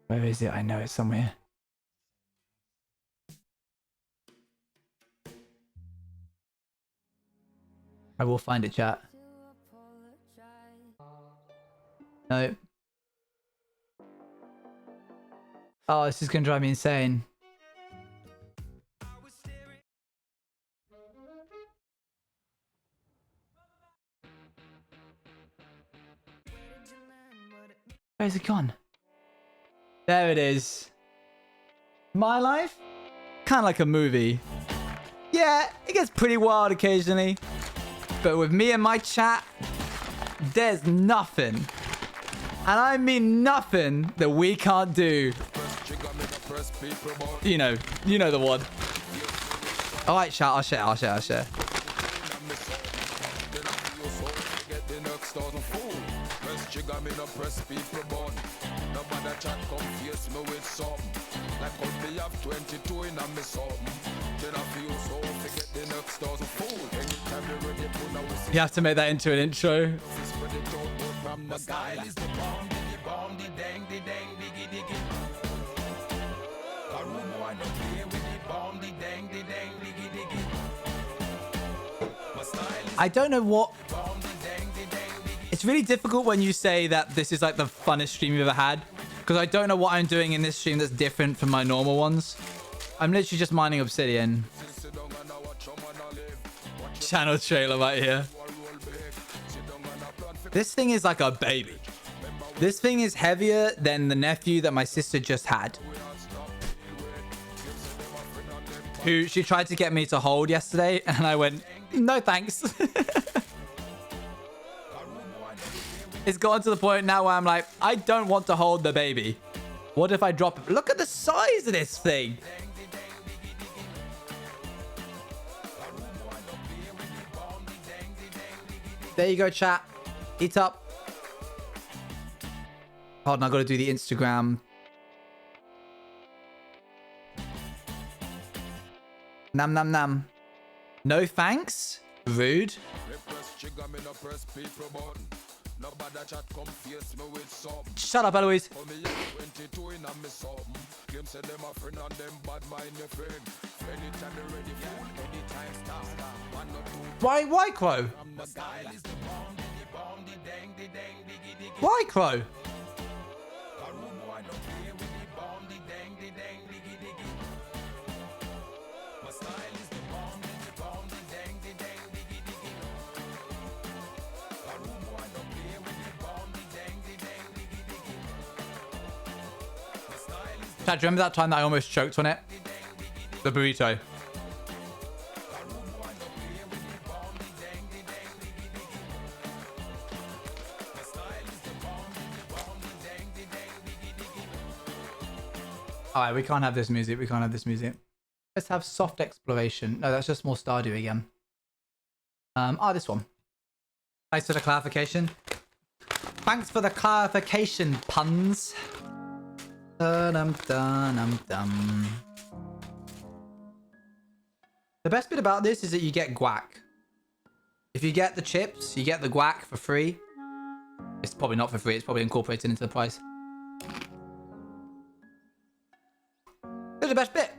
Where is it? I know it's somewhere. I will find it, chat. No. Oh, this is gonna drive me insane. Where's it gone? There it is. My life? Kind of like a movie. Yeah, it gets pretty wild occasionally. But with me and my chat, there's nothing. And I mean nothing that we can't do. You know the one. Alright, chat, I'll share. stars of fool. Press trigger, me no press people button. Nobody chat confuse me with something. Like could be have 22 in a me something. Then I feel so forget the next stars of fool. Anytime you ready, put now we see. You have to make that into an intro. Spread it out, but from the style is the bomb, the dang, diggy, diggy. A room one to play with the bomb, the dang, diggy, diggy. My style is I don't know what... bomb, the dang, diggy. It's really difficult when you say that this is like the funnest stream you've ever had. Because I don't know what I'm doing in this stream that's different from my normal ones. I'm literally just mining obsidian. Channel trailer right here. This thing is like a baby. This thing is heavier than the nephew that my sister just had. Who she tried to get me to hold yesterday. And I went, no thanks. It's gotten to the point now where I'm like, I don't want to hold the baby. What if I drop it? Look at the size of this thing. There you go, chat. Eat up. Hold on, I gotta do the Instagram. Nam nam nam. No thanks. Rude. Shut up, Eloise. Why Crow? Why Crow? Chad, do you remember that time that I almost choked on it? The burrito. Alright, we can't have this music. We can't have this music. Let's have soft exploration. No, that's just more Stardew again. This one. Thanks for the clarification. Thanks for the clarification, puns. Dum-dum-dum-dum. The best bit about this is that you get guac. If you get the chips, you get the guac for free. It's probably not for free. It's probably incorporated into the price. It's the best bit.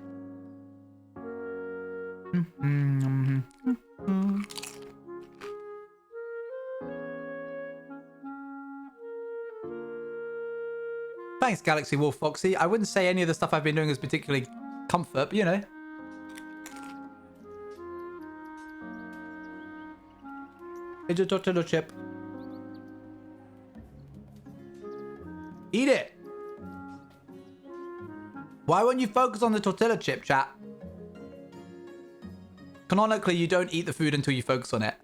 Thanks, Galaxy Wolf Foxy. I wouldn't say any of the stuff I've been doing is particularly comfort, but you know. It's a tortilla chip. Eat it. Why won't you focus on the tortilla chip, chat? Canonically, you don't eat the food until you focus on it.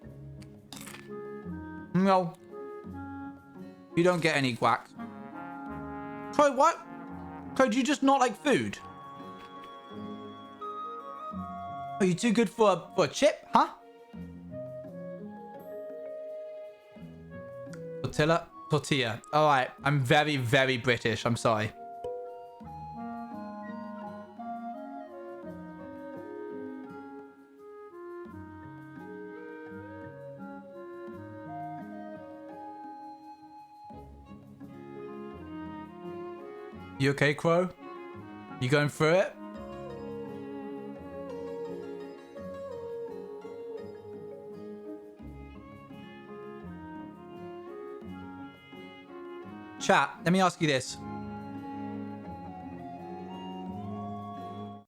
No. You don't get any guac. Crow, what? Crow, do you just not like food? Are you too good for a chip, huh? Tortilla. All right, I'm very, very British. I'm sorry. You okay, Crow? You going through it? Chat, let me ask you this.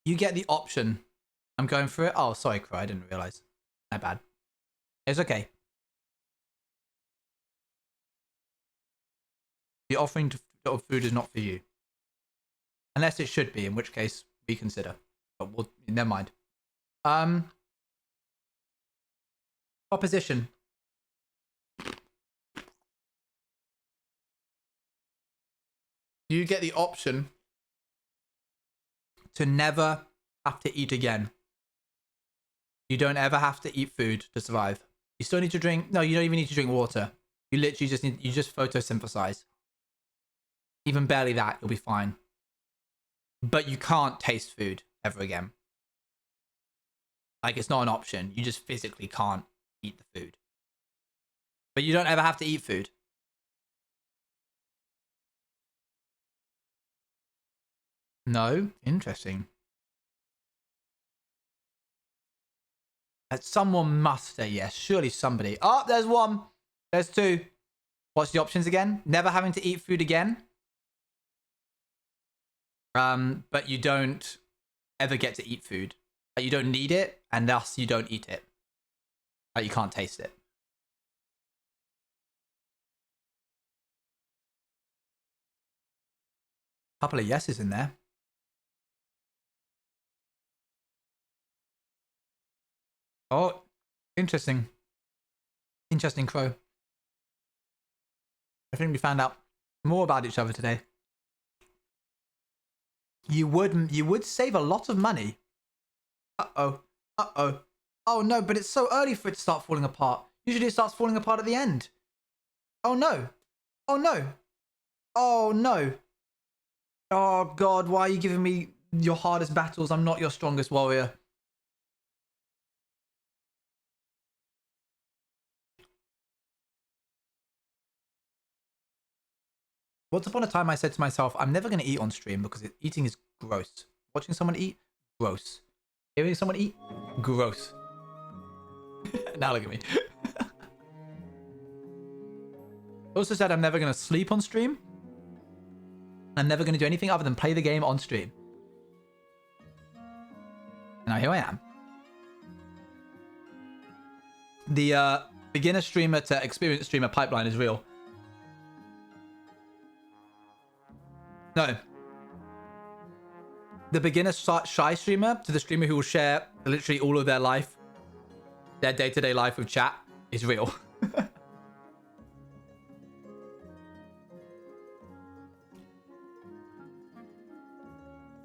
You get the option. I'm going through it. Oh, sorry, Crow. I didn't realize. My bad. It's okay. The offering of food is not for you. Unless it should be, in which case reconsider. But we'll, never mind. Proposition. You get the option to never have to eat again. You don't ever have to eat food to survive. You still need to drink. No, you don't even need to drink water. You literally just need, you just photosynthesize. Even barely that, you'll be fine. But you can't taste food ever again. Like, it's not an option. You just physically can't eat the food. But you don't ever have to eat food. No? Interesting. Someone must say yes. Surely somebody. Oh, there's one. There's two. What's the options again? Never having to eat food again. But you don't ever get to eat food. Like, you don't need it, and thus you don't eat it. Like, you can't taste it. Couple of yeses in there. Oh, interesting. Interesting, Crow. I think we found out more about each other today. You would save a lot of money. Uh-oh. Uh-oh. Oh no, but it's so early for it to start falling apart. Usually it starts falling apart at the end. Oh no. Oh no. Oh no. Oh god, why are you giving me your hardest battles? I'm not your strongest warrior. Once upon a time, I said to myself, I'm never going to eat on stream because eating is gross. Watching someone eat, gross. Hearing someone eat, gross. Now look at me. I also said I'm never going to sleep on stream. I'm never going to do anything other than play the game on stream. Now here I am. The beginner streamer to experienced streamer pipeline is real. No. The beginner shy streamer to the streamer who will share literally all of their life, their day-to-day life with chat, is real.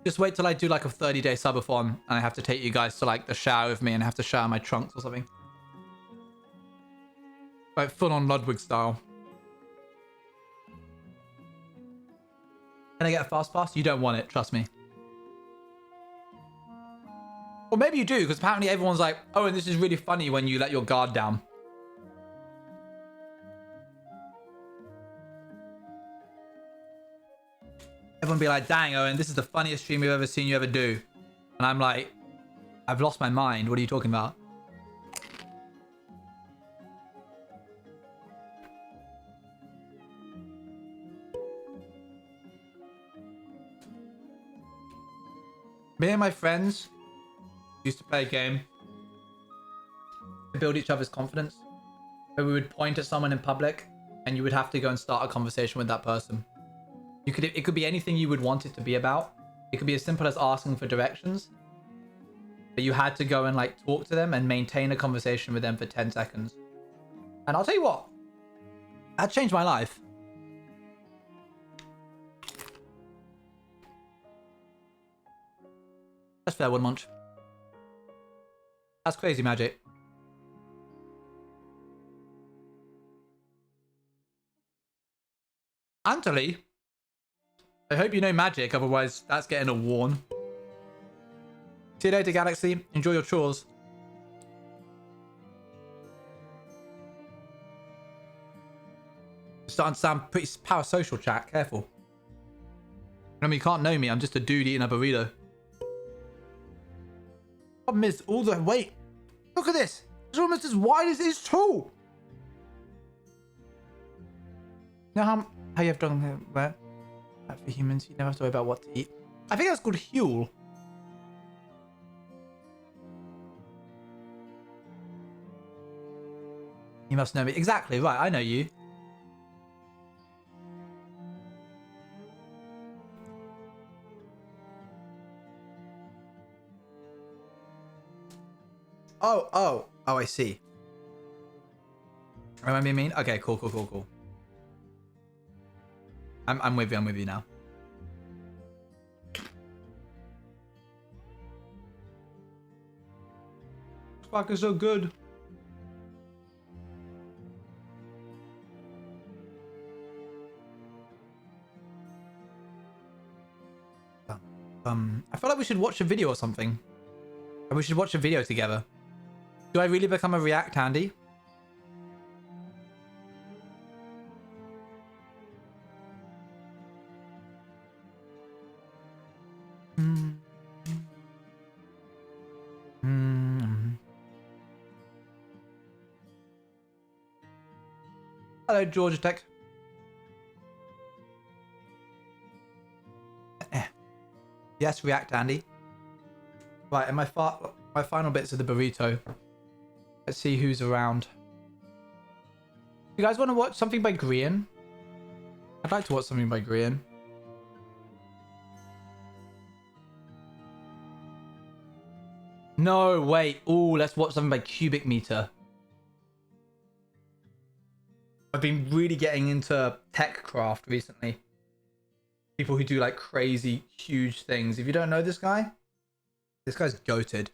Just wait till I do like a 30-day subathon and I have to take you guys to like the shower with me and have to shower my trunks or something. Like full on Ludwig style. Can I get a fast pass? You don't want it, trust me. Or maybe you do, because apparently everyone's like, oh, and this is really funny when you let your guard down. Everyone be like, dang, Owen, this is the funniest stream we've ever seen you ever do. And I'm like, I've lost my mind. What are you talking about? Me and my friends used to play a game to build each other's confidence, where we would point at someone in public and you would have to go and start a conversation with that person. It could be anything you would want it to be about. It could be as simple as asking for directions, but you had to go and like talk to them and maintain a conversation with them for 10 seconds. And I'll tell you what, that changed my life. That's fair, One Munch. That's crazy magic. Anthony, I hope you know magic, otherwise that's getting a warn. See you later, Galaxy. Enjoy your chores. It's starting to sound pretty parasocial, chat. Careful. I mean, you can't know me. I'm just a dude eating a burrito. Problem is, all the weight. Look at this. It's almost as wide as his tool. You know how you have done where for humans, you never have to worry about what to eat. I think that's called Huel. You must know me. Exactly, right. I know you. Oh, I see. Am I being mean? Okay, cool. I'm with you now. This fuck is so good. I feel like we should watch a video or something. And we should watch a video together. Do I really become a React Andy? Hello, Georgia Tech. Yes, React Andy. Right, and my final bits of the burrito. Let's see who's around. You guys want to watch something by Grian? I'd like to watch something by Grian. No, wait. Ooh, let's watch something by Cubic Meter. I've been really getting into tech craft recently. People who do like crazy, huge things. If you don't know this guy's goated.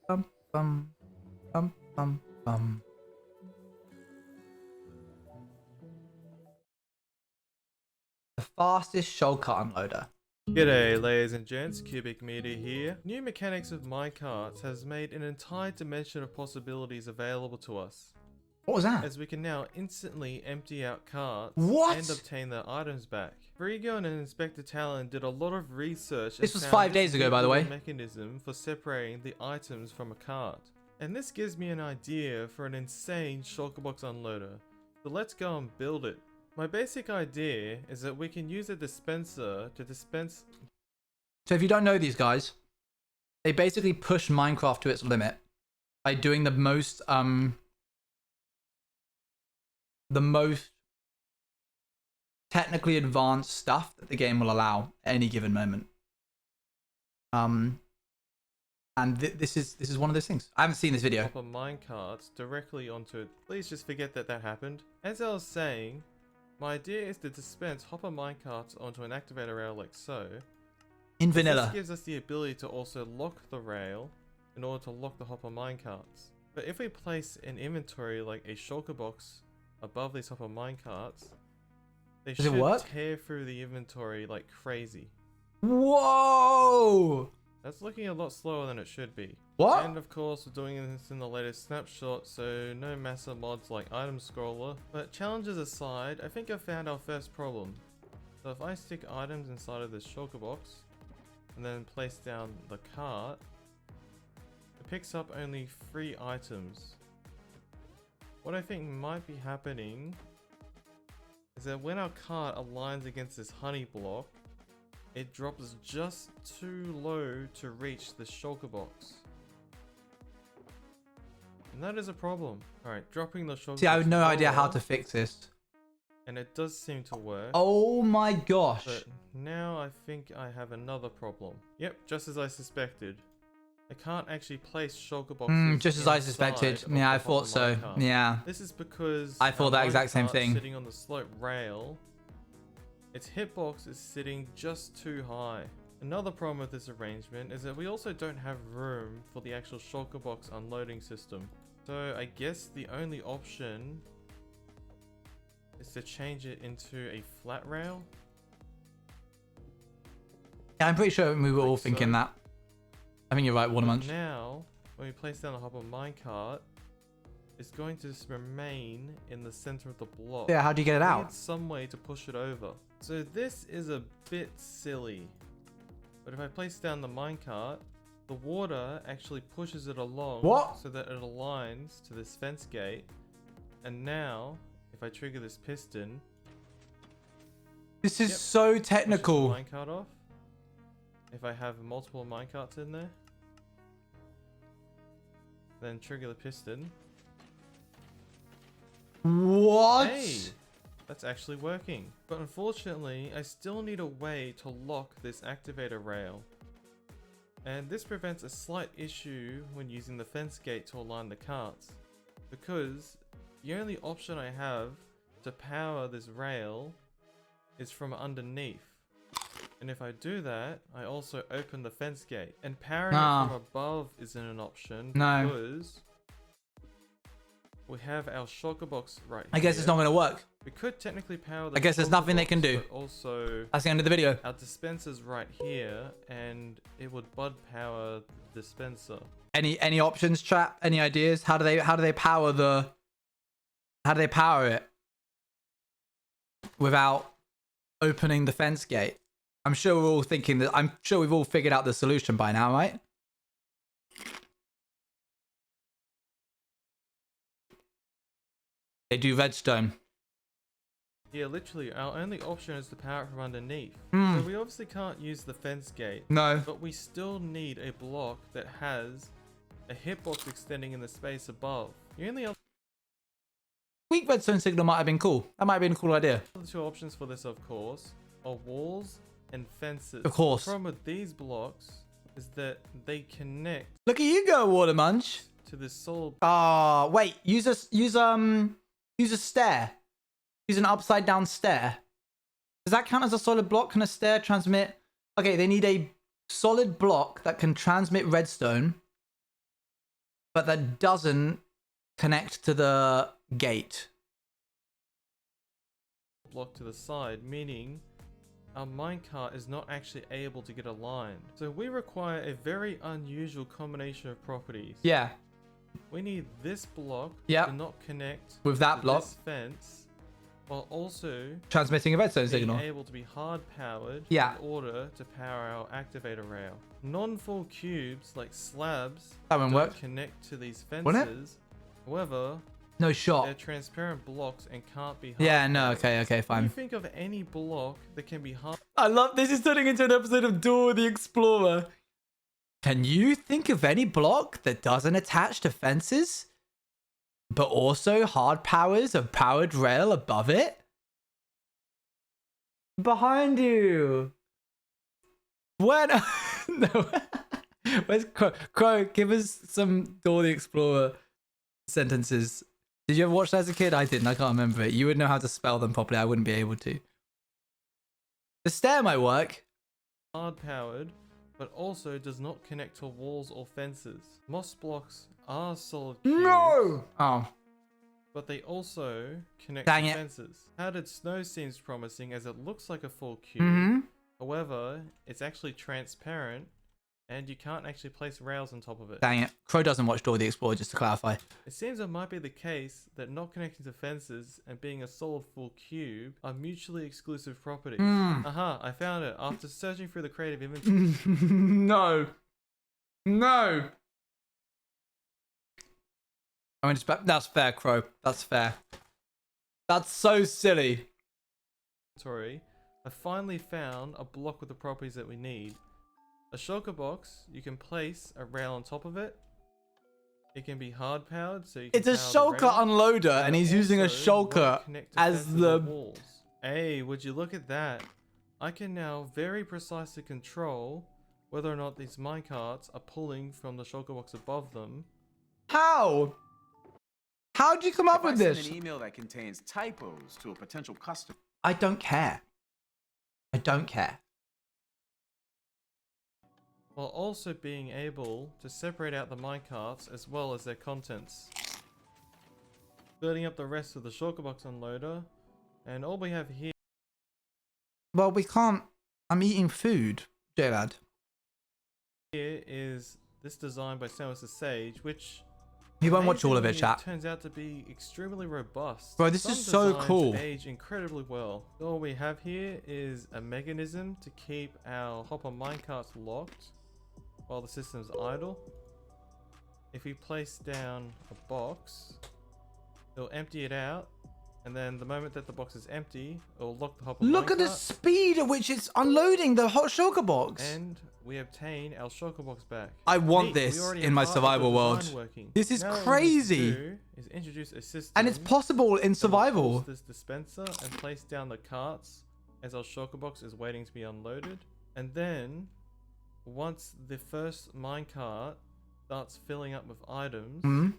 Bum, bum, bum, bum, bum. The fastest shortcut unloader. G'day ladies and gents, Cubic Meter here. New mechanics of minecarts has made an entire dimension of possibilities available to us, What was that? as we can now instantly empty out carts What? and obtain their items back. Frigo and Inspector Talon did a lot of research. This and was found 5 days ago, by the way. Mechanism for separating the items from a cart. And this gives me an idea for an insane shulker box unloader. So let's go and build it. My basic idea is that we can use a dispenser to dispense. So if you don't know these guys, they basically push Minecraft to its limit by doing the most technically advanced stuff that the game will allow at any given moment. And this is one of those things. I haven't seen this video. Hopper minecarts directly onto it. Please just forget that happened. As I was saying, my idea is to dispense hopper minecarts onto an activator rail like so. In This vanilla. gives us the ability to also lock the rail in order to lock the hopper minecarts. But if we place an inventory like a shulker box above these hopper minecarts, they Does it should work? tear through the inventory like crazy. Whoa! That's looking a lot slower than it should be. What? And of course, we're doing this in the latest snapshot, so no massive mods like item scroller. But challenges aside, I think I found our first problem. So if I stick items inside of this shulker box, and then place down the cart, it picks up only 3 items. What I think might be happening is that when our cart aligns against this honey block, it drops just too low to reach the shulker box. And that is a problem. Alright, dropping the shulker See, I have box no idea how lower, to fix this. and it does seem to work. Oh my gosh. But now I think I have another problem. Yep, just as I suspected. I can't actually place shulker boxes Just as I inside suspected. of Yeah, the I thought hopper so. minecart. Yeah. This is because I thought our that exact same minecart thing. Sitting on the slope rail, its hitbox is sitting just too high. Another problem with this arrangement is that we also don't have room for the actual shulker box unloading system. So I guess the only option is to change it into a flat rail. Yeah, I'm pretty sure we were all Like thinking so. that. I think you're right, But Watermunch. now, when we place down the hopper minecart, it's going to just remain in the center of the block. Yeah, how do you get it We out? need some way to push it over. So this is a bit silly. But if I place down the minecart, the water actually pushes it along What? so that it aligns to this fence gate. And now, if I trigger this piston, This is Yep. so pushes the technical. minecart off. If I have multiple minecarts in there, then trigger the piston. What? Hey, that's actually working. But unfortunately, I still need a way to lock this activator rail. And this prevents a slight issue when using the fence gate to align the carts. Because the only option I have to power this rail is from underneath. And if I do that, I also open the fence gate. And powering Ah. it from above isn't an option No. because we have our shulker box right I guess it's not going to work. We could technically power the I guess there's nothing they can shulker do. box, but also That's the end of the video. our dispenser's right here, and it would bud power the dispenser. Any options, chat? Any ideas? How do they power it without opening the fence gate? I'm sure we're all thinking that. I'm sure we've all figured out the solution by now, right? They do redstone. Yeah, literally, our only option is to power it from underneath. Hmm. So we obviously can't use the fence gate, No. but we still need a block that has a hitbox extending in the space above. The only other Weak redstone signal might have been cool. That might have been a cool idea. two options for this, of course, are walls and fences. Of course. The problem with these blocks is that they connect Look at you go, Water Munch. to this solid. Ah, wait. Use a stair. Use an upside down stair. Does that count as a solid block? Can a stair transmit? Okay, they need a solid block that can transmit redstone, but that doesn't connect to the gate. Block to the side, meaning our minecart is not actually able to get aligned. So we require a very unusual combination of properties. Yeah, We need this block Yep. to not connect with that to block this fence, while also transmitting a redstone being signal. able to be hard powered Yeah. in order to power our activator rail. Non-full cubes like slabs That won't don't work. connect to these Won't it? fences. However, No they're shot. transparent blocks and can't be hard Yeah, no, powered. okay, Can you fine. think of any block that can be hard I love this. Is turning into an episode of Dora the Explorer. Can you think of any block that doesn't attach to fences, but also hard powers a powered rail above it? Behind you. When? No. Where's Crow? Crow, give us some Dora the Explorer sentences. Did you ever watch that as a kid? I didn't. I can't remember it. You would know how to spell them properly. I wouldn't be able to. The stair might work. powered, but also does not connect to walls or fences. Moss blocks are solid cubes, No! Oh. but they also connect Dang to it. fences. Powdered snow seems promising as it looks like a full cube. Mm-hmm. However, it's actually transparent and you can't actually place rails on top of it. Dang it. Crow doesn't watch Dora the Explorer, just to clarify. It seems it might be the case that not connecting to fences and being a solid full cube are mutually exclusive properties. Mm. Aha, I found it after searching through the creative inventory. No. No. I mean, that's fair, Crow. That's fair. That's so silly. I finally found a block with the properties that we need. A shulker box, you can place a rail on top of it. It can be hard powered, so you can It's a power the shulker rail, unloader, and he's using a also won't shulker connect to as fences or the... walls. Hey, would you look at that? I can now very precisely control whether or not these minecarts are pulling from the shulker box above them. How? How'd you come up If I with send this? an email that contains typos to a potential customer, I don't care. I don't care. While also being able to separate out the minecarts as well as their contents. Building up the rest of the shulker box unloader, and all we have here Well, we can't... I'm eating food, J-Lad. is this design by Samus the Sage, which You won't watch all of it, amazingly chat. turns out to be extremely robust. Bro, this Some is so designs cool. age incredibly well. All we have here is a mechanism to keep our hopper minecarts locked while the system's idle. If we place down a box, it'll empty it out, and then the moment that the box is empty, it'll lock the hopper Look at the minecart, speed at which it's unloading the hot shulker box. and we obtain our shulker box back. I want Neat, we this already in have my part of the survival world. design working. This is Now all we need to crazy. do is introduce a system And it's possible in that will survival. pulse this dispenser and place down the carts as our shulker box is waiting to be unloaded. And then, once the first minecart starts filling up with items, Hmm?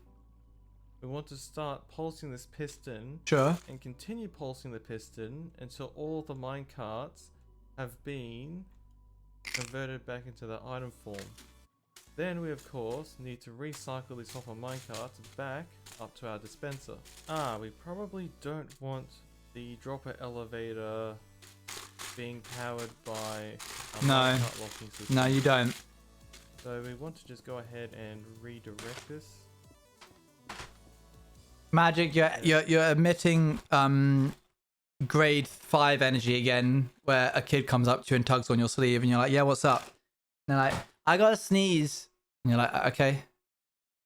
we want to start pulsing this piston Sure. and continue pulsing the piston until all of the minecarts have been converted back into the item form. Then we of course need to recycle these hopper minecarts back up to our dispenser. We probably don't want the dropper elevator being powered by a No. minecart locking system. No, you don't. So we want to just go ahead and redirect this. Magic, you're emitting grade 5 energy again, where a kid comes up to you and tugs on your sleeve, and you're like, "Yeah, what's up?" And they're like, "I gotta sneeze," and you're like, "Okay,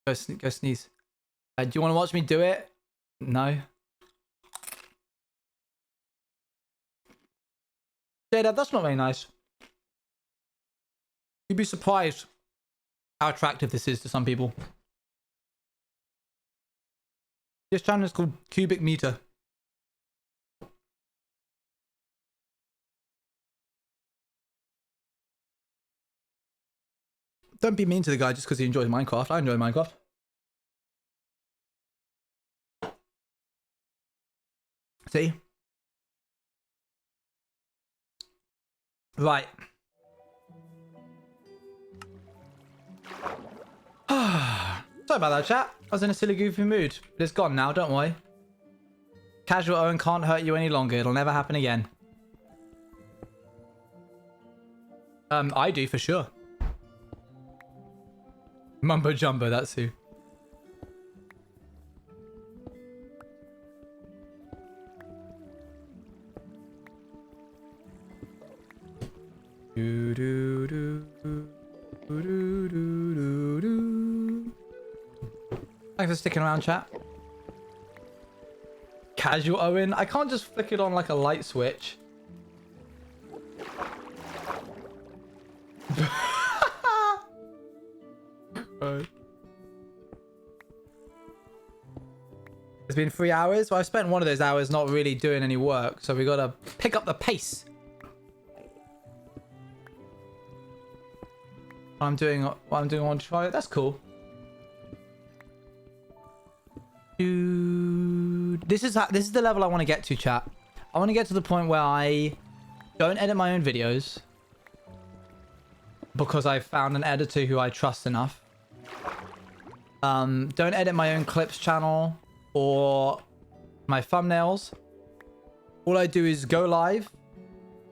go sneeze." Do you want to watch me do it? No. J-Dad, that's not very nice. You'd be surprised how attractive this is to some people. This channel is called Cubic Meter. Don't be mean to the guy just because he enjoys Minecraft. I enjoy Minecraft. See? Right. Sorry about that, chat. I was in a silly, goofy mood. But it's gone now, don't worry. Casual Owen can't hurt you any longer. It'll never happen again. I do, for sure. Mumbo Jumbo, that's who. Do, do, do, do, do, do, do, do. Thanks for sticking around, chat. Casual Owen. I can't just flick it on like a light switch. It's been 3 hours. Well, I've spent one of those hours not really doing any work, so we gotta pick up the pace. What I'm doing on try. That's cool. Dude, this is the level I want to get to, chat. I want to get to the point where I don't edit my own videos because I found an editor who I trust enough. Don't edit my own clips channel or my thumbnails. All I do is go live.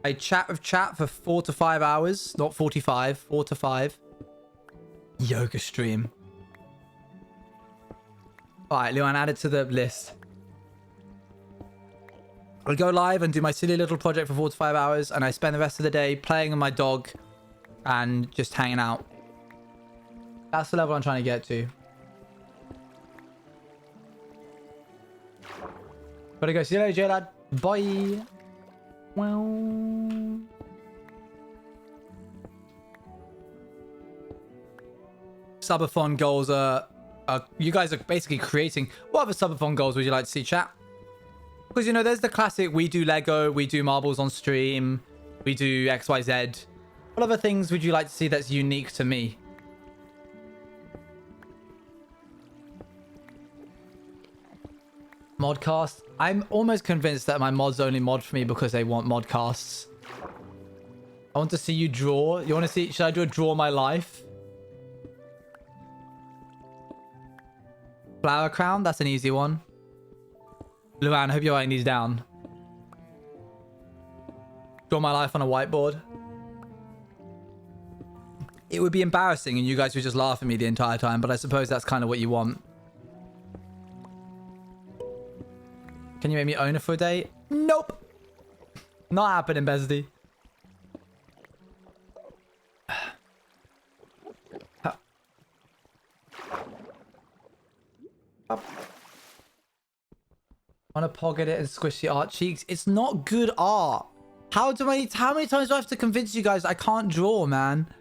I chat with chat for 4 to 5 hours, not 45, 4 to 5. Yoga stream. Alright, Luan, add it to the list. I go live and do my silly little project for 4 to 5 hours, and I spend the rest of the day playing with my dog and just hanging out. That's the level I'm trying to get to. Gotta go. See you later, J-Lad. Bye. Well... Subathon goals are... you guys are basically creating... What other subathon goals would you like to see, chat? Because, you know, there's the classic, we do Lego, we do marbles on stream, we do XYZ. What other things would you like to see that's unique to me? Modcast? I'm almost convinced that my mods only mod for me because they want modcasts. I want to see you draw. You want to see... Should I do a draw my life? Flower crown? That's an easy one. Luan, I hope you're writing these down. Draw my life on a whiteboard. It would be embarrassing and you guys would just laugh at me the entire time, but I suppose that's kind of what you want. Can you make me owner for a day? Nope. Not happening, Besdy. I want to pog at it and squish the art cheeks. It's not good art. How many times do I have to convince you guys I can't draw, man?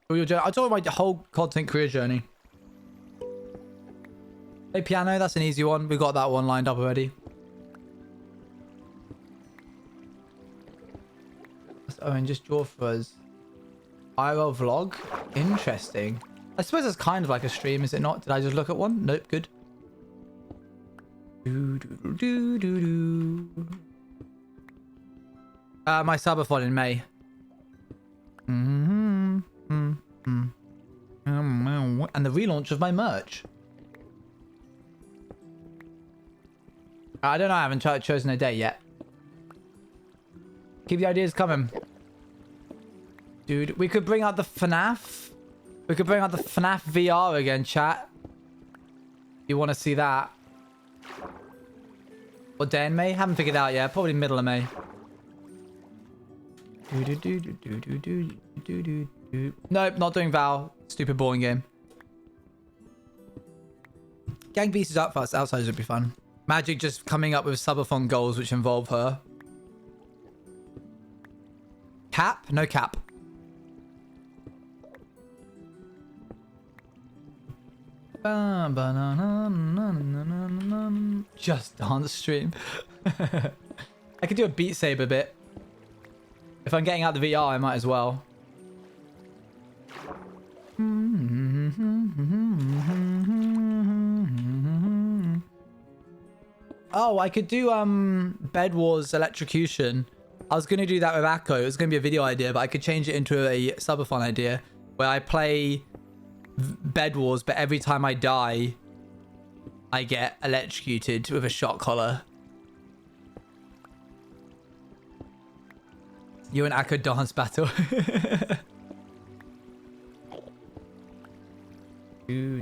I told my whole content career journey. Hey, piano, that's an easy one. We got that one lined up already. Owen, just draw for us. IRL vlog? Interesting. I suppose it's kind of like a stream, is it not? Did I just look at one? Nope, good. My subathon in May. and the relaunch of my merch. I don't know. I haven't chosen a date yet. Keep the ideas coming. Dude, we could bring out the FNAF. We could bring out the FNAF VR again, chat. You want to see that? What day in May? Haven't figured out yet. Probably middle of May. Nope, not doing Val. Stupid boring game. Gang Beast is up fast. Outsiders would be fun. Magic just coming up with subathon goals which involve her. Cap? No cap. Just dance stream. I could do a Beat Saber bit. If I'm getting out the VR, I might as well. Oh, I could do Bed Wars Electrocution. I was going to do that with Akko. It was going to be a video idea, but I could change it into a subathon idea where I play Bed Wars, but every time I die, I get electrocuted with a shot collar. You and Akko dance battle. We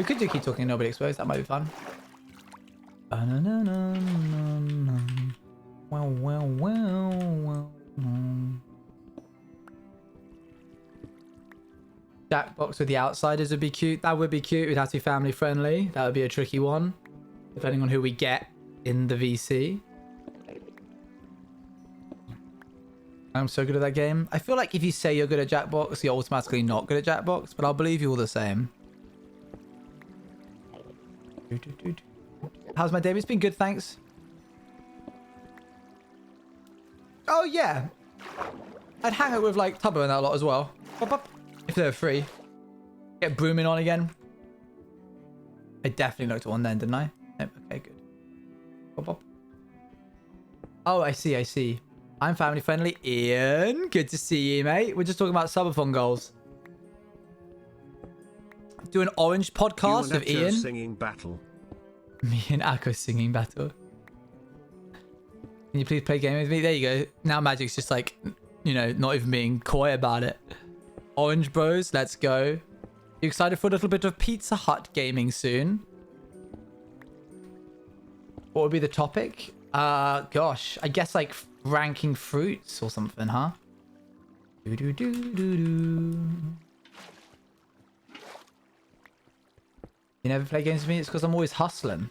could do Keep Talking Nobody Exposed. That might be fun. Jackbox with the Outsiders would be cute. That would be cute. It would have to be family friendly. That would be a tricky one, depending on who we get in the VC. I'm so good at that game. I feel like if you say you're good at Jackbox, you're automatically not good at Jackbox, but I'll believe you all the same. How's my day? It's been good, thanks. Oh, yeah. I'd hang out with, like, Tubbo and that a lot as well. Pop, pop. If they're free. Get Brooming on again. I definitely looked at one then, didn't I? Nope. Okay, good. Pop, pop. Oh, I see, I see. I'm family friendly. Ian, good to see you, mate. We're just talking about subathon goals. Do an Orange podcast with Ian. Singing battle. Me and Akko singing battle. Can you please play a game with me? There you go. Now Magic's just like, you know, not even being coy about it. Orange Bros, let's go. You excited for a little bit of Pizza Hut gaming soon? What would be the topic? Gosh, I guess like ranking fruits or something, huh? Do do do do do. You never play games with me? It's because I'm always hustling.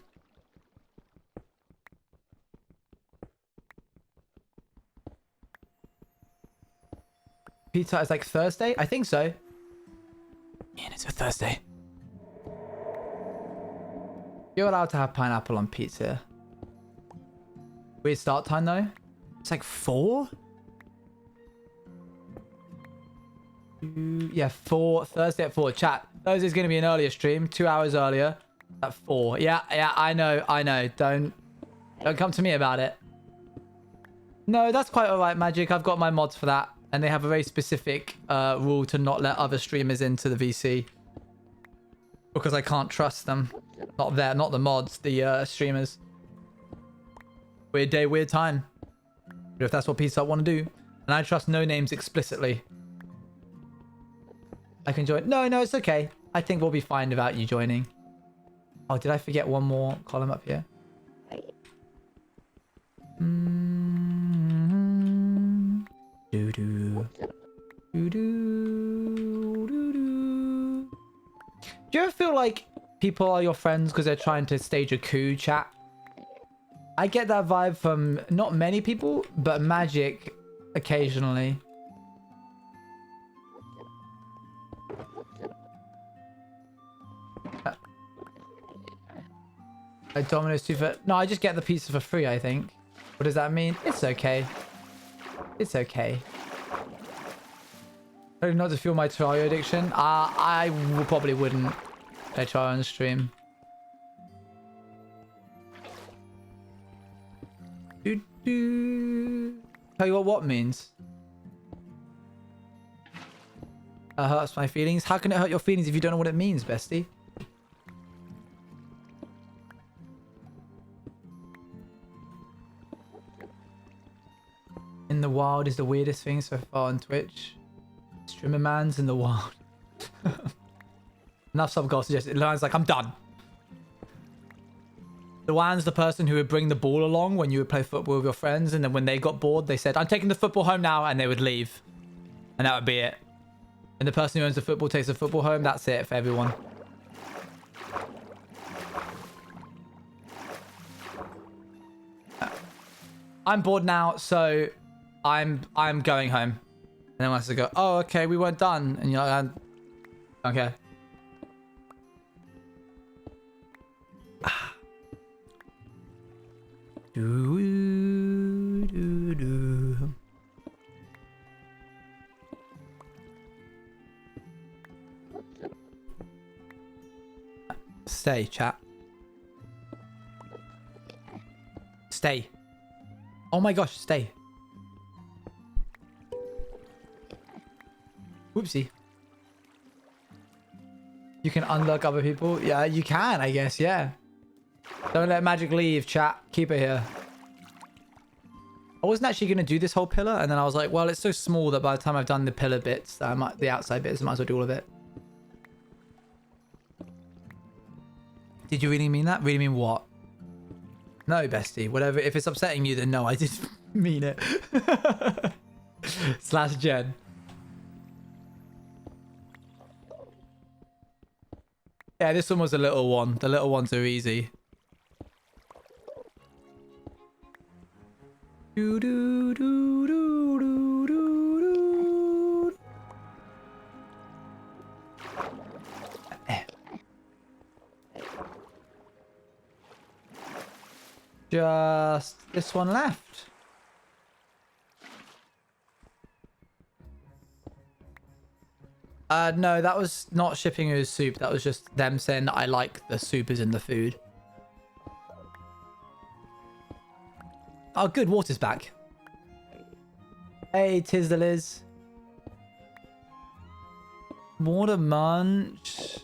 Pizza is like Thursday? I think so. Ian, it's a Thursday. You're allowed to have pineapple on pizza. Weird start time though. It's like 4? Yeah, 4. Thursday at 4. Chat. Thursday's going to be an earlier stream. 2 hours earlier. At 4. Yeah, I know. Don't come to me about it. No, that's quite alright, Magic. I've got my mods for that. And they have a very specific rule to not let other streamers into the VC. Because I can't trust them. Not the mods, the streamers. Weird day, weird time. But if that's what Pizza Hut want to do. And I trust no names explicitly. I can join. No, it's okay. I think we'll be fine without you joining. Oh, did I forget one more column up here? Do you ever feel like people are your friends because they're trying to stage a coup, chat? I get that vibe from not many people, but Magic occasionally. Domino's 2 for... No, I just get the pizza for free, I think. What does that mean? It's okay. It's okay. Not to fuel my Terraria addiction. I probably wouldn't play Terraria on the stream. Tell you what means. hurts my feelings. How can it hurt your feelings if you don't know what it means, bestie? In the wild is the weirdest thing so far on Twitch. Streamer man's in the wild. Enough sub-goal suggested. Line's like, I'm done. The Wan's the person who would bring the ball along when you would play football with your friends, and then when they got bored, they said, I'm taking the football home now, and they would leave. And that would be it. And the person who owns the football takes the football home. That's it for everyone. I'm bored now, so I'm going home. And then once I go, oh, okay, we weren't done. And you're like, okay. Do, do, do. Stay, chat. Stay. Oh my gosh, stay. Whoopsie. You can unlock other people? Yeah, you can, I guess, yeah. Don't let magic leave, chat. Keep it here. I wasn't actually going to do this whole pillar, and then I was like, well, it's so small that by the time I've done the pillar bits, the outside bits, I might as well do all of it. Did you really mean that? Really mean what? No, bestie. Whatever. If it's upsetting you, then no, I did mean it. Slash Jen. Yeah, this one was a little one. The little ones are easy. Do, do, do, do, do, do, do. Just this one left. No, that was not shipping as soup. That was just them saying that I like the soup is in the food. Oh, good. Water's back. Hey, tis the Liz. Water munch.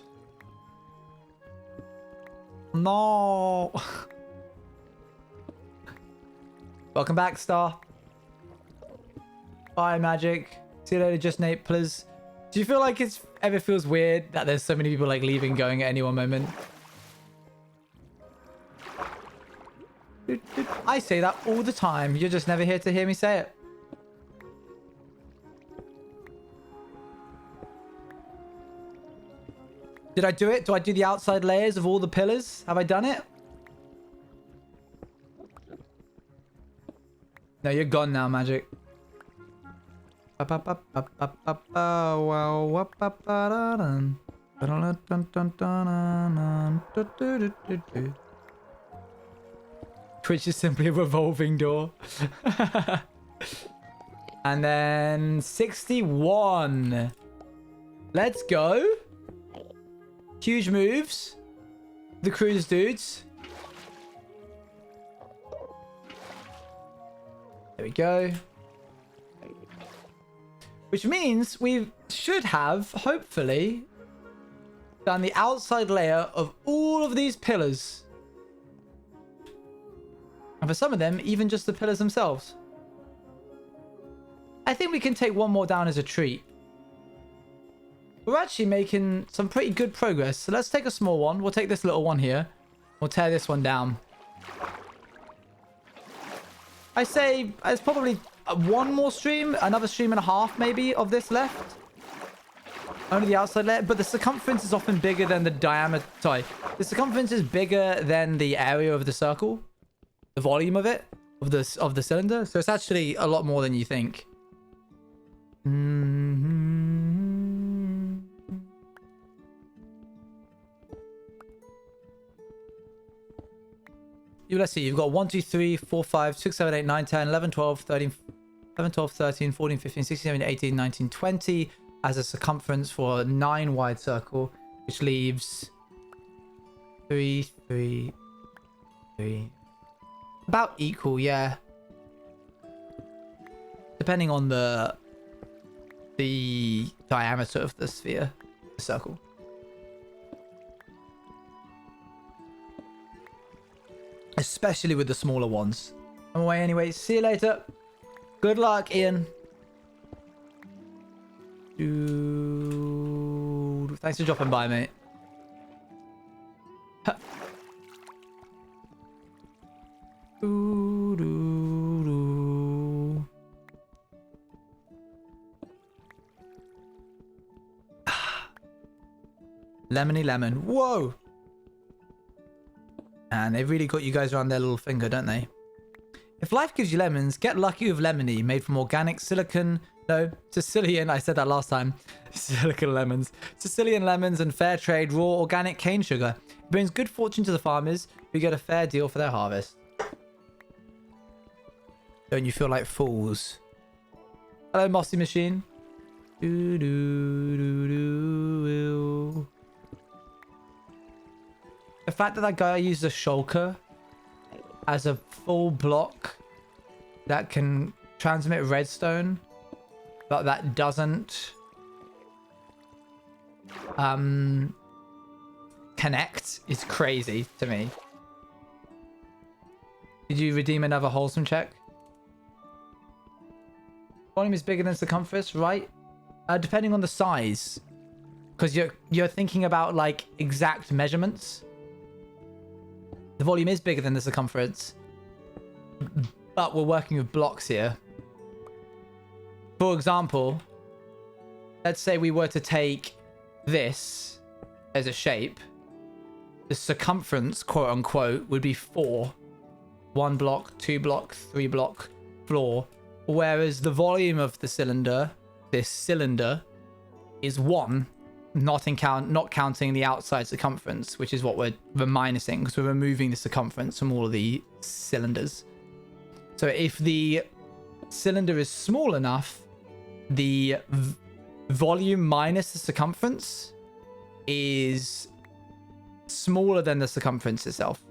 No. Welcome back, Star. Bye, Magic. See you later, Just Nate, please. Do you feel like it ever feels weird that there's so many people like leaving, going at any one moment? I say that all the time. You're just never here to hear me say it. Did I do it? Do I do the outside layers of all the pillars? Have I done it? No, you're gone now, Magic. Twitch is simply a revolving door. And then 61. Let's go. Huge moves. The cruise dudes. There we go. Which means we should have, hopefully, done the outside layer of all of these pillars. And for some of them, even just the pillars themselves. I think we can take one more down as a treat. We're actually making some pretty good progress. So let's take a small one. We'll take this little one here. We'll tear this one down. I say it's probably one more stream, another stream and a half maybe of this left. Only the outside layer, but the circumference is often bigger than the diameter. Sorry, the circumference is bigger than the area of the circle, the volume of it, of the cylinder. So it's actually a lot more than you think. Let's see, you've got 1, 2, 3, 4, 5, 6, 7, 8, 9, 10, 11, 12, 13, 11, 12, 13, 14, 15, 16, 17, 18, 19, 20 as a circumference for a 9 wide circle, which leaves 3, 3, 3. About equal, yeah. Depending on the diameter of the sphere, the circle. Especially with the smaller ones. I'm away anyway. See you later. Good luck, Ian. Dude. Thanks for dropping by, mate. Huh. Doo, doo, doo. Lemony lemon. Whoa! And they've really got you guys around their little finger, don't they? If life gives you lemons, get lucky with Lemony, made from organic silicon... No, Sicilian, I said that last time. Silicon lemons. Sicilian lemons and fair trade raw organic cane sugar. It brings good fortune to the farmers who get a fair deal for their harvest. Don't you feel like fools? Hello, Mossy Machine. Doo, doo, doo, doo. The fact that that guy used a shulker as a full block that can transmit redstone, but that doesn't connect is crazy to me. Did you redeem another wholesome check? Volume is bigger than circumference, right? Depending on the size, because you're thinking about like exact measurements. The volume is bigger than the circumference, but we're working with blocks here. For example, let's say we were to take this as a shape. The circumference, quote unquote, would be 4. 1 block, 2 block, 3 block floor. Whereas the volume of the cylinder, this cylinder, is 1. Not counting the outside circumference, which is what we're minusing, because we're removing the circumference from all of the cylinders. So if the cylinder is small enough, the volume minus the circumference is smaller than the circumference itself.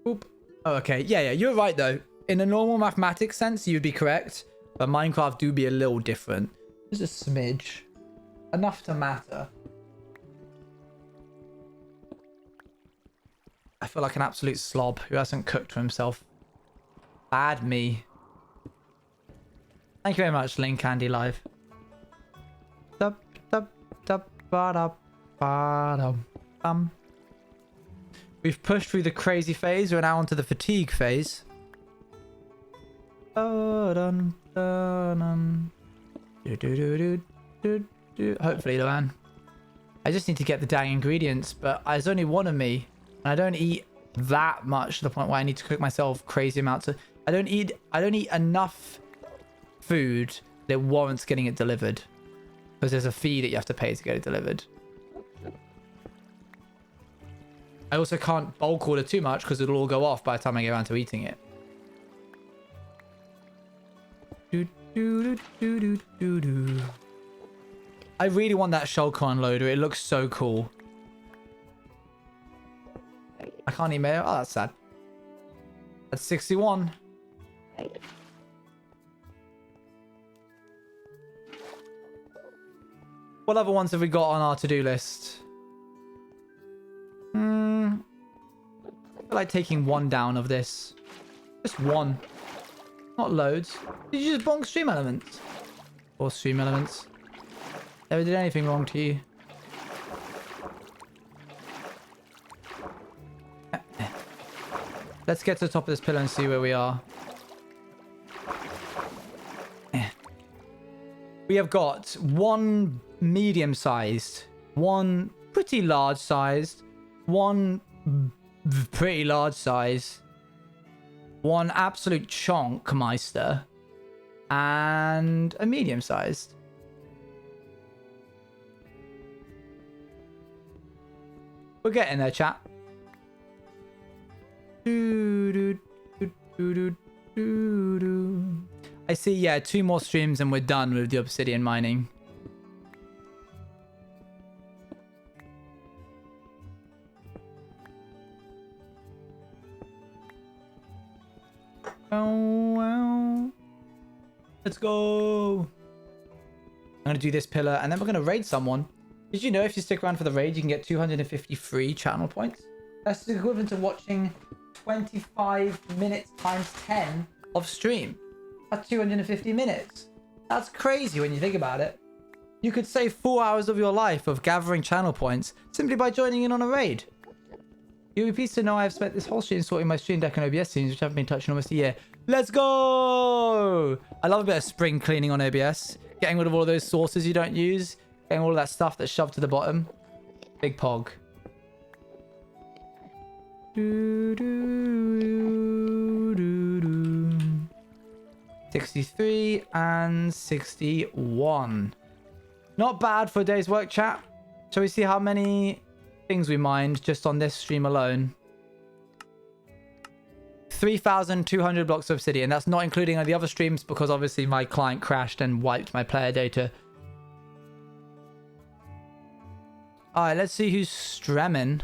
Oop. Oh, okay. Yeah, you're right though. In a normal mathematics sense, you'd be correct, but Minecraft do be a little different. Just a smidge. Enough to matter. I feel like an absolute slob who hasn't cooked for himself. Bad me. Thank you very much, Link Candy Live. We've pushed through the crazy phase. We're now onto the fatigue phase. Hopefully, Luan. I just need to get the dang ingredients, but there's only one of me, and I don't eat that much to the point where I need to cook myself crazy amounts of... I don't eat enough food that warrants getting it delivered, because there's a fee that you have to pay to get it delivered. I also can't bulk order too much because it'll all go off by the time I get around to eating it. I really want that shulker unloader. It looks so cool. I can't email. Oh, that's sad. That's 61. What other ones have we got on our to-do list? I feel like taking one down of this. Just one. Not loads. Did you just bonk stream elements? Or stream elements? Never did anything wrong to you. Let's get to the top of this pillar and see where we are. We have got one medium-sized, one pretty large-sized, one pretty large size, one absolute chonk meister, and a medium sized. We're getting there, chat. I see, yeah, 2 more streams and we're done with the obsidian mining. Oh, let's go. I'm gonna do this pillar and then we're gonna raid someone. Did you know if you stick around for the raid, you can get 250 free channel points? That's the equivalent to watching 25 minutes times 10 of stream. That's 250 minutes. That's crazy when you think about it. You could save 4 hours of your life of gathering channel points simply by joining in on a raid. You'll be pleased to know I have spent this whole stream sorting my stream deck and OBS scenes, which haven't been touched in almost a year. Let's go! I love a bit of spring cleaning on OBS. Getting rid of all of those sources you don't use. Getting all of that stuff that's shoved to the bottom. Big pog. 63 and 61. Not bad for a day's work, chat. Shall we see how many things we mined just on this stream alone? 3,200 blocks of obsidian. That's not including the other streams because obviously my client crashed and wiped my player data. Alright, let's see who's streaming.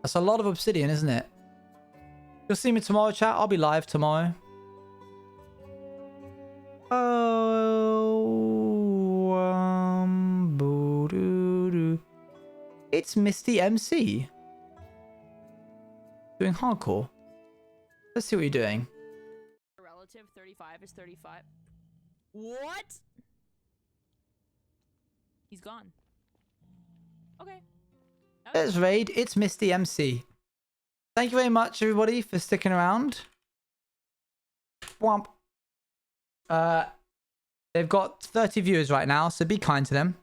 That's a lot of obsidian, isn't it? You'll see me tomorrow, chat. I'll be live tomorrow. It's Misty MC. Doing hardcore. Let's see what you're doing. Relative 35 is 35. What? He's gone. Okay. Let's raid. It's Misty MC. Thank you very much, everybody, for sticking around. Womp. They've got 30 viewers right now, so be kind to them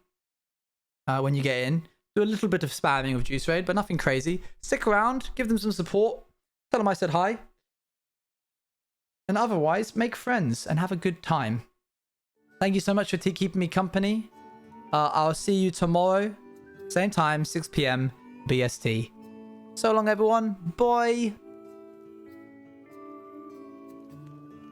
when you get in. Do a little bit of spamming of Juice Raid, but nothing crazy. Stick around, give them some support. Tell them I said hi. And otherwise, make friends and have a good time. Thank you so much for keeping me company. I'll see you tomorrow. Same time, 6 PM BST. So long, everyone. Bye.